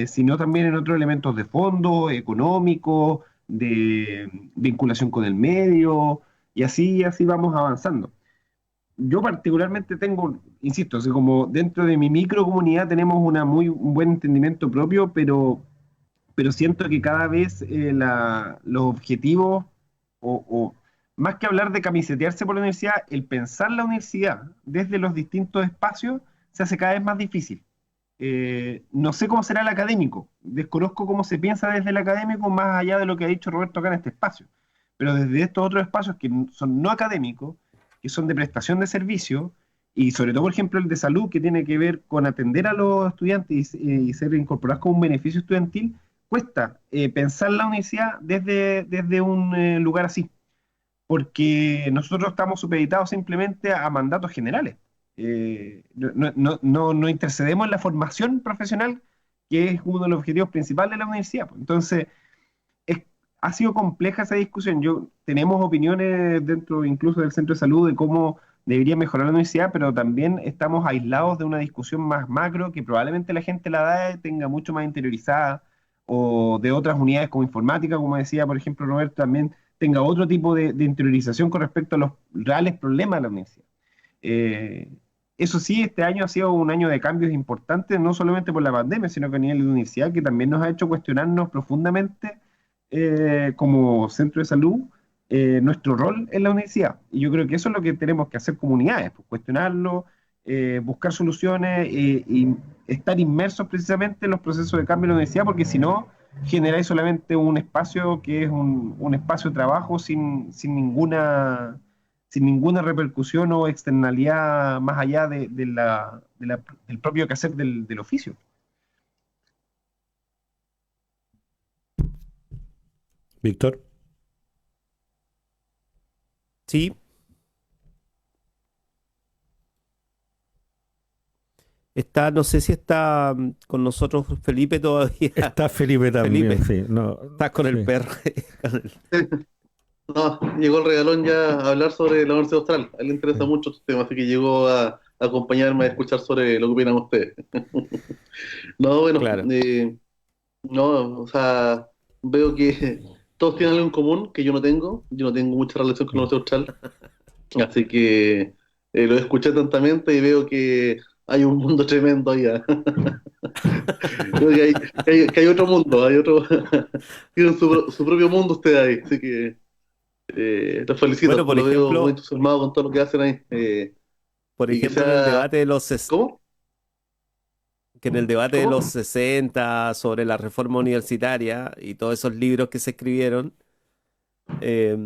sino también en otros elementos de fondo, económicos, de vinculación con el medio, y así vamos avanzando. Yo particularmente tengo, insisto, así como dentro de mi microcomunidad tenemos un buen entendimiento propio, pero siento que cada vez los objetivos o más que hablar de camisetearse por la universidad, el pensar la universidad desde los distintos espacios se hace cada vez más difícil. No sé cómo será el académico, desconozco cómo se piensa desde el académico más allá de lo que ha dicho Roberto acá en este espacio, pero desde estos otros espacios que son no académicos, que son de prestación de servicio, y sobre todo, por ejemplo, el de salud, que tiene que ver con atender a los estudiantes y ser incorporados como un beneficio estudiantil, cuesta pensar la universidad desde un lugar así, porque nosotros estamos supeditados simplemente a mandatos generales. No intercedemos en la formación profesional, que es uno de los objetivos principales de la universidad, pues. Entonces, es- ha sido compleja esa discusión. Tenemos opiniones dentro incluso del centro de salud de cómo debería mejorar la universidad, pero también estamos aislados de una discusión más macro que probablemente la gente de la edad tenga mucho más interiorizada, o de otras unidades como informática, como decía, por ejemplo, Roberto, también tenga otro tipo de interiorización con respecto a los reales problemas de la universidad. Eh, Eso sí, este año ha sido un año de cambios importantes, no solamente por la pandemia, sino que a nivel de universidad, que también nos ha hecho cuestionarnos profundamente como centro de salud nuestro rol en la universidad. Y yo creo que eso es lo que tenemos que hacer comunidades, pues, cuestionarlo, buscar soluciones y estar inmersos precisamente en los procesos de cambio en la universidad, porque si no, generáis solamente un espacio que es un espacio de trabajo sin ninguna repercusión o externalidad más allá del propio quehacer del oficio. Víctor. Sí, está, no sé si está con nosotros Felipe todavía. Está Felipe también, Felipe, sí. No, estás con el sí. perro. con el- No, llegó el regalón ya a hablar sobre la Universidad Austral. A él le interesa mucho este tema, así que llegó a acompañarme a escuchar sobre lo que opinan ustedes. No, bueno, Claro. no, o sea, veo que todos tienen algo en común que yo no tengo. Yo no tengo mucha relación con la Universidad Austral, así que lo escuché atentamente y veo que hay un mundo tremendo allá. Creo que hay otro mundo, hay otro, tienen su propio mundo ustedes ahí, así que los Bueno, felicito, por lo veo muy ejemplo, entusiasmado con todo lo que hacen ahí. Y que en el sea, debate de los ¿cómo? que en el debate de los ¿Cómo? 60 sobre la reforma universitaria y todos esos libros que se escribieron, eh,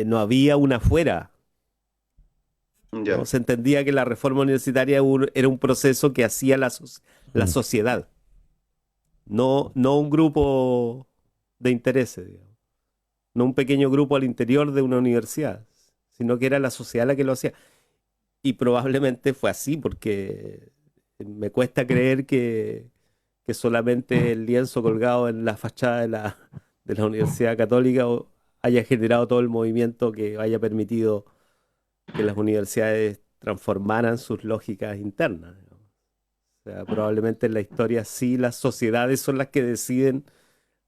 no había una fuera, ¿no? Ya, Se entendía que la reforma universitaria era un proceso que hacía la Mm. sociedad, no un grupo de intereses, digamos, no un pequeño grupo al interior de una universidad, sino que era la sociedad la que lo hacía. Y probablemente fue así, porque me cuesta creer que solamente el lienzo colgado en la fachada de la Universidad Católica haya generado todo el movimiento que haya permitido que las universidades transformaran sus lógicas internas, digamos. O sea, probablemente en la historia sí las sociedades son las que deciden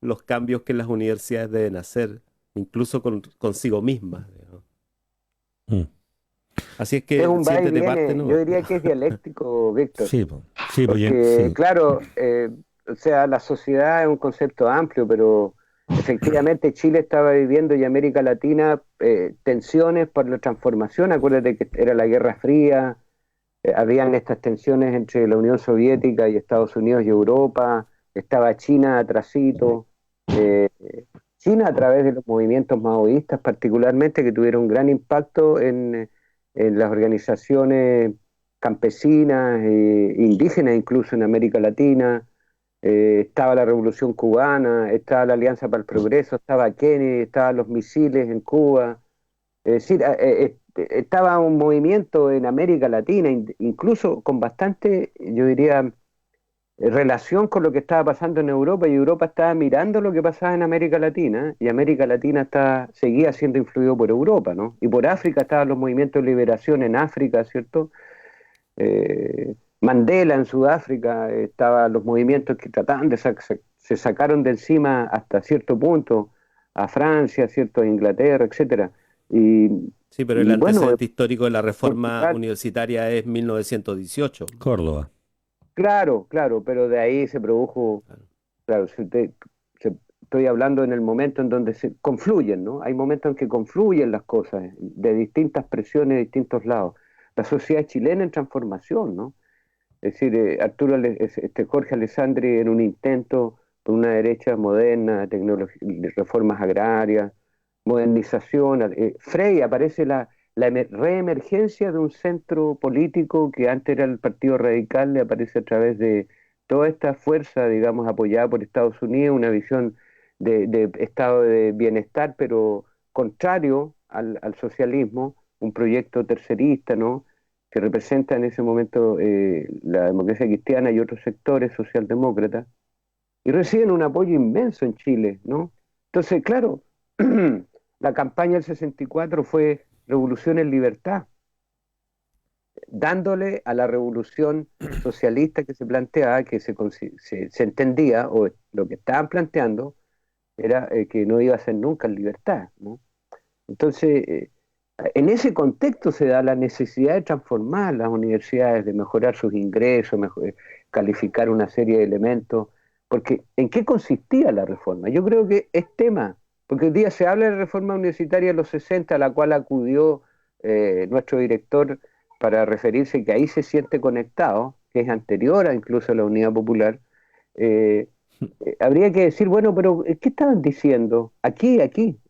los cambios que las universidades deben hacer, incluso consigo mismas, digamos. Mm. Así es Es que un va y siéntete parte, viene, yo ¿no? diría que es dialéctico, Víctor, Sí, po. Sí, pues, porque sí. claro, o sea, la sociedad es un concepto amplio, pero efectivamente Chile estaba viviendo y América Latina tensiones por la transformación. Acuérdate que era la Guerra Fría, habían estas tensiones entre la Unión Soviética y Estados Unidos y Europa, estaba China atrasito, eh, China a través de los movimientos maoístas particularmente que tuvieron un gran impacto en las organizaciones campesinas, indígenas incluso en América Latina. Estaba la Revolución Cubana, estaba la Alianza para el Progreso, estaba Kennedy, estaban los misiles en Cuba. Es decir, estaba un movimiento en América Latina, incluso con bastante, yo diría, relación con lo que estaba pasando en Europa, y Europa estaba mirando lo que pasaba en América Latina, y América Latina seguía siendo influido por Europa, ¿no? Y por África estaban los movimientos de liberación en África, ¿cierto? Mandela en Sudáfrica, estaban los movimientos que trataban se sacaron de encima hasta cierto punto a Francia, ¿cierto? A Inglaterra, etcétera. Y, Sí, pero el y bueno, antecedente histórico de la reforma Portugal, universitaria es 1918. Córdoba. claro, claro, pero de ahí se produjo, Claro. claro, estoy hablando en el momento en donde se confluyen, ¿no? Hay momentos en que confluyen las cosas de distintas presiones de distintos lados. La sociedad chilena en transformación, ¿no? Es decir, Jorge Alessandri en un intento por una derecha moderna, reformas agrarias, modernización. Frei aparece la reemergencia de un centro político que antes era el Partido Radical, le aparece a través de toda esta fuerza, digamos, apoyada por Estados Unidos, una visión de estado de bienestar, pero contrario al socialismo, un proyecto tercerista, ¿no? Que representa en ese momento la democracia cristiana y otros sectores socialdemócratas, y reciben un apoyo inmenso en Chile, ¿no? Entonces, claro, la campaña del 64 fue Revolución en Libertad, dándole a la revolución socialista que se planteaba, que se entendía, o lo que estaban planteando, era que no iba a ser nunca en libertad, ¿no? Entonces, en ese contexto se da la necesidad de transformar las universidades, de mejorar sus ingresos, calificar una serie de elementos, porque ¿en qué consistía la reforma? Yo creo que es tema, porque hoy día se habla de la reforma universitaria de los 60, a la cual acudió nuestro director para referirse que ahí se siente conectado, que es anterior a incluso a la Unidad Popular. Habría que decir, bueno, pero ¿qué estaban diciendo? Aquí,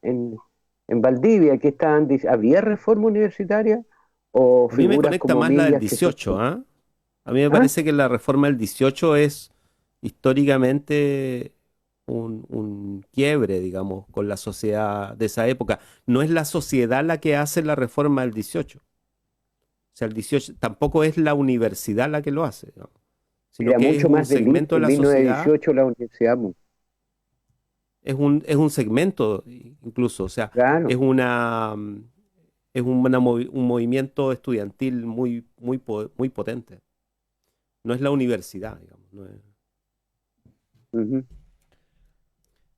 en Valdivia, ¿qué estaban diciendo? ¿Había reforma universitaria? ¿O A mí me figuras conecta como más la del Millas 18, ¿ah? A mí me parece que la reforma del 18 es históricamente un quiebre, digamos, con la sociedad de esa época. No es la sociedad la que hace la reforma del 18. O sea, el 18 tampoco es la universidad la que lo hace, ¿no? Sino Era que es mucho un más de segmento de en la sociedad, 1918 la universidad, es un segmento incluso, o sea, claro. es un movimiento estudiantil muy potente. No es la universidad, digamos. No es, Ujú.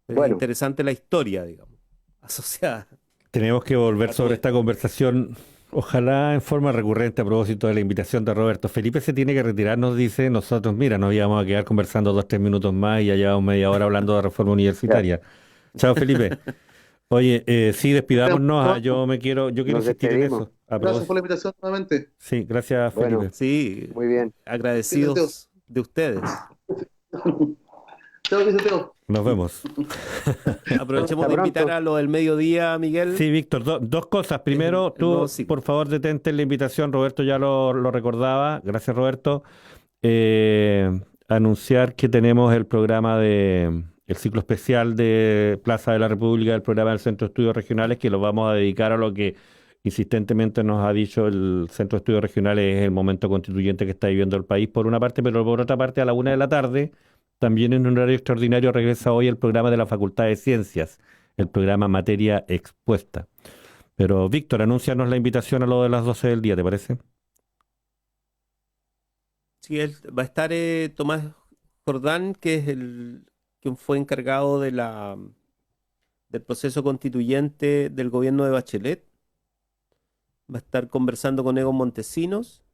es Bueno, interesante la historia, digamos, asociada. Tenemos que volver a sobre todo esta esto. conversación, ojalá en forma recurrente a propósito de la invitación de Roberto. Felipe se tiene que retirar, nos dice. Nosotros, mira, nos íbamos a quedar conversando 2, 3 minutos más y ya llevamos media hora hablando de reforma ya, universitaria. Chao, Felipe. Oye, sí, despidámonos. Yo quiero nos insistir en despedimos. eso. A Gracias por propósito. la invitación nuevamente. Sí, gracias, Bueno, Felipe. Sí, muy bien. Sí, Santiago. agradecidos de ustedes. Chao, dice Teo. Nos vemos. Aprovechemos Hasta de invitar pronto. a lo del mediodía, Miguel. Sí, Víctor, dos cosas. Es Primero, el nuevo tú, ciclo. por favor, detente en la invitación. Roberto ya lo recordaba. Gracias, Roberto. Anunciar que tenemos el ciclo especial de Plaza de la República, el programa del Centro de Estudios Regionales, que lo vamos a dedicar a lo que insistentemente nos ha dicho el Centro de Estudios Regionales, es el momento constituyente que está viviendo el país, por una parte, pero por otra parte, a la 1 de la tarde, también en un horario extraordinario, regresa hoy el programa de la Facultad de Ciencias, el programa Materia Expuesta. Pero, Víctor, anúncianos la invitación a lo de las 12 del día, ¿te parece? Sí, va a estar Tomás Jordán, que es quien fue encargado del proceso constituyente del gobierno de Bachelet. Va a estar conversando con Egon Montesinos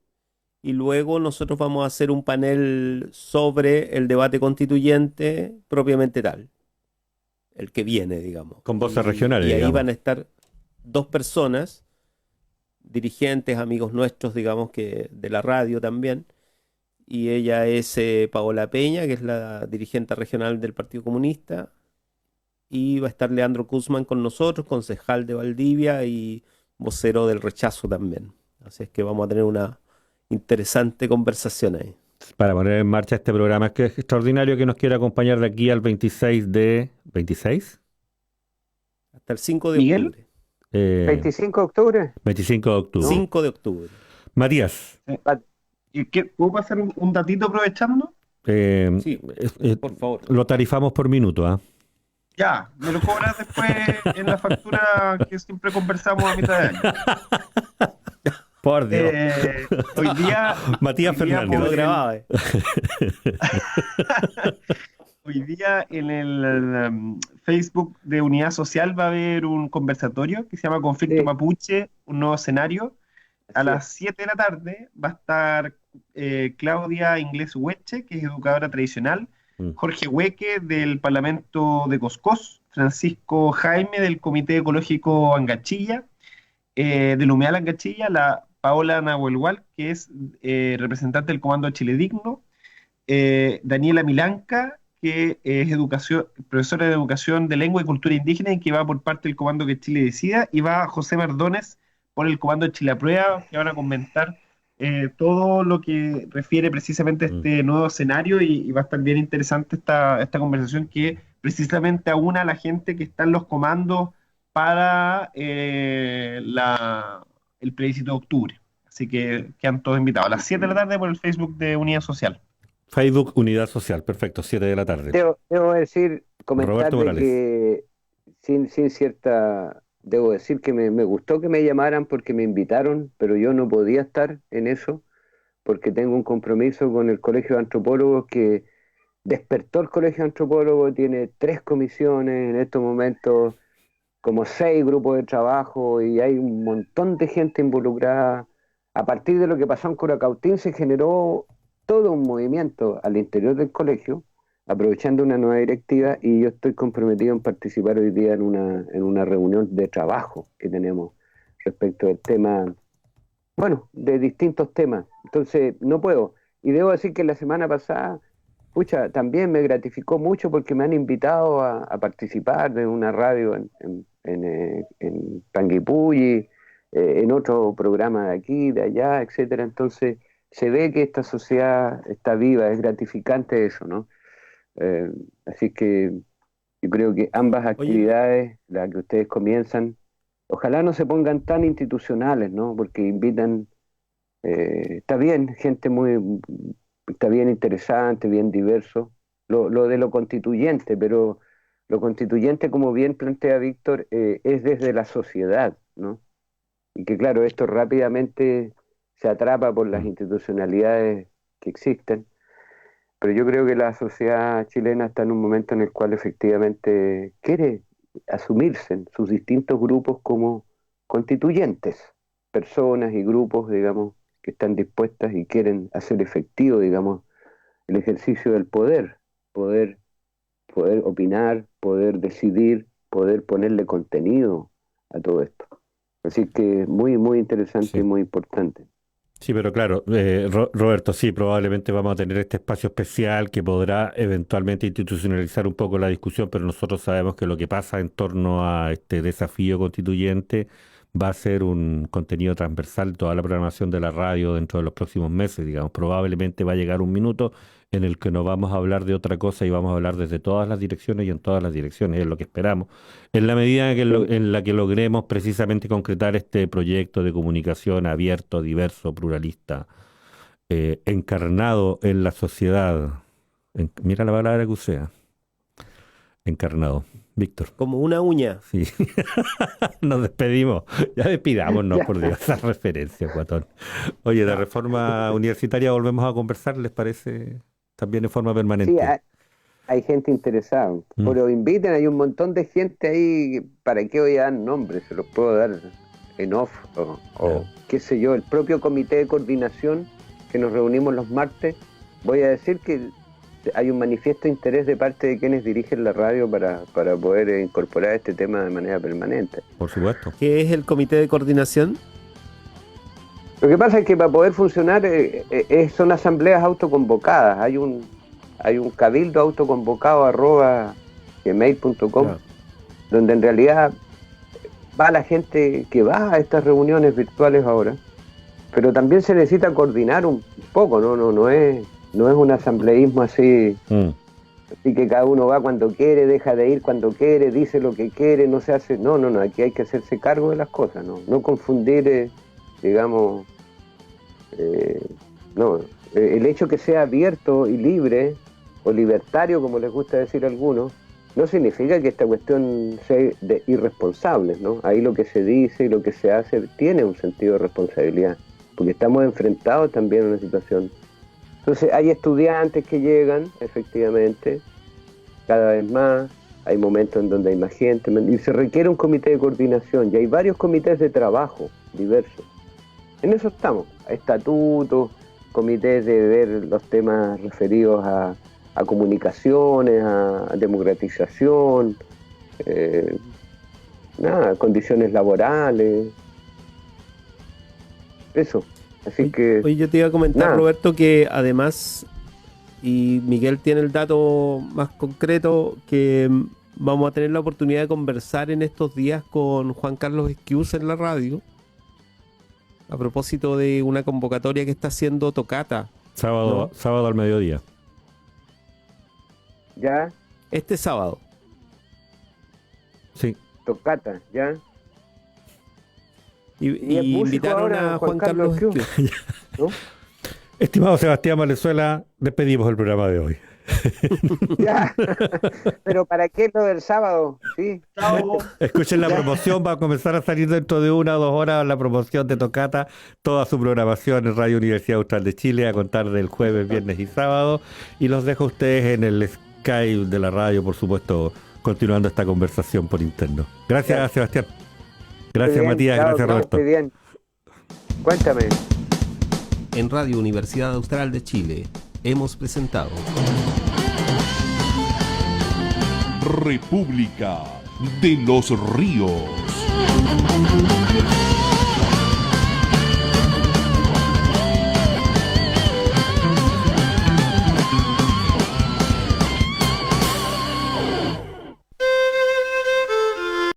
y luego nosotros vamos a hacer un panel sobre el debate constituyente propiamente tal, el que viene, digamos. Con voces regionales, Y ahí digamos. van a estar 2 personas, dirigentes, amigos nuestros, digamos, que de la radio también, y ella es Paola Peña, que es la dirigente regional del Partido Comunista, y va a estar Leandro Guzmán con nosotros, concejal de Valdivia y vocero del Rechazo también. Así es que vamos a tener una interesante conversación ahí. Para poner en marcha este programa que es extraordinario, que nos quiere acompañar de aquí al 26 de... ¿26? Hasta el 5 de Miguel. octubre. 25 de octubre. 25 de octubre. 5 de octubre. Matías, ¿Puedo pasar un datito aprovechando? Sí, por favor. lo tarifamos por minuto, ¿ah? Ya, me lo cobras después en la factura que siempre conversamos a mitad de año. Por Dios. Hoy día, Matías hoy día Fernández. Quedó por grabado. Hoy día en el Facebook de Unidad Social va a haber un conversatorio que se llama Conflicto Sí. Mapuche, un nuevo escenario. A Así las 7 de la tarde va a estar Claudia Inglés Hueche, que es educadora tradicional, Jorge Hueque del Parlamento de Coscós, Francisco Jaime del Comité Ecológico Angachilla, del Humedal Angachilla, la Paola Nahuelhual, que es representante del Comando Chile Digno, Daniela Milanca, que es profesora de Educación de Lengua y Cultura Indígena y que va por parte del Comando que Chile Decida, y va José Mardones por el Comando Chile Aprueba, que van a comentar todo lo que refiere precisamente a este nuevo escenario y va a estar bien interesante esta conversación que precisamente aúna a la gente que está en los comandos para el plebiscito de octubre. Así que quedan todos invitados a las 7 de la tarde por el Facebook de Unidad Social. Facebook Unidad Social, perfecto, 7 de la tarde. Debo decir, Roberto comentar Morales. que sin cierta... Debo decir que me gustó que me llamaran porque me invitaron, pero yo no podía estar en eso porque tengo un compromiso con el Colegio de Antropólogos que despertó el Colegio de Antropólogos, tiene 3 comisiones, en estos momentos como 6 grupos de trabajo y hay un montón de gente involucrada. A partir de lo que pasó en Curacautín se generó todo un movimiento al interior del colegio, aprovechando una nueva directiva, y yo estoy comprometido en participar hoy día en una reunión de trabajo que tenemos respecto del tema, bueno, de distintos temas. Entonces, no puedo. Y debo decir que la semana pasada, pucha, también me gratificó mucho porque me han invitado a participar de una radio en Panguipulli, en otro programa de aquí, de allá, etcétera. Entonces, se ve que esta sociedad está viva, es gratificante eso, ¿no? Así que yo creo que ambas actividades, las que ustedes comienzan, ojalá no se pongan tan institucionales, ¿no? Porque invitan, está bien, está bien interesante, bien diverso, lo de lo constituyente, pero lo constituyente, como bien plantea Víctor, es desde la sociedad, ¿no? Y que claro, esto rápidamente se atrapa por las institucionalidades que existen. Pero yo creo que la sociedad chilena está en un momento en el cual efectivamente quiere asumirse en sus distintos grupos como constituyentes, personas y grupos, digamos, que están dispuestas y quieren hacer efectivo, digamos, el ejercicio del poder opinar, poder decidir, poder ponerle contenido a todo esto. Así que muy, muy interesante, sí, y muy importante. Sí, pero claro, Roberto, sí, probablemente vamos a tener este espacio especial que podrá eventualmente institucionalizar un poco la discusión, pero nosotros sabemos que lo que pasa en torno a este desafío constituyente va a ser un contenido transversal de toda la programación de la radio dentro de los próximos meses, digamos. Probablemente va a llegar un minuto en el que no vamos a hablar de otra cosa y vamos a hablar desde todas las direcciones y en todas las direcciones, es lo que esperamos. En la medida en la que logremos precisamente concretar este proyecto de comunicación abierto, diverso, pluralista, encarnado en la sociedad, mira la palabra que usea, encarnado. Víctor. Como una uña. Sí. Nos despedimos. Ya despidámonos, por Dios, esa referencia, guatón. Oye, de reforma universitaria volvemos a conversar, ¿les parece? También en forma permanente. Sí, hay gente interesada. Pero inviten, hay un montón de gente ahí. ¿Para qué voy a dar nombres? Se los puedo dar en off o qué sé yo, el propio comité de coordinación que nos reunimos los martes. Voy a decir que hay un manifiesto de interés de parte de quienes dirigen la radio para poder incorporar este tema de manera permanente. Por supuesto. ¿Qué es el comité de coordinación? Lo que pasa es que para poder funcionar son asambleas autoconvocadas. Hay un cabildo autoconvocado @gmail.com, claro, donde en realidad va la gente que va a estas reuniones virtuales ahora, pero también se necesita coordinar un poco, no es un asambleísmo así, así que cada uno va cuando quiere, deja de ir cuando quiere, dice lo que quiere, no se hace, no, aquí hay que hacerse cargo de las cosas, no confundir, digamos, el hecho que sea abierto y libre, o libertario, como les gusta decir a algunos, no significa que esta cuestión sea de irresponsables, ¿no? Ahí lo que se dice y lo que se hace tiene un sentido de responsabilidad, porque estamos enfrentados también a una situación. Entonces hay estudiantes que llegan, efectivamente, cada vez más, hay momentos en donde hay más gente, y se requiere un comité de coordinación, y hay varios comités de trabajo diversos. En eso estamos, estatutos, comités de ver los temas referidos a a comunicaciones, a democratización, condiciones laborales, eso. Así que Oye, yo te iba a comentar, nada. Roberto, que además, y Miguel tiene el dato más concreto, que vamos a tener la oportunidad de conversar en estos días con Juan Carlos Esquius en la radio, a propósito de una convocatoria que está haciendo Tocata. Sábado al mediodía. ya, Este sábado. Sí. Tocata, ya. Y es músico invitaron ahora, a Juan Juan Carlos Carlos Esquius. ¿No? Estimado Sebastián Valenzuela, despedimos el programa de hoy. Ya. Pero ¿para qué lo del sábado? Sí. Chao. Escuchen la promoción, va a comenzar a salir dentro de 1 o 2 horas la promoción de Tocata, toda su programación en Radio Universidad Austral de Chile, a contar del jueves, viernes y sábado. Y los dejo a ustedes en el Skype de la radio, por supuesto, continuando esta conversación por interno. Gracias, Ya. Sebastián. Gracias, Muy bien, Matías. chao, Gracias, chao, Roberto. muy bien. Cuéntame. En Radio Universidad Austral de Chile hemos presentado República de los Ríos.